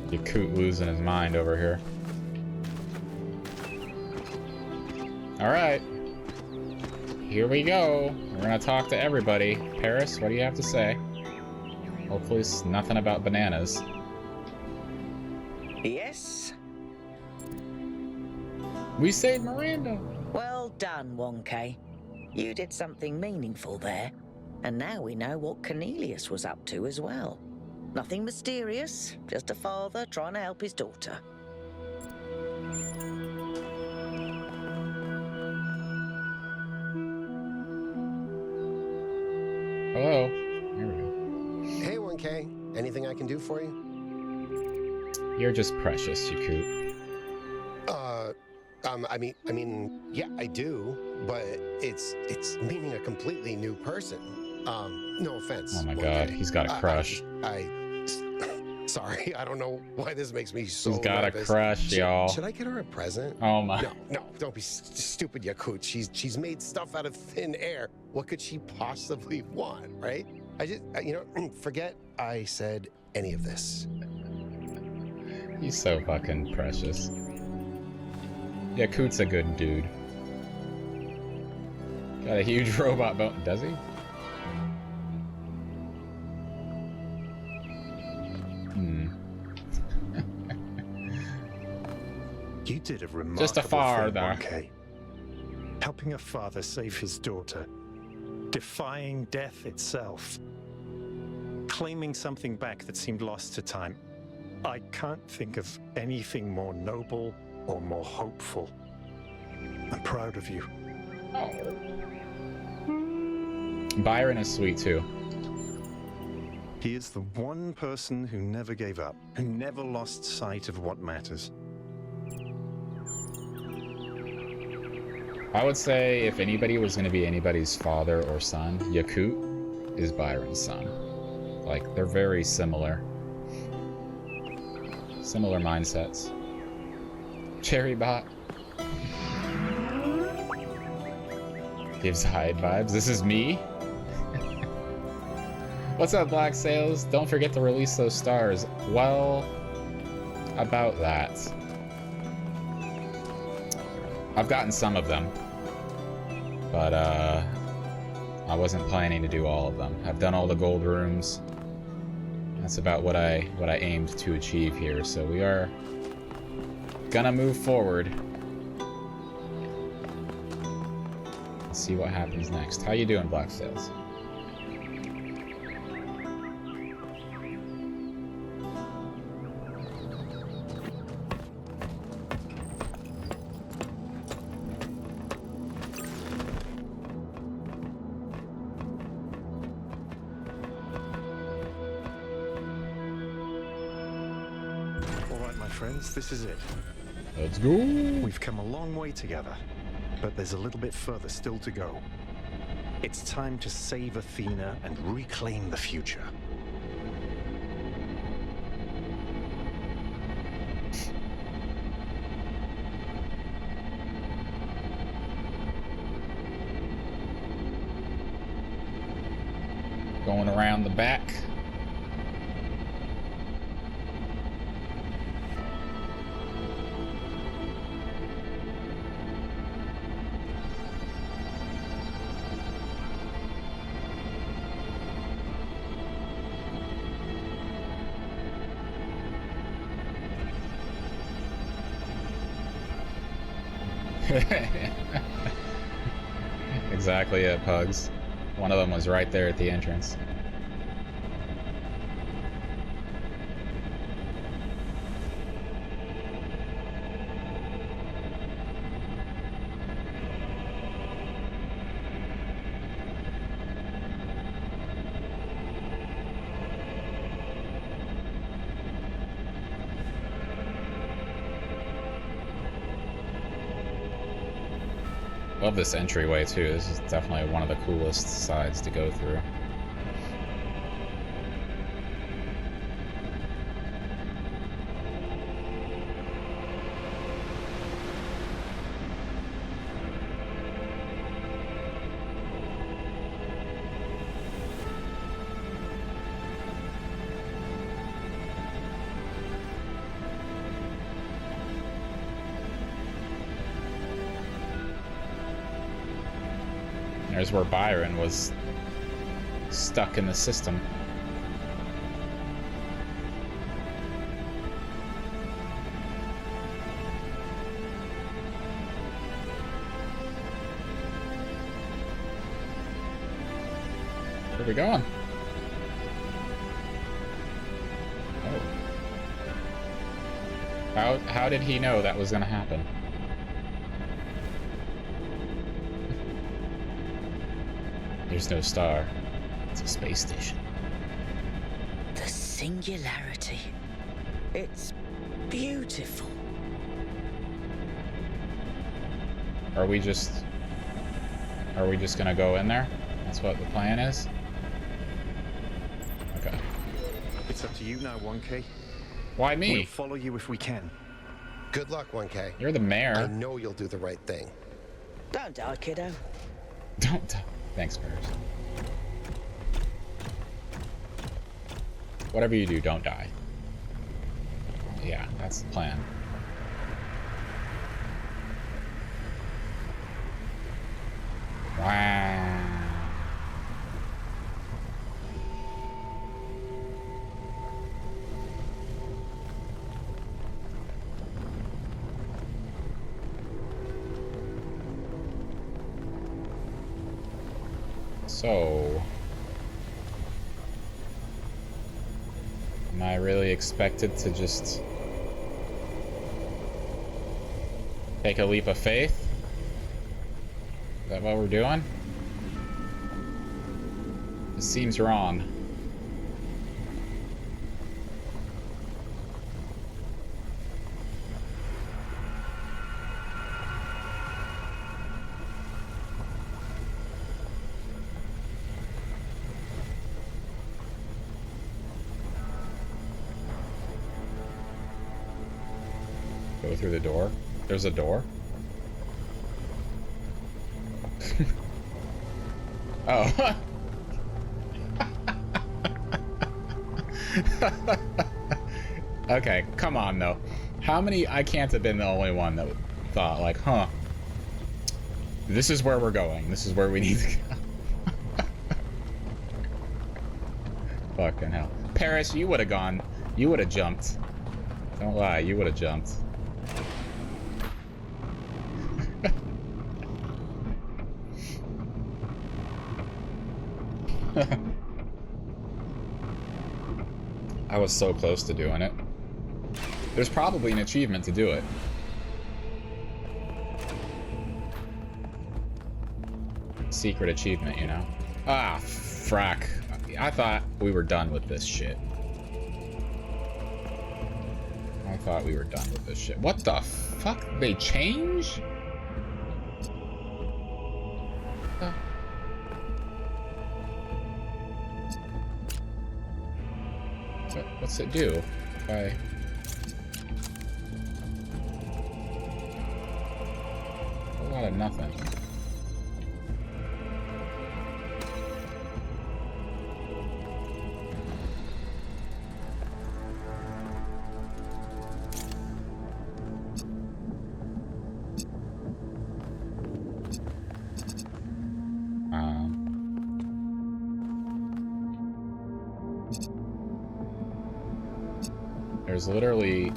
Yakut losing his mind over here. Alright. Here we go. We're gonna talk to everybody. Paris, what do you have to say? Hopefully it's nothing about bananas. Yes? We saved Miranda! Well done, 1K. You did something meaningful there. And now we know what Cornelius was up to as well. Nothing mysterious, just a father trying to help his daughter. Hello. Here we go. Hey, 1K. Anything I can do for you? You're just precious, Yakut. I mean, yeah, I do, but it's meaning a completely new person. No offense. Oh my 1K. god, he's got a crush. Sorry, I don't know why this makes me so He's got nervous. a crush, y'all. Should I get her a present? Oh my. No, don't be stupid, Yakut. She's made stuff out of thin air. What could she possibly want, right? Forget I said any of this. He's so fucking precious. Yakut's a good dude. Got a huge robot bone. Does he? You did a remarkable Just a far thing, there. 1K. helping a father save his daughter, defying death itself, claiming something back that seemed lost to time. I can't think of anything more noble or more hopeful. I'm proud of you. Byron is sweet too. He is the one person who never gave up, who never lost sight of what matters. I would say if anybody was going to be anybody's father or son, Yakut is Byron's son. Like, they're very similar. Similar mindsets. Cherrybot. Gives Hyde vibes. This is me? What's up, Black Sails? Don't forget to release those stars. Well, about that. I've gotten some of them. But, I wasn't planning to do all of them. I've done all the gold rooms. That's about what I aimed to achieve here. So we are gonna move forward. Let's see what happens next. How you doing, Black Sails? This is it. Let's go. We've come a long way together, but there's a little bit further still to go. It's time to save Athena and reclaim the future. Going around the back. Exactly it, Pugs. One of them was right there at the entrance. Love this entryway too. This is definitely one of the coolest sides to go through. There's where Byron was stuck in the system. Where are we going? Oh. How did he know that was gonna happen? There's no star. It's a space station. The singularity. It's beautiful. Are we just gonna go in there? That's what the plan is? Okay. It's up to you now, 1K. Why me? We'll follow you if we can. Good luck, 1K. You're the mayor. I know you'll do the right thing. Don't die, kiddo. Don't die. Thanks, Bears. Whatever you do, don't die. Yeah, that's the plan. Wow. So... am I really expected to just... take a leap of faith? Is that what we're doing? This seems wrong. Go through the door. There's a door. Oh. Okay, come on though. How many? I can't have been the only one that thought like, huh, this is where we're going. This is where we need to go. Fucking hell. Paris, you would have gone. You would have jumped. Don't lie, you would have jumped. I was so close to doing it. There's probably an achievement to do it. Secret achievement, you know? Ah, frack. I thought we were done with this shit. I thought we were done with this shit. What the fuck? They change? What's it do? If I... a lot of nothing. There's literally...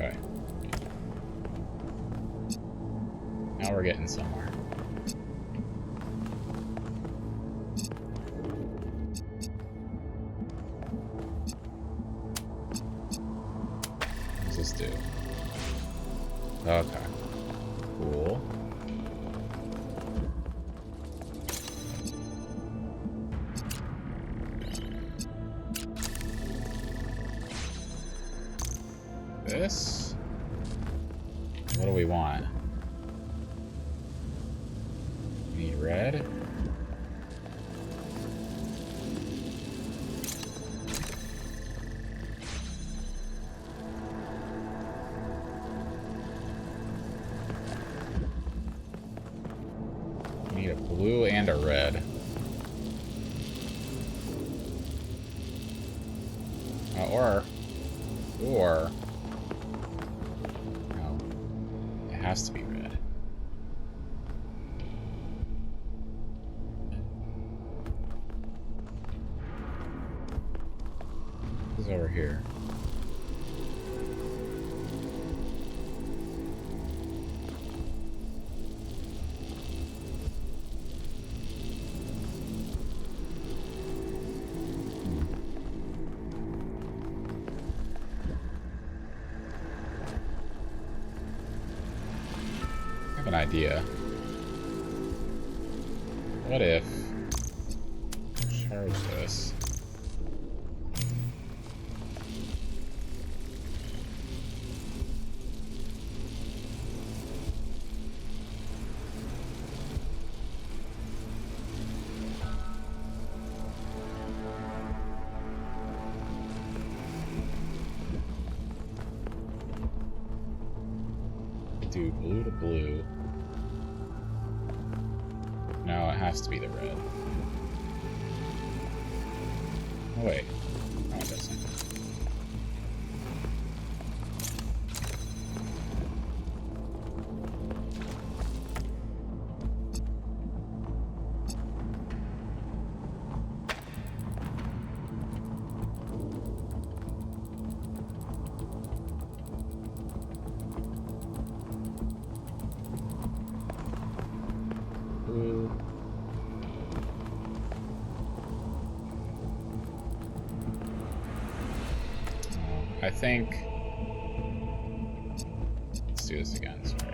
okay. Now we're getting somewhere. What does this do? Okay. Cool. This? What do we want? Need red. Need a blue and a red. Or no, it has to be red. What's over here? I have an idea. What if charge this? Do blue to blue. No, it has to be the red. Oh, wait. doesn't. I think... Let's do this again, sorry.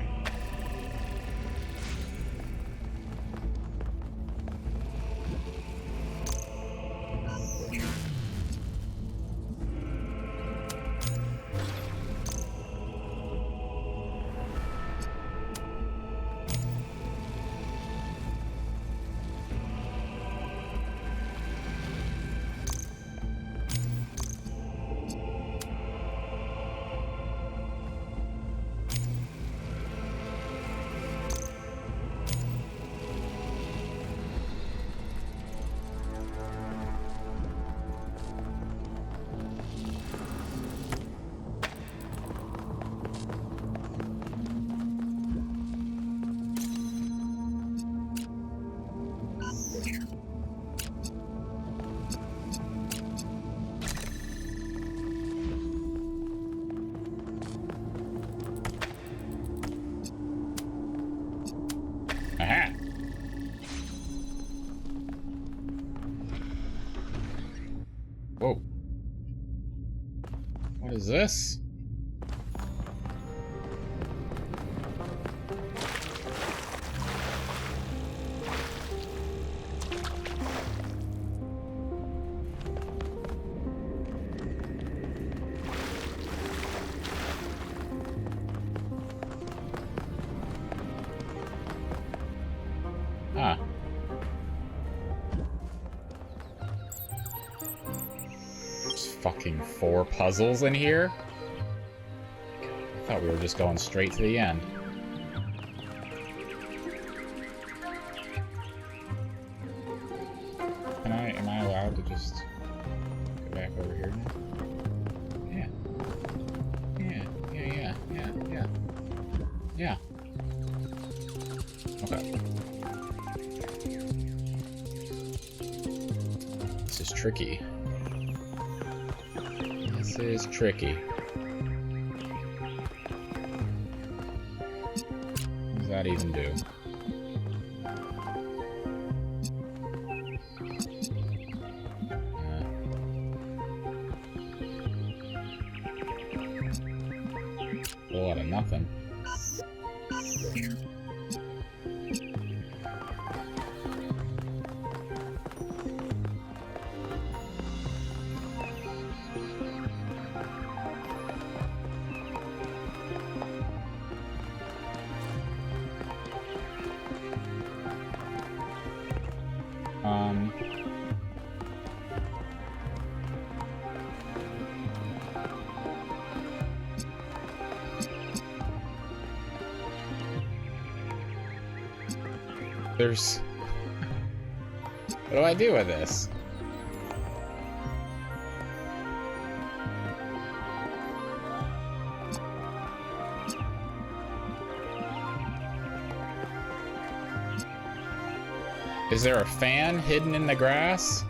Aha! Whoa. What is this? Ah. There's fucking 4 puzzles in here? I thought we were just going straight to the end. Am I allowed to just go back over here now? Yeah. Yeah. Okay. This is tricky. This is tricky. What does that even do? A whole lot of nothing. There's... What do I do with this? Is there a fan hidden in the grass?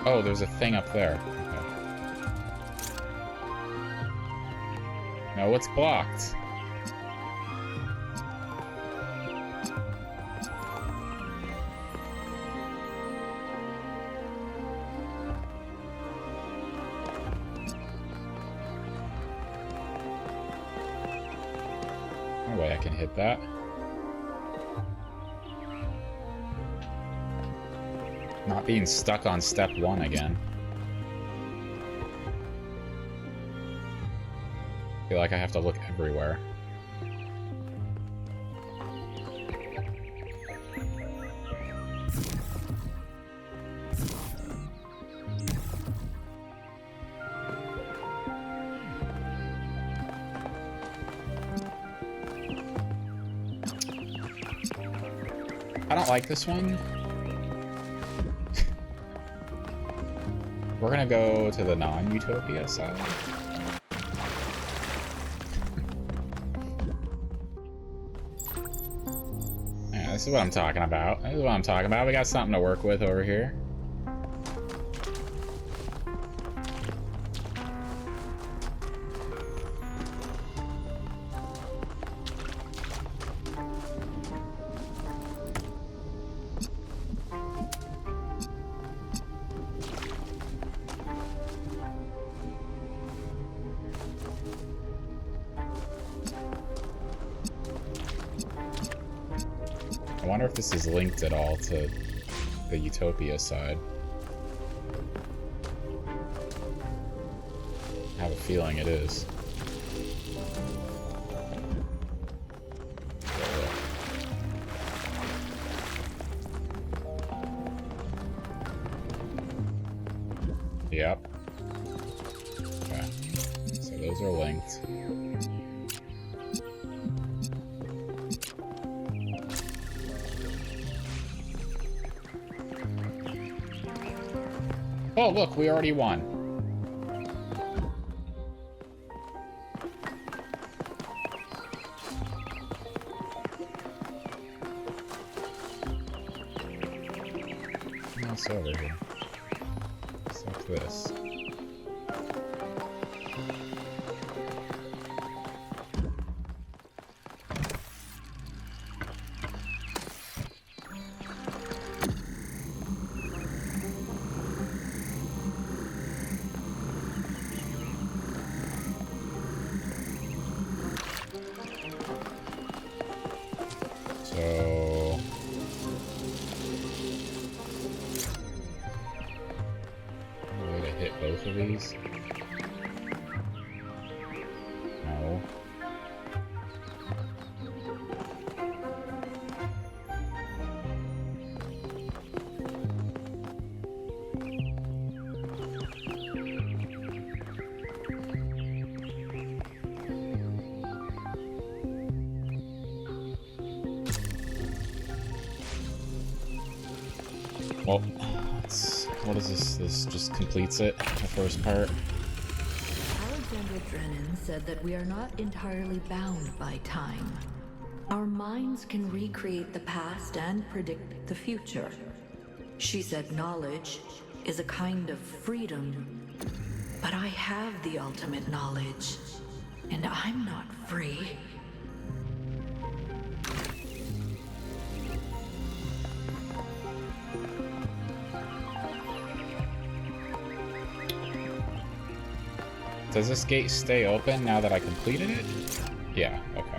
Oh, there's a thing up there. Okay. No, it's blocked. No way I can hit that. Not being stuck on step 1 again. I feel like I have to look everywhere. I don't like this one. We're gonna go to the non-Utopia side. Yeah, this is what I'm talking about. This is what I'm talking about. We got something to work with over here. I wonder if this is linked at all to the Utopia side. I have a feeling it is. Yep. Okay. So those are linked. Oh, look, we already won. What's over here? What's this? These? No. Well, what is this? This just completes it, the first part. Alexandra Drennan said that we are not entirely bound by time. Our minds can recreate the past and predict the future. She said knowledge is a kind of freedom. But I have the ultimate knowledge, and I'm not free. Does this gate stay open now that I completed it? Yeah, okay.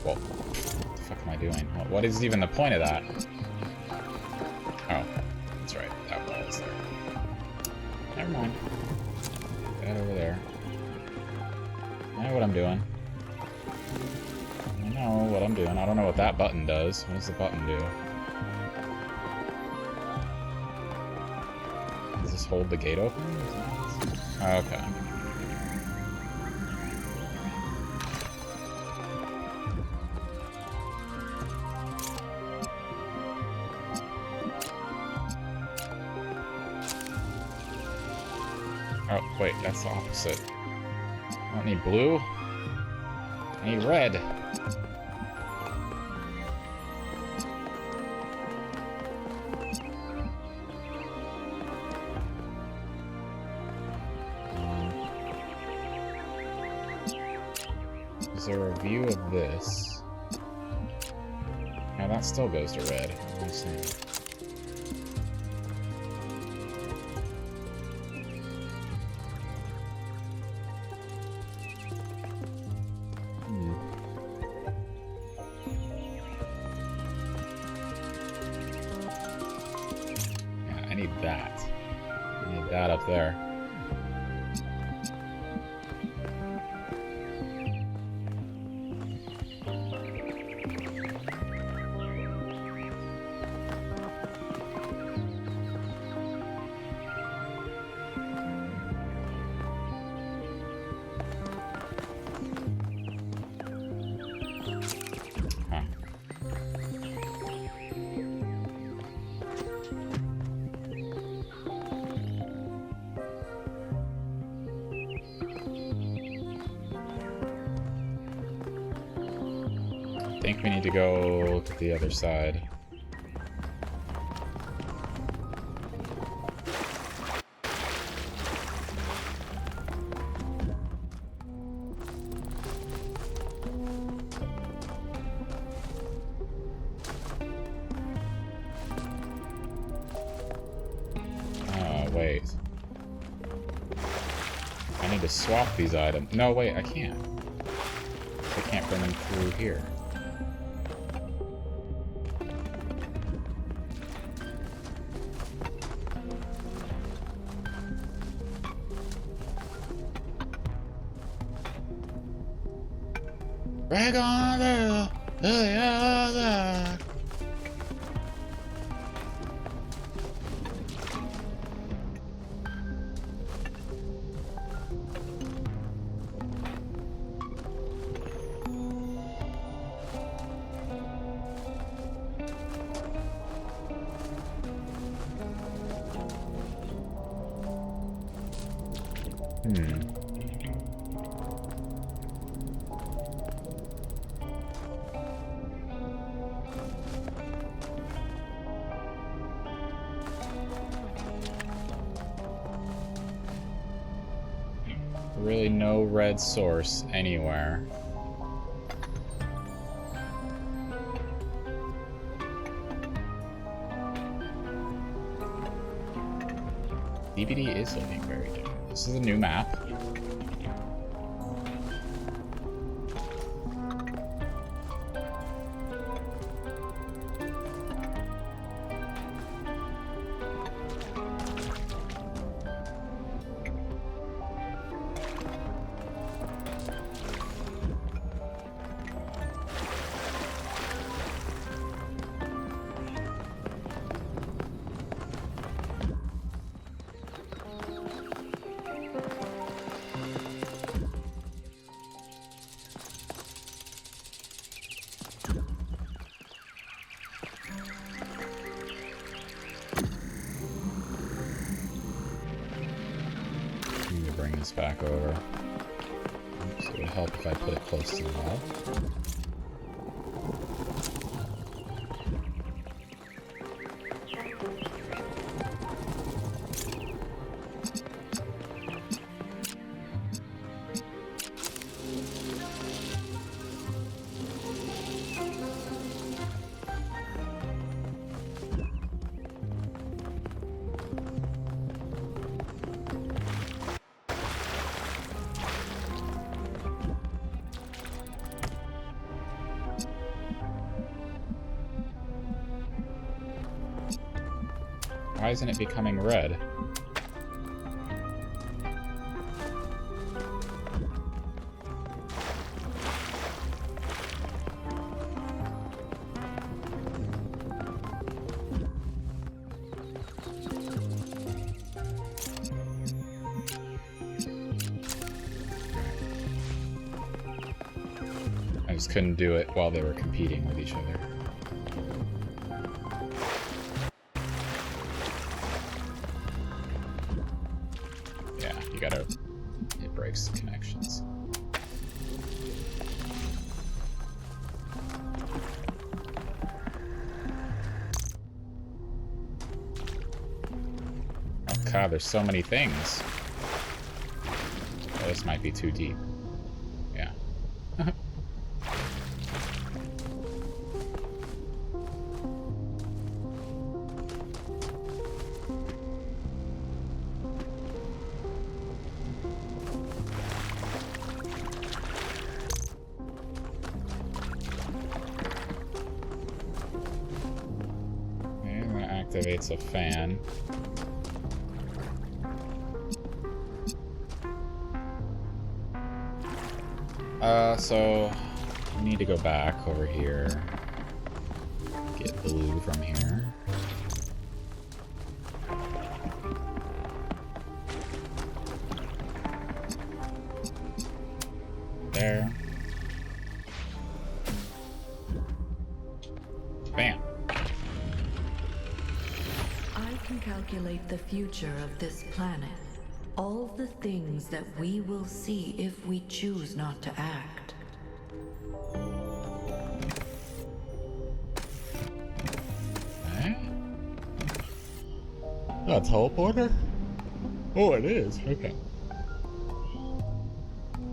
Well, what the fuck am I doing? What is even the point of that? Oh, that's right. That wall is there. Never mind. Put that over there. I know what I'm doing. I know what I'm doing. I don't know what that button does. What does the button do? Does this hold the gate open? Okay. Oh, wait, that's the opposite. I don't need blue. I need red. Is there a view of this? Now that still goes to red. What am I saying? Yeah, I need that. I need that up there. think we need to go to the other side. Wait. I need to swap these items. No, wait, I can't. I can't bring them through here. We're gonna do the other. Really no red source anywhere. DBD is looking very different. This is a new map. Back over. So it would help if I put it close to the wall. Why isn't it becoming red? I just couldn't do it while they were competing with each other. It breaks the connections. Oh god, there's so many things. Oh, this might be too deep. Yeah. Activates a fan. So we need to go back over here. Get blue from here. There. Bam. Calculate the future of this planet. All the things that we will see if we choose not to act. A teleporter? Oh, it is. Okay.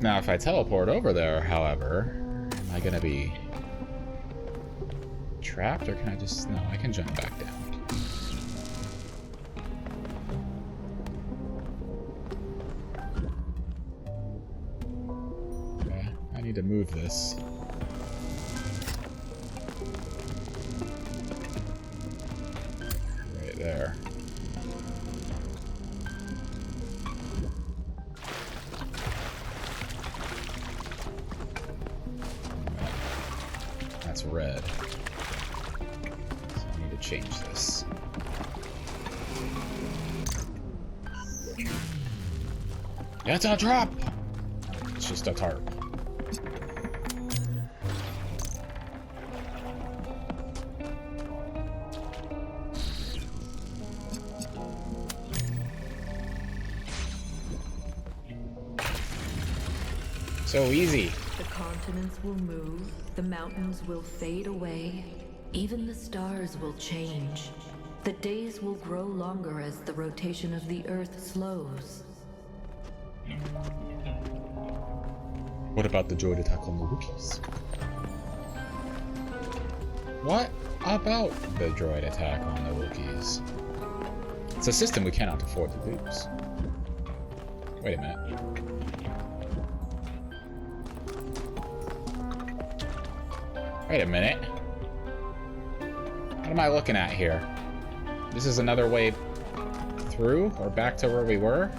Now, if I teleport over there, however, am I gonna be trapped, or can I just... No, I can jump back down. Okay, I need to move this. Right there. That's red. So I need to change this. It's a trap! It's just a tarp. So easy. The continents will move, the mountains will fade away, even the stars will change. The days will grow longer as the rotation of the Earth slows. What about the droid attack on the Wookiees? What about the droid attack on the Wookiees? It's a system we cannot afford to lose. Wait a minute. Wait a minute. What am I looking at here? This is another way through or back to where we were?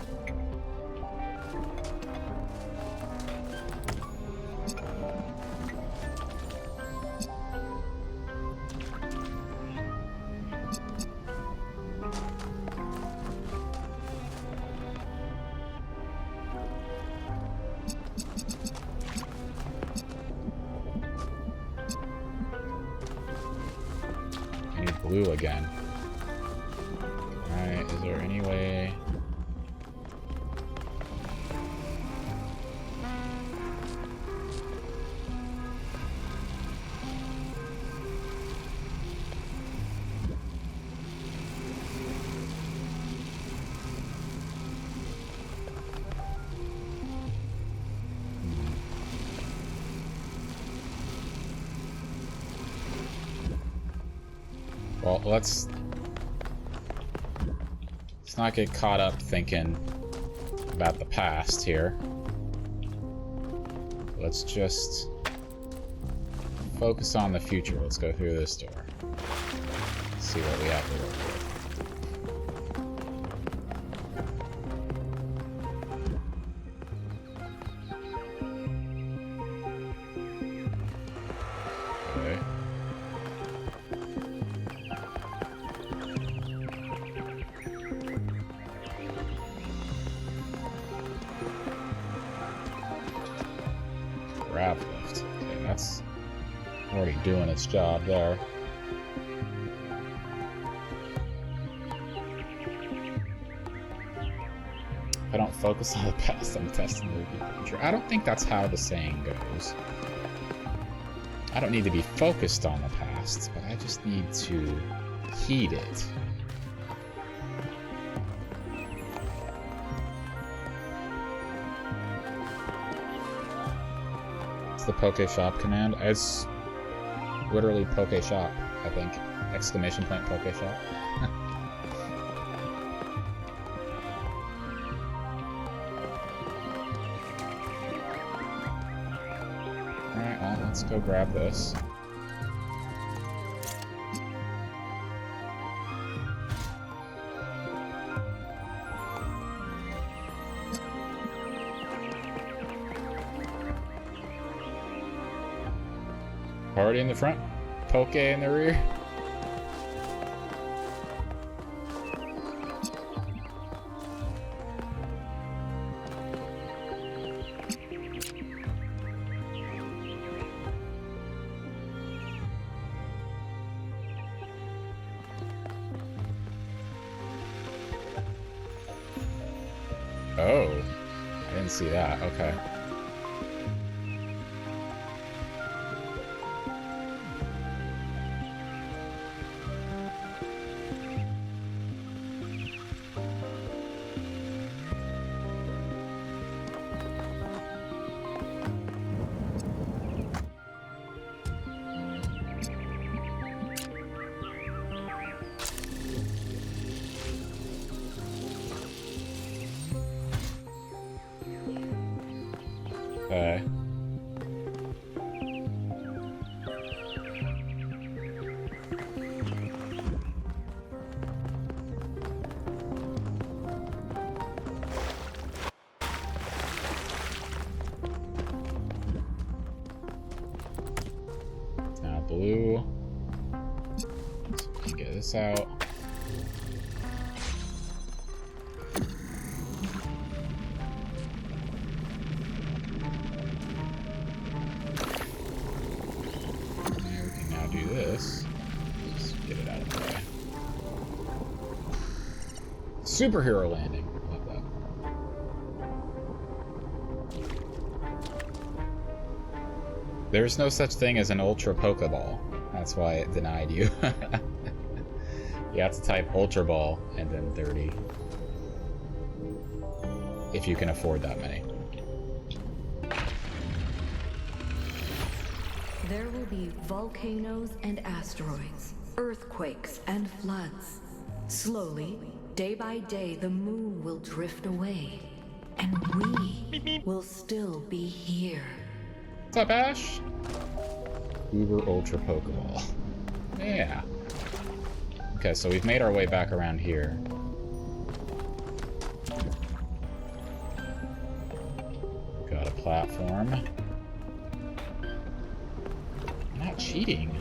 Blue again. Alright, is there any way... Well, let's not get caught up thinking about the past here. Let's just focus on the future. Let's go through this door. See what we have to work with. Grab lift. Okay, that's already doing its job there. If I don't focus on the past, I'm testing the future. I don't think that's how the saying goes. I don't need to be focused on the past, but I just need to heed it. The Poke Shop command. It's literally Poke Shop, I think. Exclamation point Poke Shop. Alright, well, let's go grab this. Party in the front, Poke in the rear. Oh, I didn't see that. Okay. Okay. Now blue. So we can get this out. Superhero landing. I love that. There's no such thing as an Ultra Pokeball. That's why it denied you. You have to type Ultra Ball and then 30. If you can afford that many. There will be volcanoes and asteroids, earthquakes and floods. Slowly, day by day, the moon will drift away, and we will still be here. What's up, Ash? Uber Ultra Pokeball. Yeah. Okay, so we've made our way back around here. Got a platform. I'm not cheating.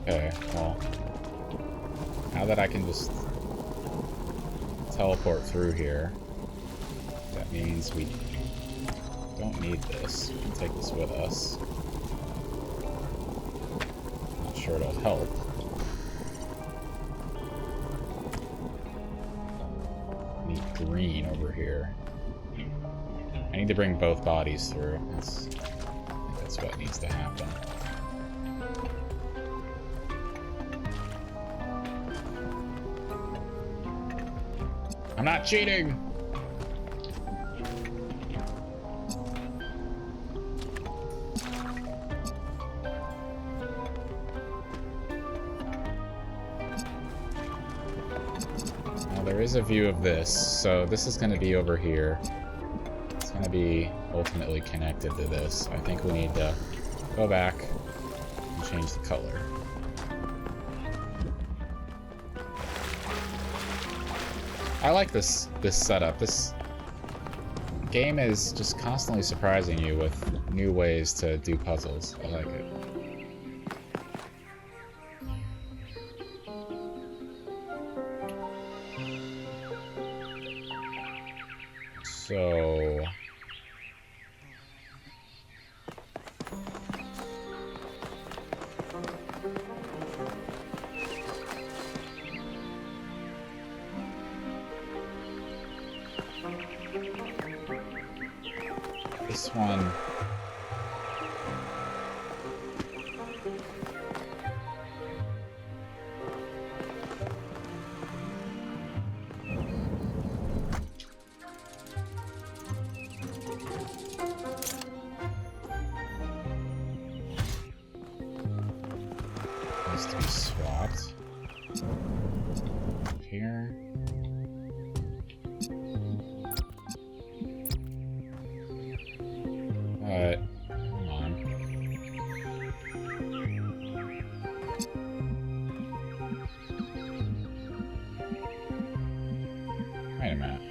Okay, well, now that I can just teleport through here, that means we don't need this. We can take this with us. Not sure it'll help. Need green over here. I need to bring both bodies through. I think that's what needs to happen. I'm not cheating! Now there is a view of this, so this is going to be over here. It's going to be ultimately connected to this. I think we need to go back and change the color. I like this setup. This game is just constantly surprising you with new ways to do puzzles. I like it. So... this one... needs to be swapped. Here. Come on. Wait a minute.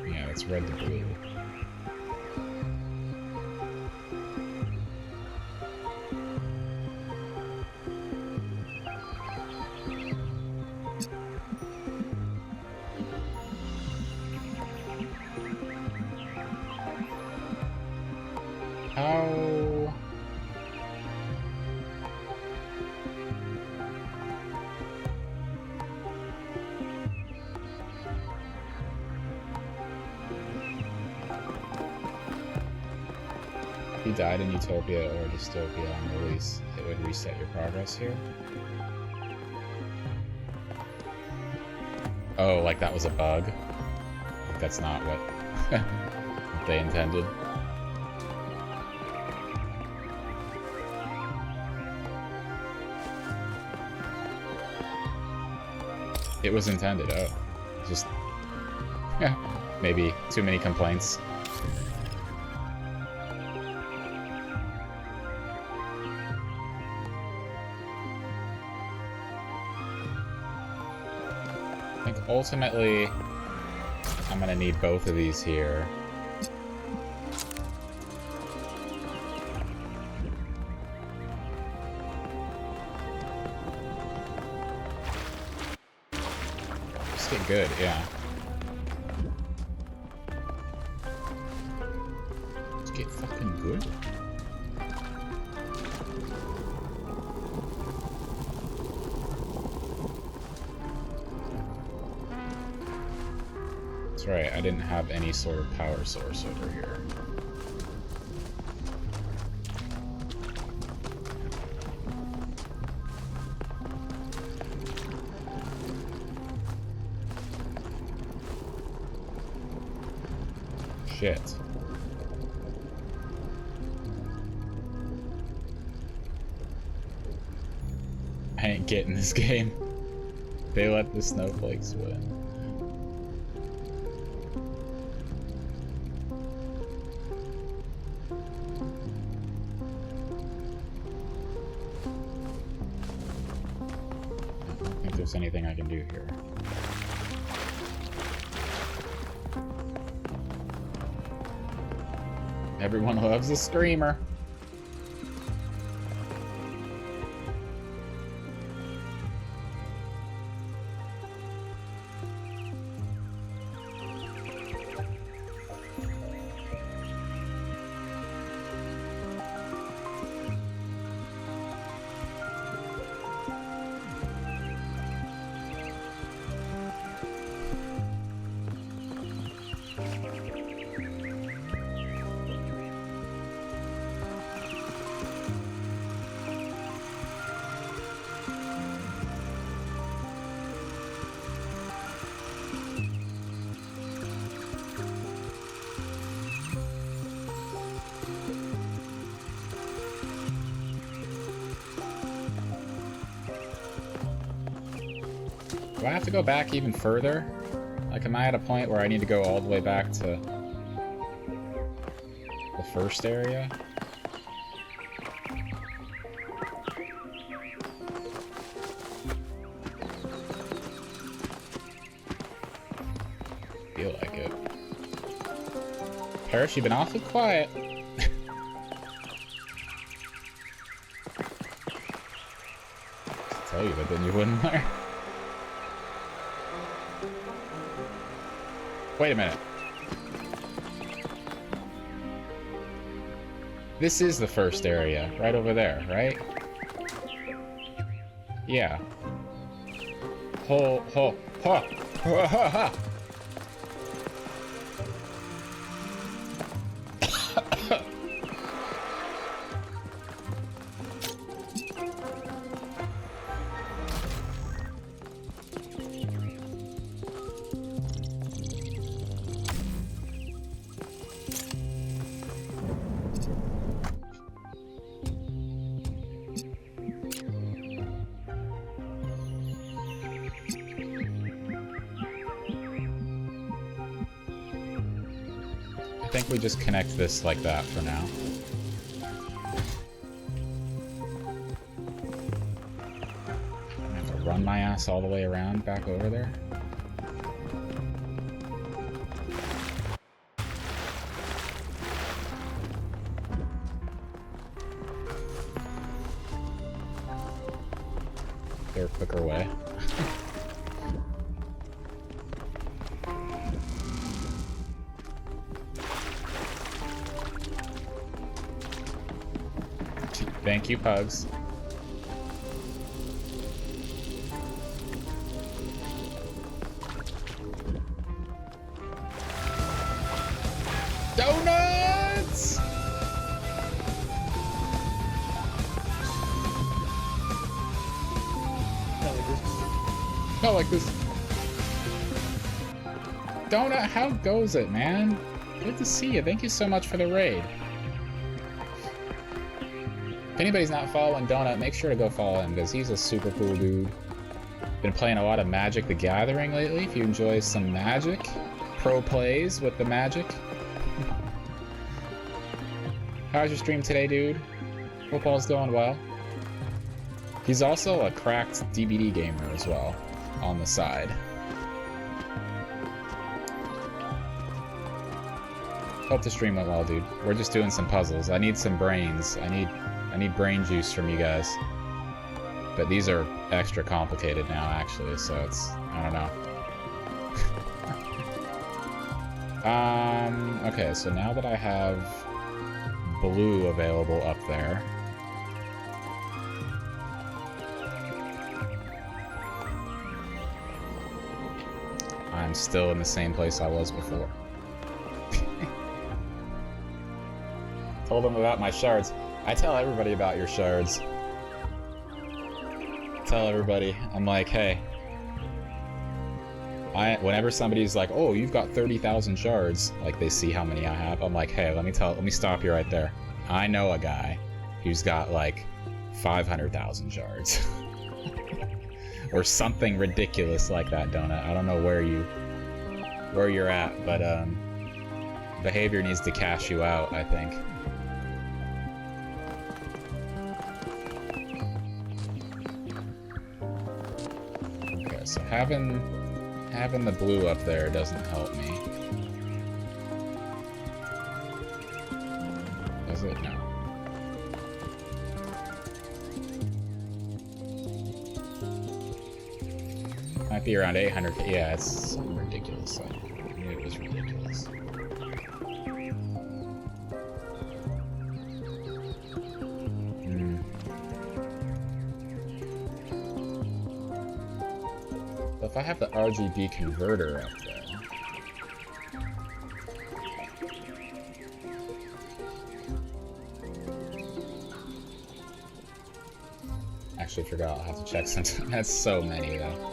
Yeah, it's red to blue. How... died in Utopia or Dystopia on release, it would reset your progress here. Oh, like that was a bug? Like that's not what, what they intended. It was intended, oh. Just... maybe too many complaints. I think ultimately I'm gonna need both of these here. Just get good, yeah. Just get fucking good. That's right, I didn't have any sort of power source over here. Shit. I ain't getting this game. They let the snowflakes win. I don't think there's anything I can do here. Everyone loves a screamer. Do I have to go back even further? Like, am I at a point where I need to go all the way back to the first area? Feel like it. Parrish, you've been awfully quiet. I'll tell you, but then you wouldn't learn. Wait a minute. This is the first area, right over there, right? Yeah. Ho, ho, ho, ha, ha, ha. I think we just connect this like that for now. I have to run my ass all the way around back over there. Is there a quicker way? Thank you, Pugs. Donuts! Not like this. Donut, how goes it, man? Good to see you. Thank you so much for the raid. If anybody's not following Donut, make sure to go follow him, because he's a super cool dude. Been playing a lot of Magic the Gathering lately. If you enjoy some Magic, pro plays with the Magic. How's your stream today, dude? Hope all's going well. He's also a cracked DVD gamer as well, on the side. Hope the stream went well, dude. We're just doing some puzzles. I need some brains. I need brain juice from you guys. But these are extra complicated now, actually, so it's... I don't know. Okay, so now that I have blue available up there... I'm still in the same place I was before. Told them about my shards. I tell everybody about your shards. Tell everybody. I'm like, hey. Whenever somebody's like, oh, you've got 30,000 shards, like they see how many I have, I'm like, hey, let me stop you right there. I know a guy who's got like 500,000 shards. Or something ridiculous like that, Donut. I don't know where you're at, but behavior needs to cash you out, I think. Okay, so having the blue up there doesn't help me. Does it? No. Might be around 800. Yeah, it's ridiculous. I knew it was ridiculous. But if I have the RGB converter up there... Actually forgot, I'll have to check something. That's so many, though.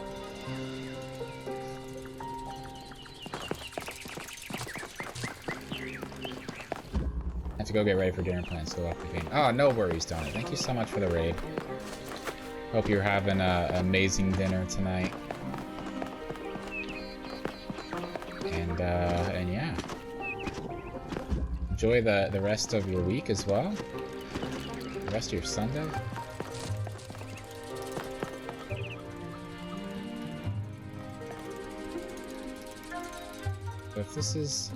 I have to go get ready for dinner plans. Go off the game. Oh, no worries, Donut. Thank you so much for the raid. Hope you're having an amazing dinner tonight. And yeah. Enjoy the rest of your week as well. The rest of your Sunday. So if this is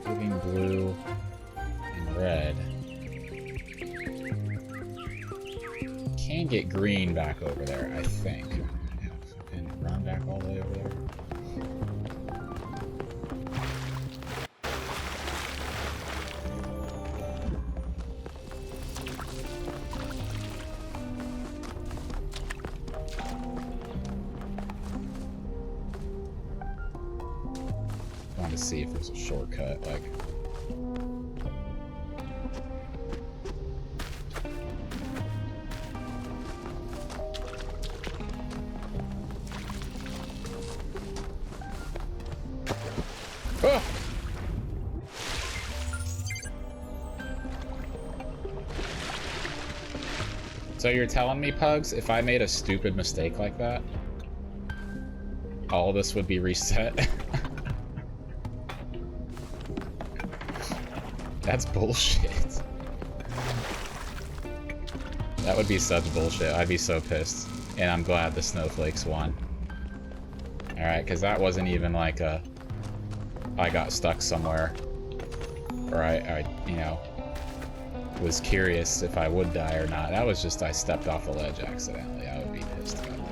giving blue and red, can get green back over there, I think. Yeah, fucking run back all the way over there. To see if there's a shortcut, like... Oh! So you're telling me, Pugs, if I made a stupid mistake like that, all this would be reset? That's bullshit. That would be such bullshit. I'd be so pissed. And I'm glad the snowflakes won. Alright, because that wasn't even like a... I got stuck somewhere. Or I, you know, was curious if I would die or not. That was just I stepped off the ledge accidentally. I would be pissed about that.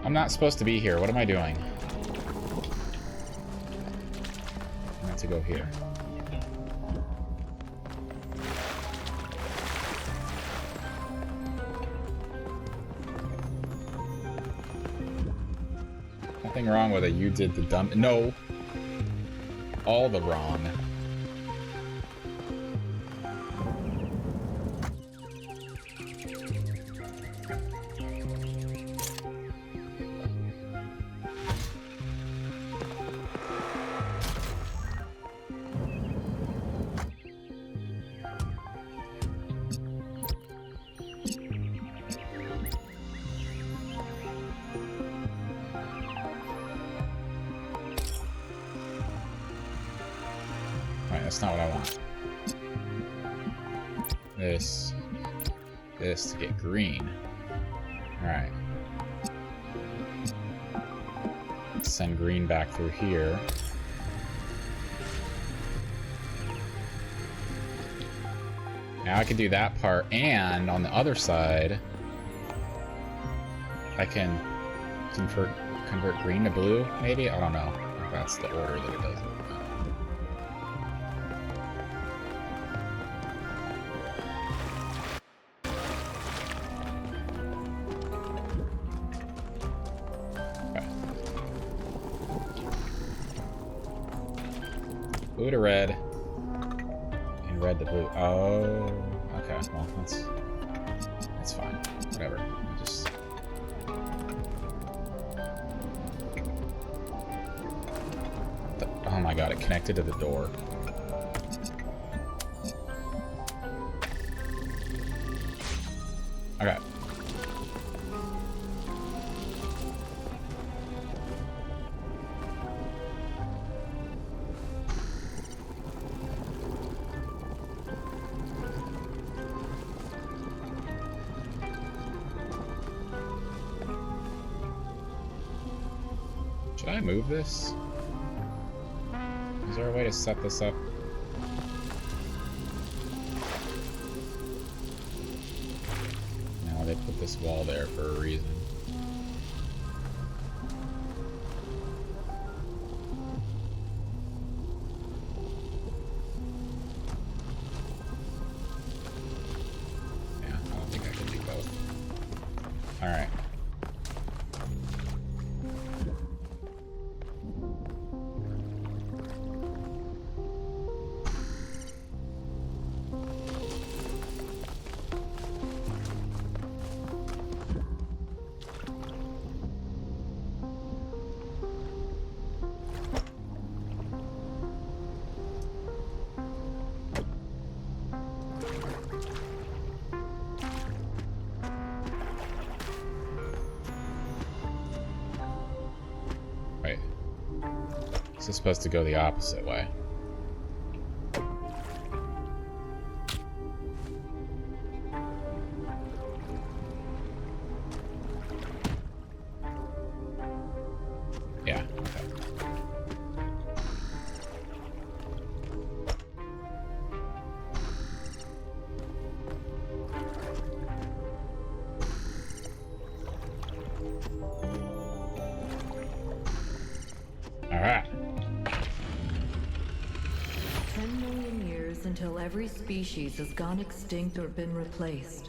I'm not supposed to be here. What am I doing? I have to go here. Nothing wrong with it. You did the dumb. No! All the wrong. That's not what I want. This to get green. Alright. Send green back through here. Now I can do that part, and on the other side, I can convert green to blue, maybe? I don't know if that's the order that it does it. Blue to red, and red to blue. Oh, okay. Well, that's fine. Whatever. Just oh my god! It connected to the door. Okay. Should I move this? Is there a way to set this up? No, they put this wall there for a reason. Yeah, I don't think I can do both. Alright. This is supposed to go the opposite way. Yeah, okay. All right. 10 million years until every species has gone extinct or been replaced.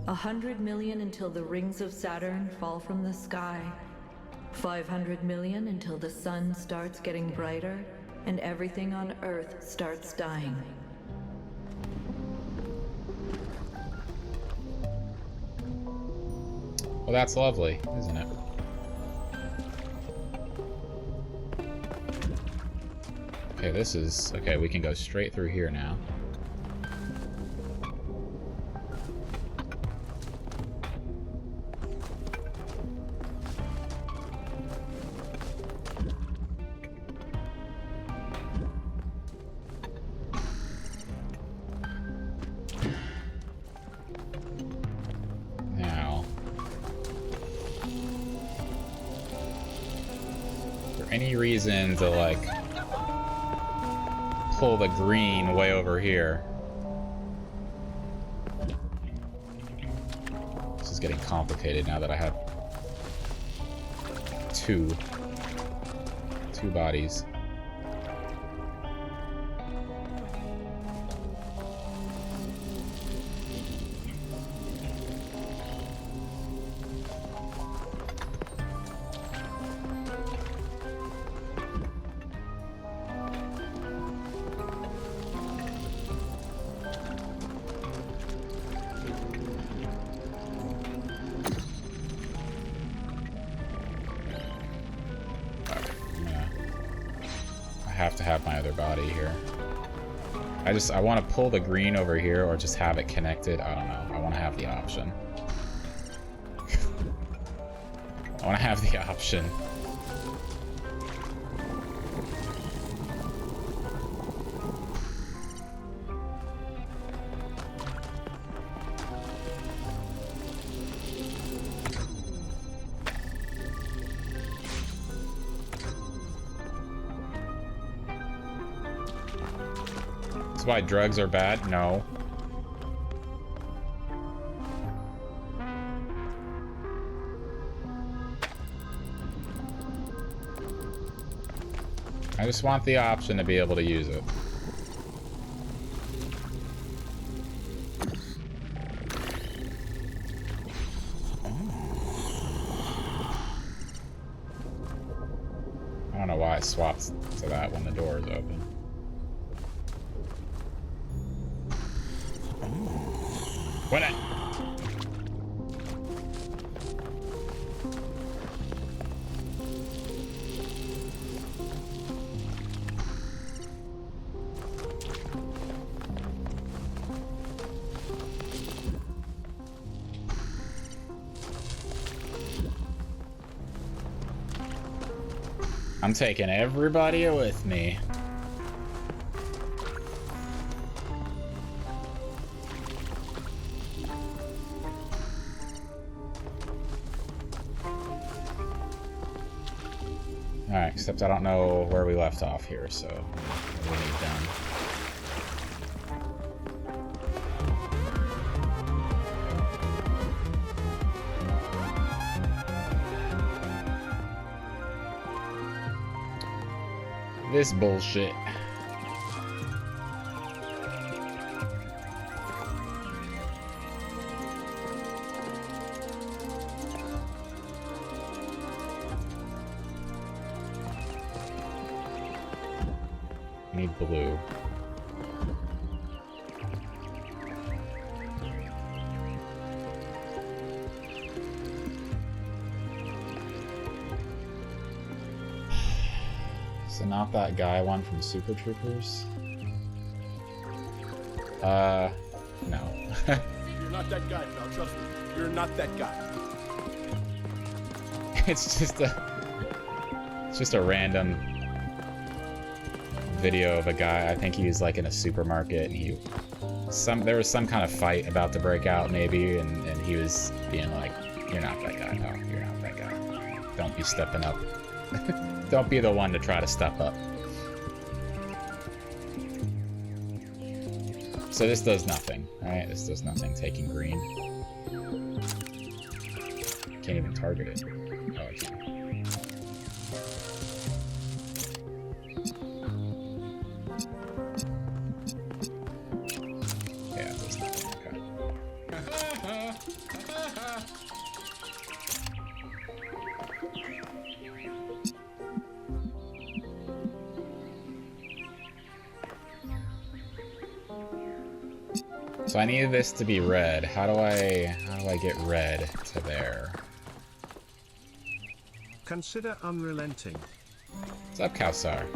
100 million until the rings of Saturn fall from the sky. 500 million until the sun starts getting brighter and everything on Earth starts dying. Well, that's lovely, isn't it? Okay, this is... Okay, we can go straight through here now. Now... Is there any reason to, like... pull the green way over here? This is getting complicated now that I have two bodies. have to have my other body here. I want to pull the green over here or just have it connected. I don't know. I want to have the option. I want to have the option. That's why drugs are bad? No. I just want the option to be able to use it. I don't know why I swapped to that when the door is open. What? I'm taking everybody with me. Alright, except I don't know where we left off here, so we'll be done. This bullshit. I need blue. So not that guy one from Super Troopers? No. You're not that guy, pal. Trust me. You're not that guy. It's just a random video of a guy. I think he was like in a supermarket and there was some kind of fight about to break out maybe, and he was being like, "You're not that guy, no, you're not that guy. Don't be stepping up." Don't be the one to try to step up. So this does nothing, right? This does nothing. Taking green. Can't even target it. Oh, I can. Yeah, it does nothing. Okay. So I need this to be red. How do I get red to there? Consider unrelenting. What's up, Kawsar?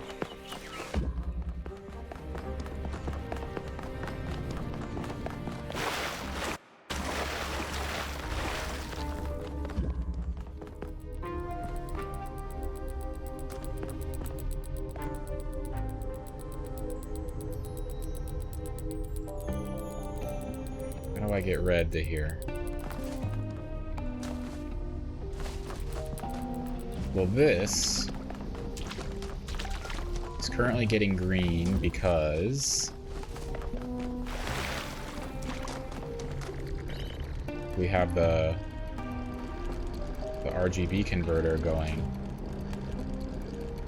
How do I get red to here? Well, this is currently getting green because we have the RGB converter going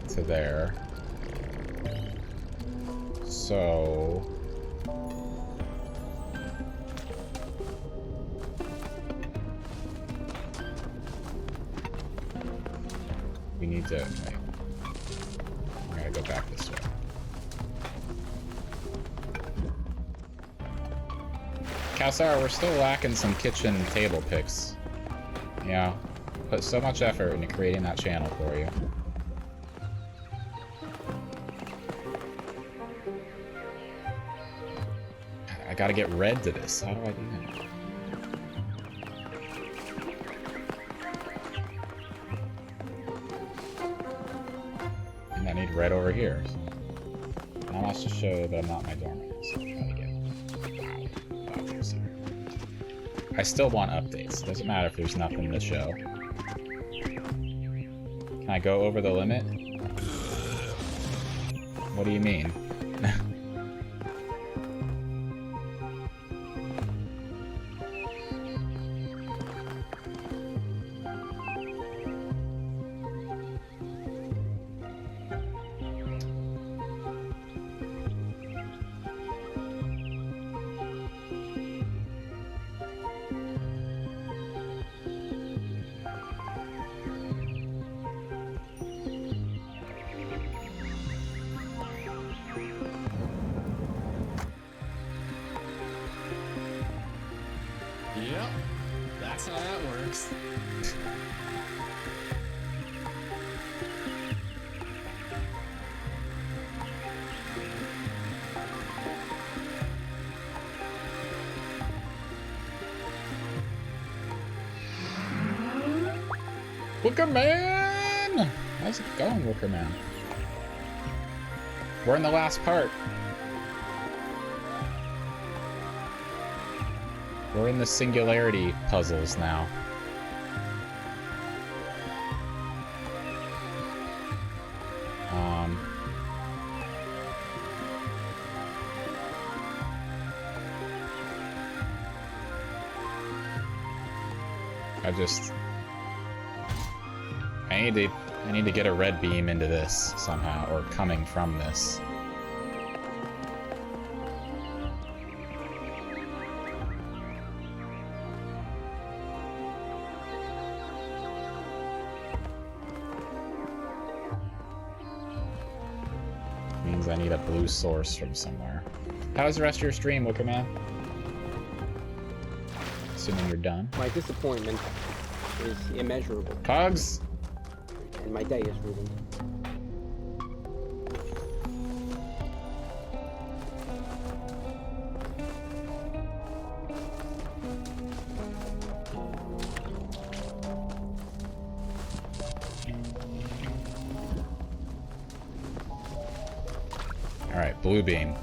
to there. So we need to, okay. I gotta go back this way. Kawsar, we're still lacking some kitchen table picks. Yeah, put so much effort into creating that channel for you. I gotta get red to this. How do I do that? And I need red over here. So now that's to show that I'm not my dormant. So I gotta get vouchers here. I still want updates. It doesn't matter if there's nothing to show. Can I go over the limit? What do you mean? Yep, that's how that works. Wicker Man! How's it going, Wicker Man? We're in the last part. We're in the singularity puzzles now. I need to get a red beam into this somehow, or coming from this. Means I need a blue source from somewhere. How's the rest of your stream, Wicker Man? Assuming you're done. My disappointment is immeasurable. Pugs! And my day is ruined. Alright, blue beam.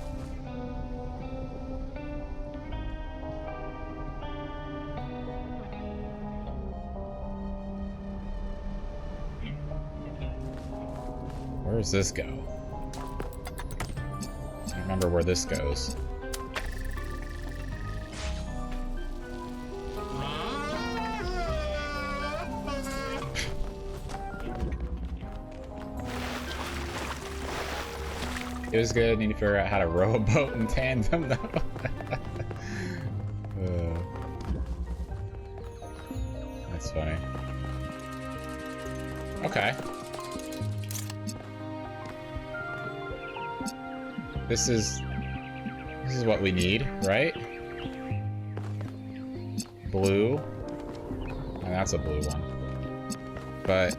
Where does this go? I don't remember where this goes. It was good. I need to figure out how to row a boat in tandem, though. That's funny. Okay. This is what we need, right? Blue. And that's a blue one. But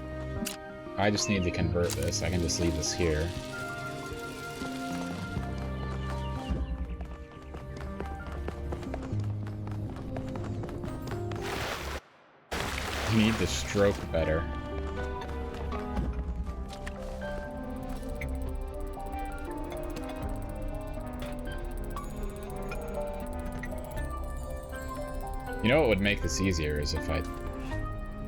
I just need to convert this. I can just leave this here. I need the stroke better. You know what would make this easier is if I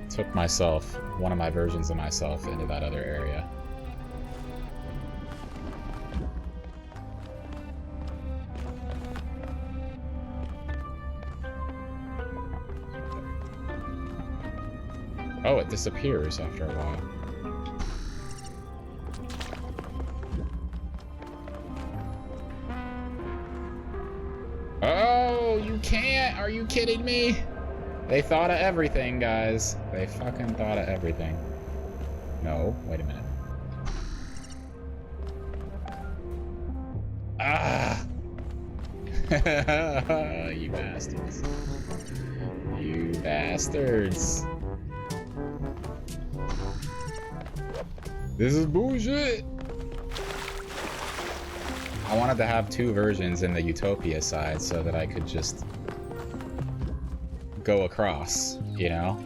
took myself, one of my versions of myself, into that other area. Oh, it disappears after a while. Oh, you can't! Are you kidding me? They thought of everything, guys. They fucking thought of everything. No, wait a minute. Ah! You bastards. You bastards. This is bullshit. I wanted to have two versions in the Utopia side so that I could just go across, you know?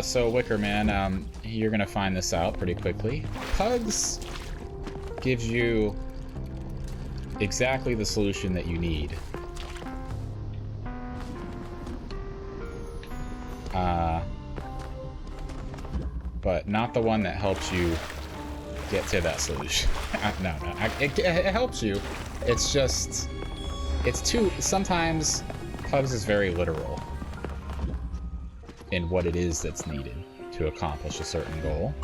So Wicker Man, you're gonna find this out pretty quickly. Pugs gives you exactly the solution that you need. But not the one that helps you get to that solution. No, it helps you. It's just, sometimes Pugs is very literal in what it is that's needed to accomplish a certain goal.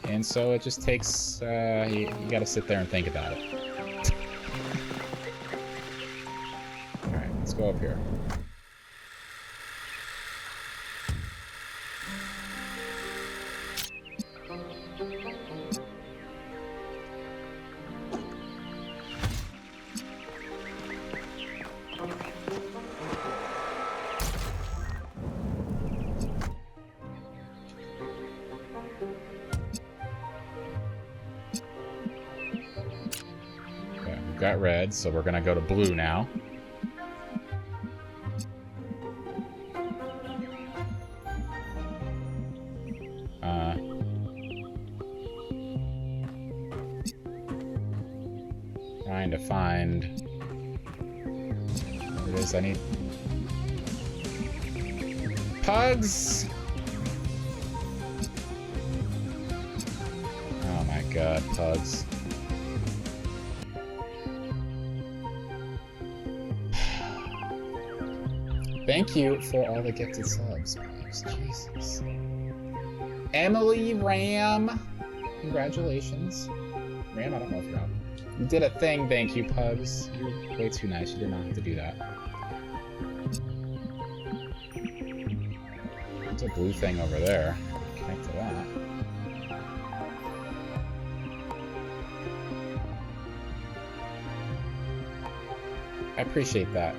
And so it just takes, you gotta sit there and think about it. Alright, let's go up here. Got red, so we're gonna go to blue now. Trying to find what it is I need. Pugs! Oh my god, Pugs. Thank you for all the gifted subs, Pugs. Jesus. Emily Ram. Congratulations. Ram, I don't know if you're on. You did a thing, thank you, Pugs. You're way too nice. You did not have to do that. There's a blue thing over there. Connect to that. I appreciate that,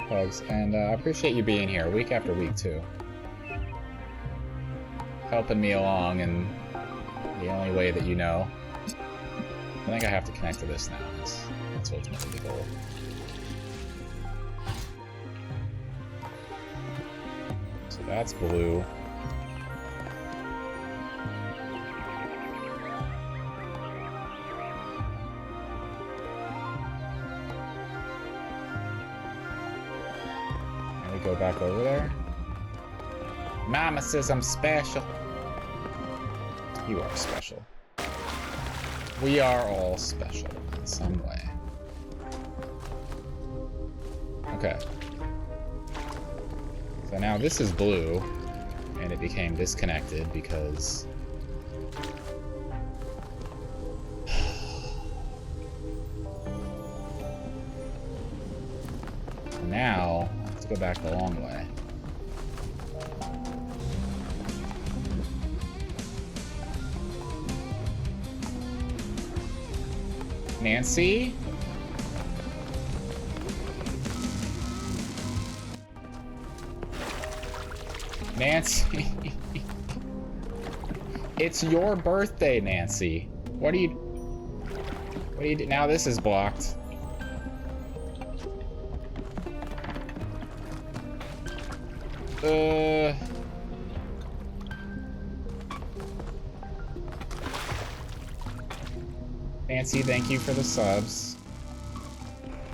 Pugs, and I appreciate you being here week after week, too. Helping me along in the only way that you know. I think I have to connect to this now. That's ultimately the goal. So that's blue. Go back over there. Mama says I'm special. You are special. We are all special in some way. Okay. So now this is blue, and it became disconnected because... now, let's go back the long way. Nancy? Nancy? It's your birthday, Nancy. What do you do? Now this is blocked. Nancy, thank you for the subs.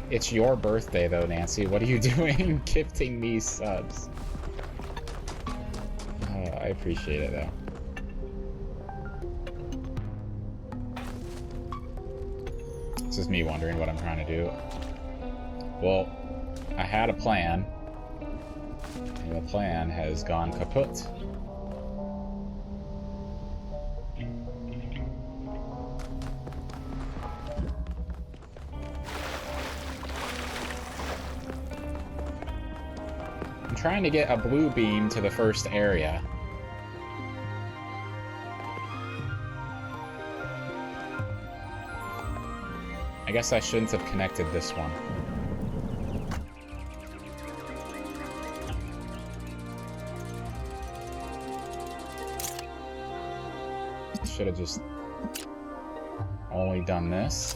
It's your birthday, though, Nancy. What are you doing gifting me subs? I appreciate it, though. This is me wondering what I'm trying to do. Well, I had a plan. And the plan has gone kaput. I'm trying to get a blue beam to the first area. I guess I shouldn't have connected this one. Should have just only done this.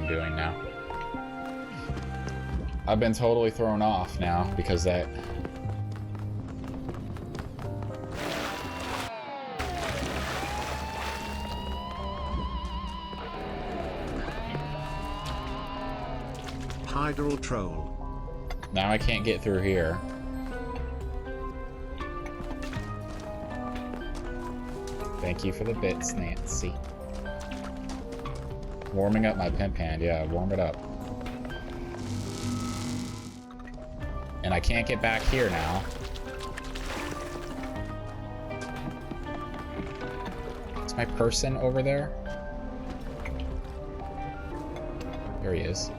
Doing now. I've been totally thrown off now because that Hydral troll. Now I can't get through here. Thank you for the bits, Nancy. Warming up my pimp hand, yeah, warm it up. And I can't get back here now. Is my person over there? There he is.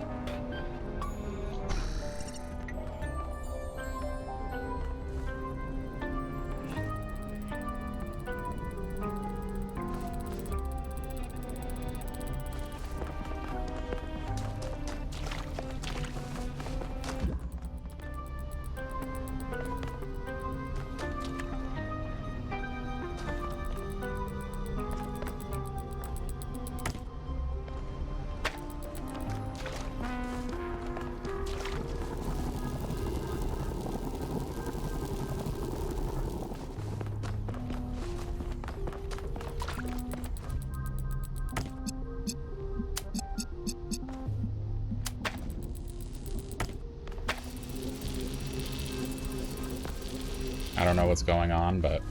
I don't know what's going on, but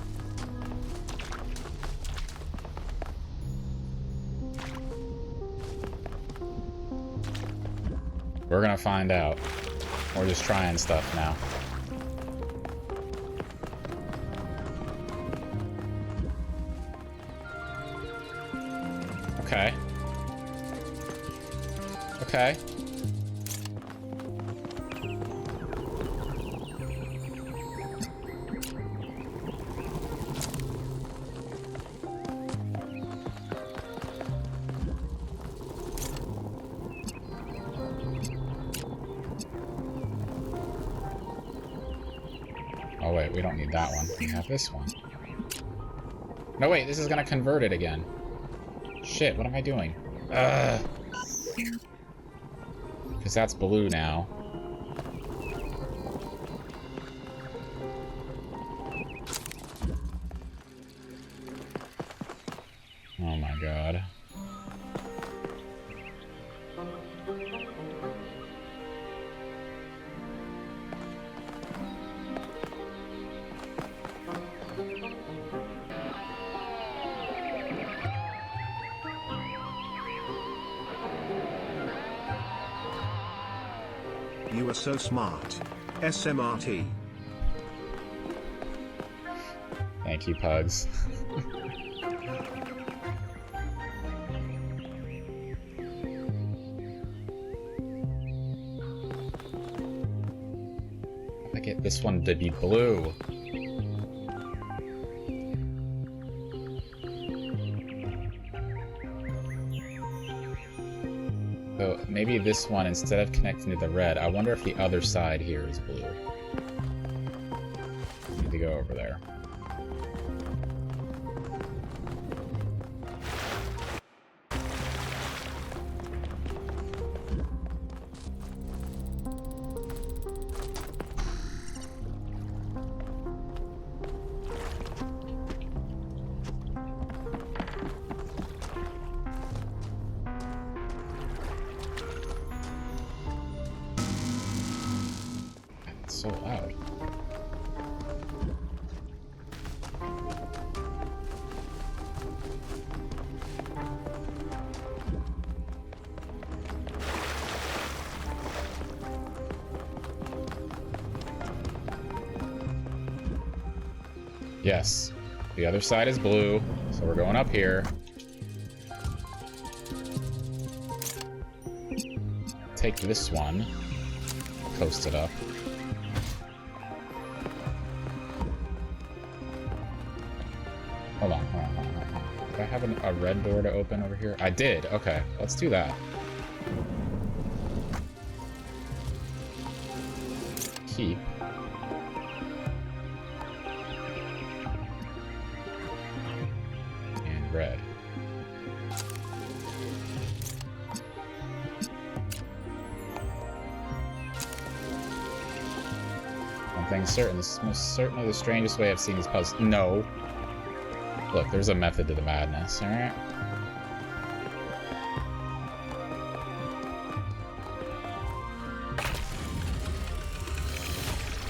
we're gonna find out. We're just trying stuff now. Okay. Okay. Oh wait, we don't need that one. We have this one. No wait, this is gonna convert it again. Shit, what am I doing? Because that's blue now. Oh my god. You are so smart. SMRT. Thank you, Pugs. I get this one to be blue. So maybe this one, instead of connecting to the red, I wonder if the other side here is blue. Need to go over there. So loud. Yes. The other side is blue, so we're going up here. Take this one. Coast it up. Hold on. Did I have a red door to open over here? I did. Okay, let's do that. Keep. And red. One thing's certain, this is most certainly the strangest way I've seen these puzzles. No. Look, there's a method to the madness, alright?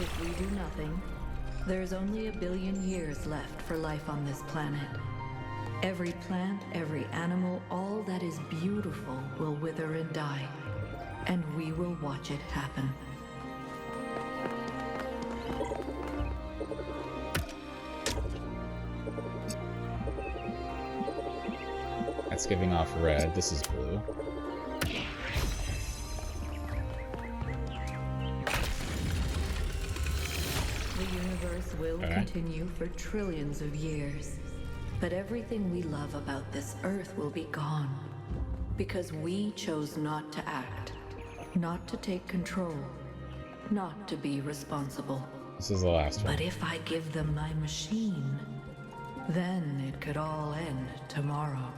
If we do nothing, there's only 1 billion years left for life on this planet. Every plant, every animal, all that is beautiful will wither and die. And we will watch it happen. That's giving off red. This is blue. The universe will continue for trillions of years. But everything we love about this Earth will be gone. Because we chose not to act. Not to take control. Not to be responsible. This is the last one. But if I give them my machine, then it could all end tomorrow.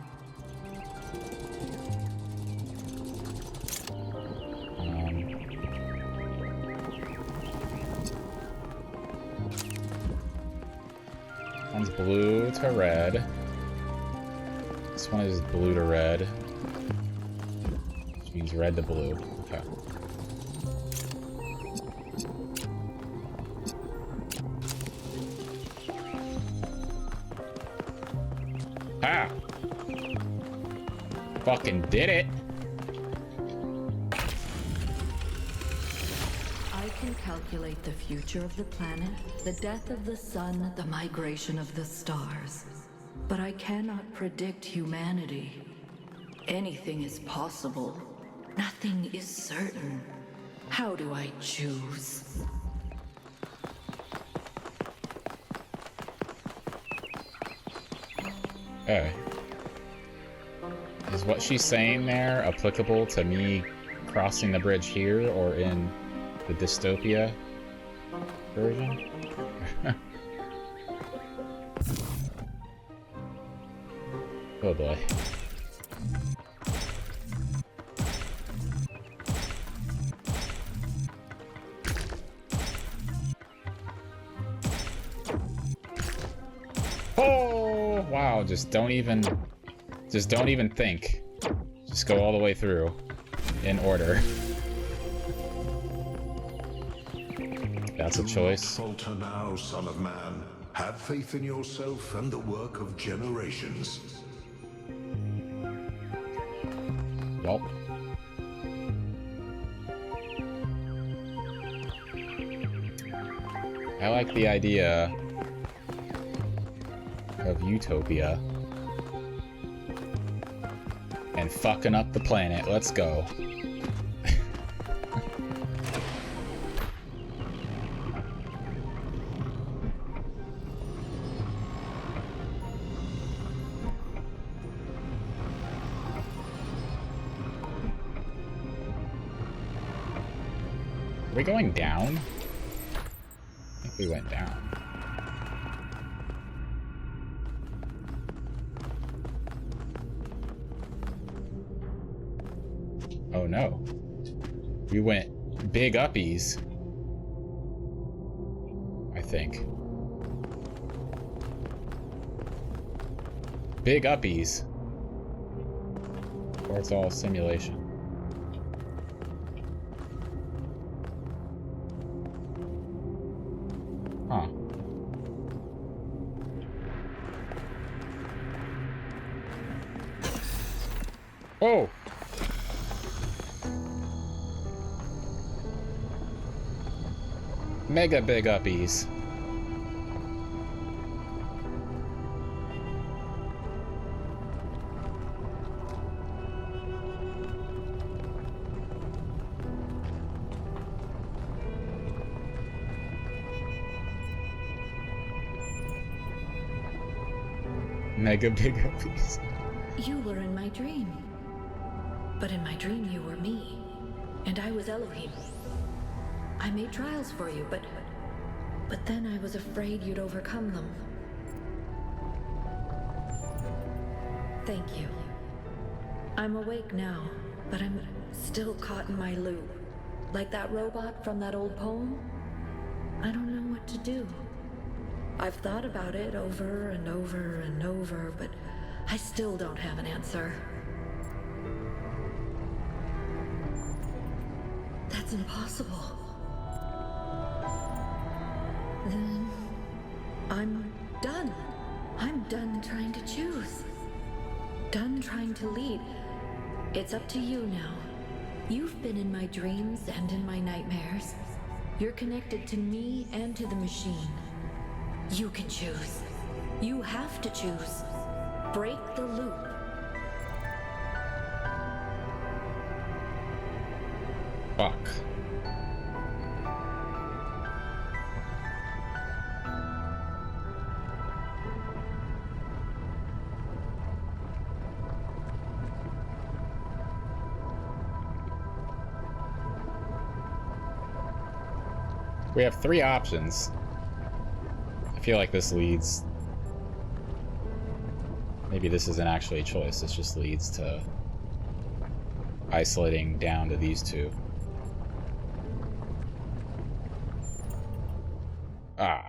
One's blue to red. This one is blue to red. Which means red to blue. Okay. Ah! Fucking did it! I can calculate the future of the planet, the death of the sun, the migration of the stars. But I cannot predict humanity. Anything is possible. Nothing is certain. How do I choose? Okay. Is what she's saying there applicable to me crossing the bridge here or in the dystopia version? Oh boy. Oh wow, just don't even think. Just go all the way through in order. That's a choice. Do not falter now, son of man. Have faith in yourself and the work of generations. Well. I like the idea of utopia. And fucking up the planet. Let's go. Are we going down? I think we went down. Oh no. We went big uppies. I think. Big uppies. Or it's all simulation. Huh. Oh! Mega big uppies. Mega big piece. You were in my dream. But in my dream you were me. And I was Elohim. I made trials for you, but then I was afraid you'd overcome them. Thank you. I'm awake now, but I'm still caught in my loop. Like that robot from that old poem. I don't know what to do. I've thought about it over and over and over, but I still don't have an answer. That's impossible. Then I'm done. I'm done trying to choose. Done trying to lead. It's up to you now. You've been in my dreams and in my nightmares. You're connected to me and to the machine. You can choose. You have to choose. Break the loop. Fuck. We have 3 options. I feel like this leads... Maybe this isn't actually a choice, this just leads to isolating down to these 2. Ah.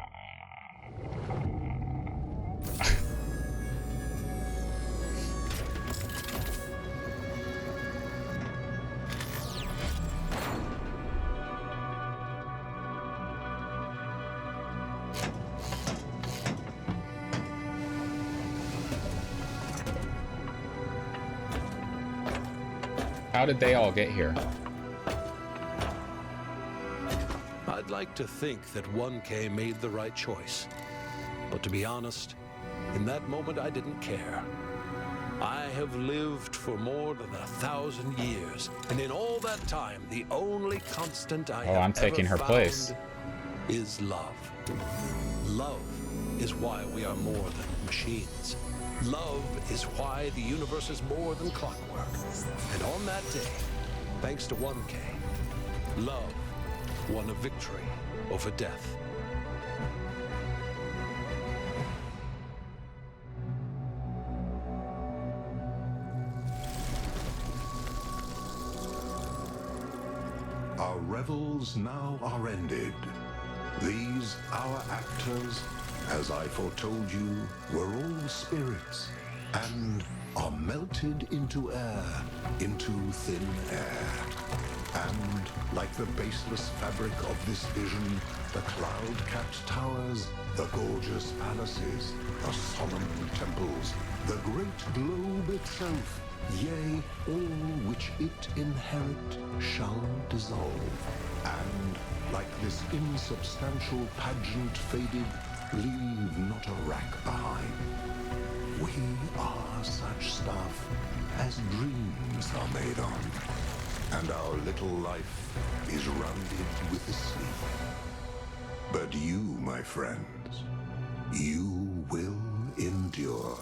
How did they all get here? I'd like to think that 1K made the right choice. But to be honest, in that moment I didn't care. I have lived for more than 1,000 years, and in all that time, the only constant I have I'm taking ever her place. found is love. Love is why we are more than machines. Love is why the universe is more than clockwork. And on that day, thanks to 1K, love won a victory over death. Our revels now are ended. These, our actors, as I foretold you, were all spirits, and are melted into air, into thin air. And, like the baseless fabric of this vision, the cloud-capped towers, the gorgeous palaces, the solemn temples, the great globe itself, yea, all which it inherit shall dissolve. And, like this insubstantial pageant faded, leave not a rack behind. We are such stuff as dreams are made on, and our little life is rounded with a sleep. But you, my friends, you will endure.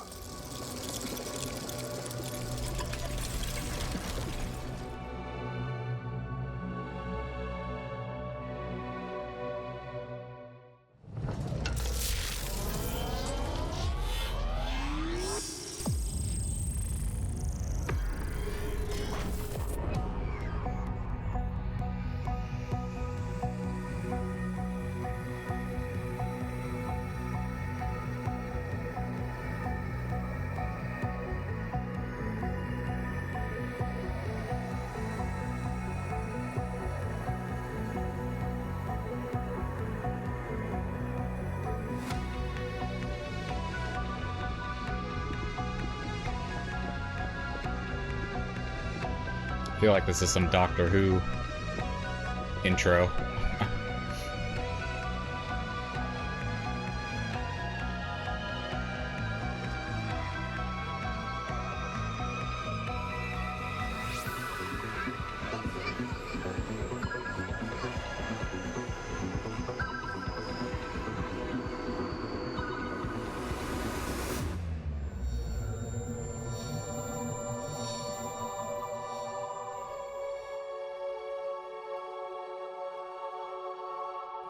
I feel like this is some Doctor Who intro.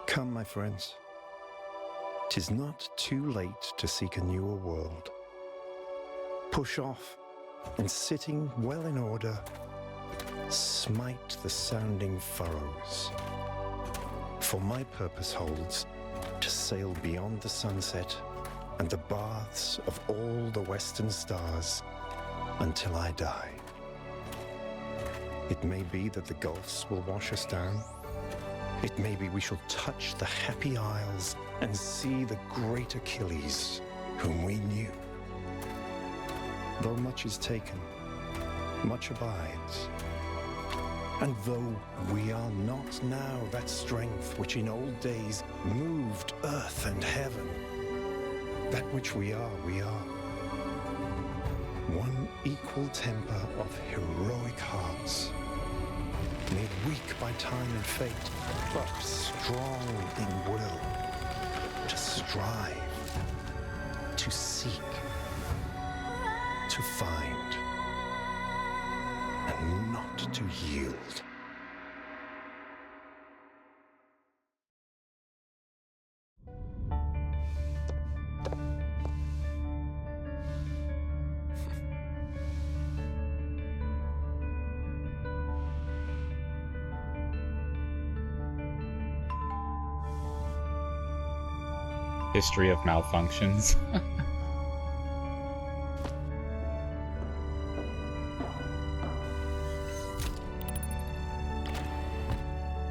Come, my friends. 'Tis not too late to seek a newer world. Push off, and sitting well in order, smite the sounding furrows. For my purpose holds to sail beyond the sunset and the baths of all the western stars until I die. It may be that the gulfs will wash us down. It may be we shall touch the happy isles and see the great Achilles, whom we knew. Though much is taken, much abides. And though we are not now that strength which in old days moved earth and heaven, that which we are, we are. One equal temper of heroic hearts, made weak by time and fate, but strong in will, to strive, to seek, to find, and not to yield. History of malfunctions.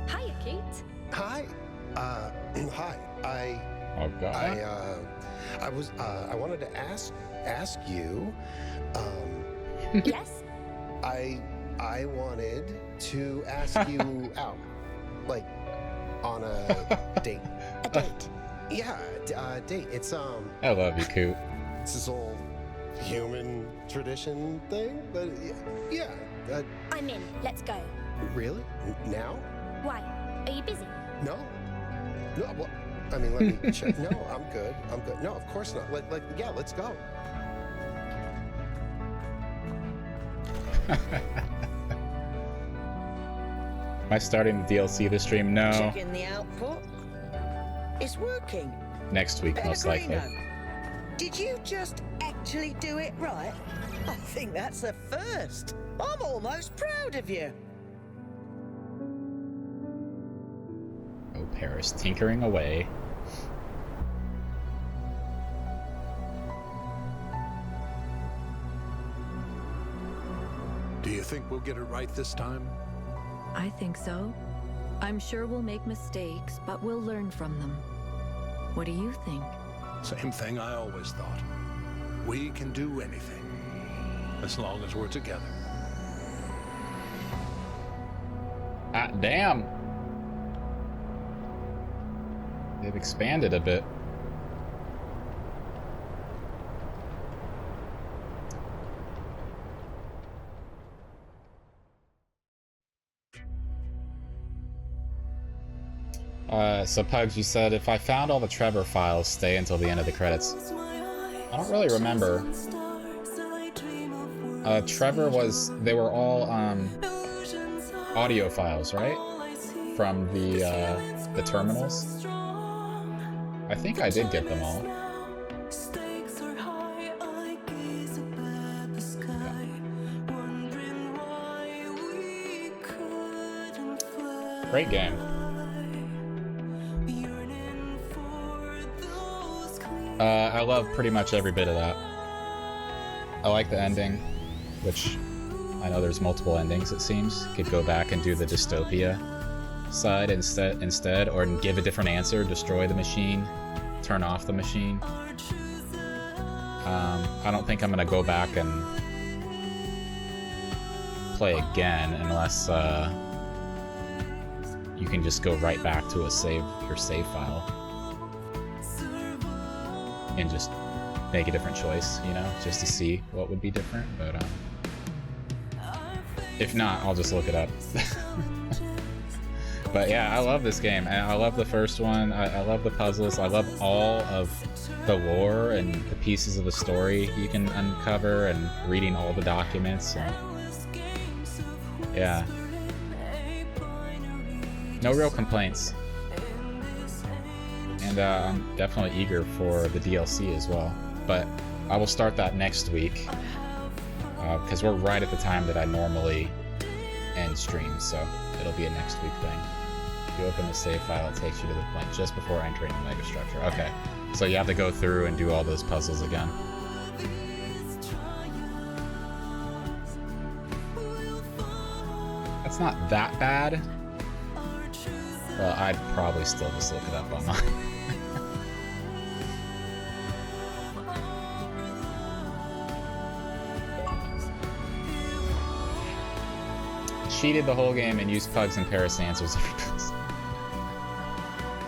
Hiya, Kate. Hi. Hi. Oh God. I wanted to ask you. Yes? I wanted to ask you out, like, on a date. A date? Yeah, date. It's I love you, Coot. It's this old human tradition thing, but yeah. I'm in. Let's go. Really? Now? Why? Are you busy? No. No. Well, I mean, let me check. No, I'm good. I'm good. No, of course not. Yeah, let's go. Am I starting the DLC this stream? No. Checking the output. It's working. Next week, most likely. Did you just actually do it right? I think that's a first. I'm almost proud of you. Oh, Paris, tinkering away. Do you think we'll get it right this time? I think so. I'm sure we'll make mistakes, but we'll learn from them. What do you think? Same thing I always thought. We can do anything, as long as we're together. Ah, damn! They've expanded a bit. So Pugs, you said if I found all the Trevor files, stay until the end of the credits. I don't really remember. Trevor they were all audio files, right? From the terminals. I think I did get them all. Great game. I love pretty much every bit of that. I like the ending, which I know there's multiple endings, it seems. Could go back and do the dystopia side instead, or give a different answer, destroy the machine, turn off the machine. I don't think I'm gonna go back and play again unless you can just go right back to your save file and just make a different choice, you know, just to see what would be different. But if not, I'll just look it up. But yeah, I love this game, and I love the first one. I love the puzzles. I love all of the lore and the pieces of the story you can uncover, and reading all the documents. And yeah, no real complaints. And I'm definitely eager for the DLC as well. But I will start that next week, because we're right at the time that I normally end streams, so it'll be a next week thing. If you open the save file, it takes you to the point just before entering the megastructure. Okay, so you have to go through and do all those puzzles again. That's not that bad. Well, I'd probably still just look it up online. Cheated the whole game and used pugs and Paris answers.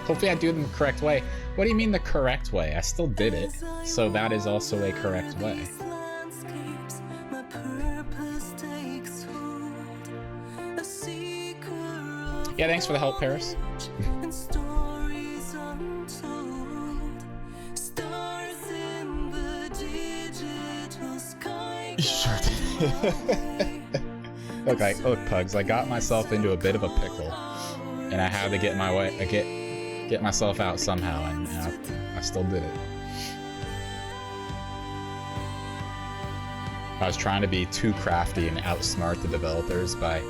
Hopefully I do them the correct way. What do you mean the correct way? I still did it, so that is also a correct way. Yeah, thanks for the help, Paris. Look, Pugs, I got myself into a bit of a pickle, and I had to get my way, get myself out somehow, and I still did it. I was trying to be too crafty and outsmart the developers by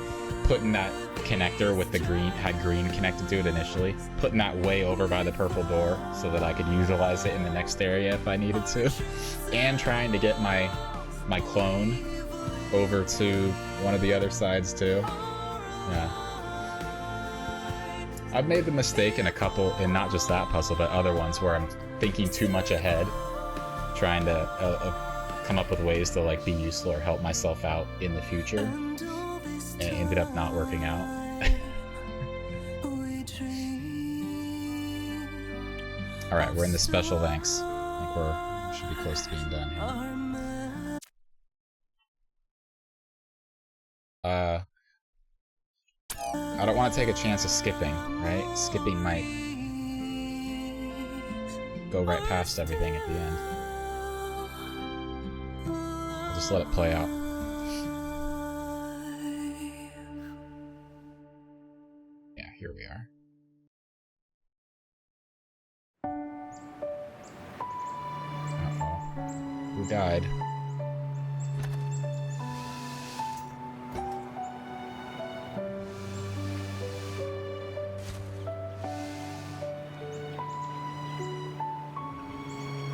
putting that connector with the green, had green connected to it initially, putting that way over by the purple door so that I could utilize it in the next area if I needed to, and trying to get my clone over to one of the other sides too. Yeah. I've made the mistake in a couple, and not just that puzzle, but other ones where I'm thinking too much ahead, trying to come up with ways to like be useful or help myself out in the future, and it ended up not working out. Alright, we're in the special thanks. I think we should be close to being done here. I don't want to take a chance of skipping, right? Skipping might go right past everything at the end. I'll just let it play out. Yeah, here we are. Uh-oh. Who died?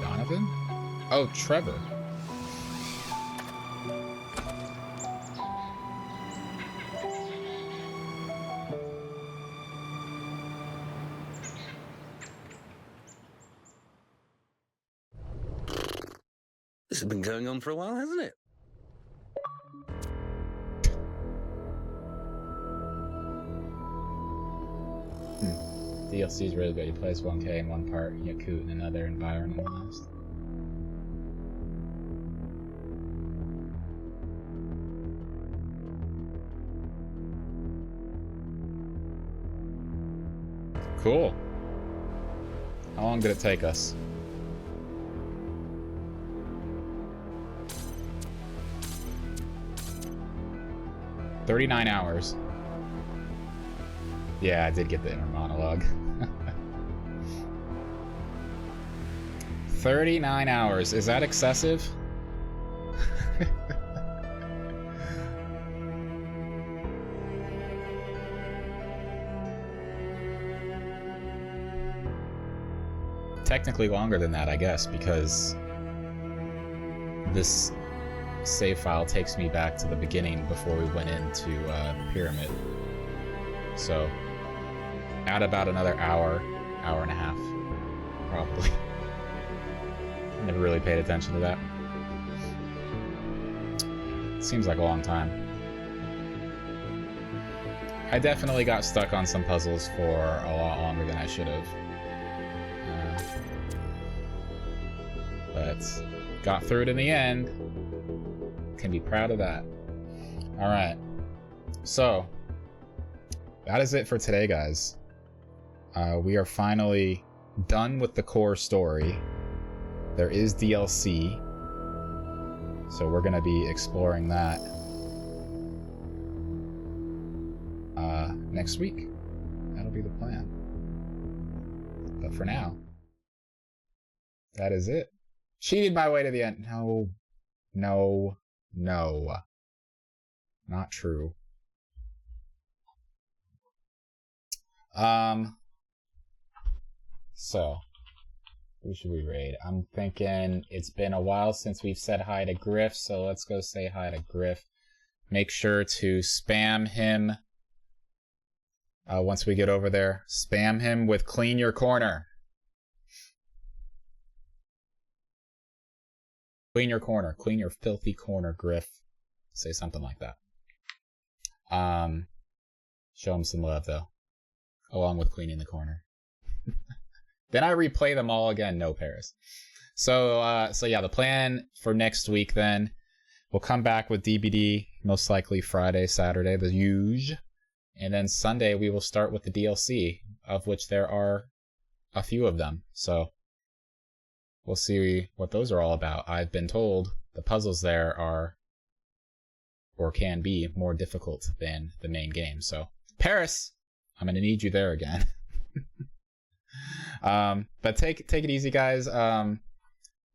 Donovan? Oh, Trevor. This has been going on for a while, hasn't it? DLC is really good. You play as 1K in one part, Yakut in another, and Byron in the last. Cool. How long did it take us? $39 hours. Yeah, I did get the inner monologue. 39 hours. Is that excessive? Technically longer than that, I guess, because this save file takes me back to the beginning before we went into the pyramid. So, add about another hour, hour and a half, probably. Never really paid attention to that. Seems like a long time. I definitely got stuck on some puzzles for a lot longer than I should have. But got through it in the end. Can be proud of that. Alright. So, that is it for today, guys. We are finally done with the core story. There is DLC, so we're going to be exploring that next week. That'll be the plan. But for now. That is it. Cheated my way to the end. No. No. No. Not true. So, who should we raid? I'm thinking it's been a while since we've said hi to Griff, so let's go say hi to Griff. Make sure to spam him once we get over there. Spam him with clean your corner. Clean your corner. Clean your filthy corner, Griff. Say something like that. Show him some love, though. Along with cleaning the corner. Then I replay them all again. No, Paris. So yeah, the plan for next week then, we'll come back with DBD, most likely Friday, Saturday, the huge. And then Sunday we will start with the DLC, of which there are a few of them. So we'll see what those are all about. I've been told the puzzles there are, or can be, more difficult than the main game. So Paris, I'm going to need you there again. But take it easy, guys.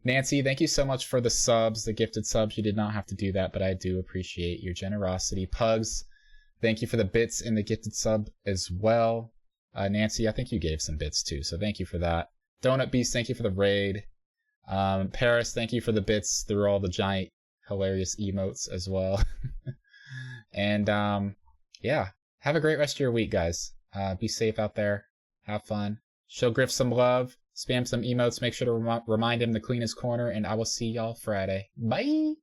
Nancy, thank you so much for the subs, the gifted subs. You did not have to do that, but I do appreciate your generosity. Pugs, thank you for the bits in the gifted sub as well. Nancy, I think you gave some bits too, so thank you for that. Donut Beast, thank you for the raid. Paris, thank you for the bits through all the giant hilarious emotes as well. And yeah, have a great rest of your week, guys. Be safe out there. Have fun. Show Griff some love. Spam some emotes. Make sure to remind him to clean his corner. And I will see y'all Friday. Bye!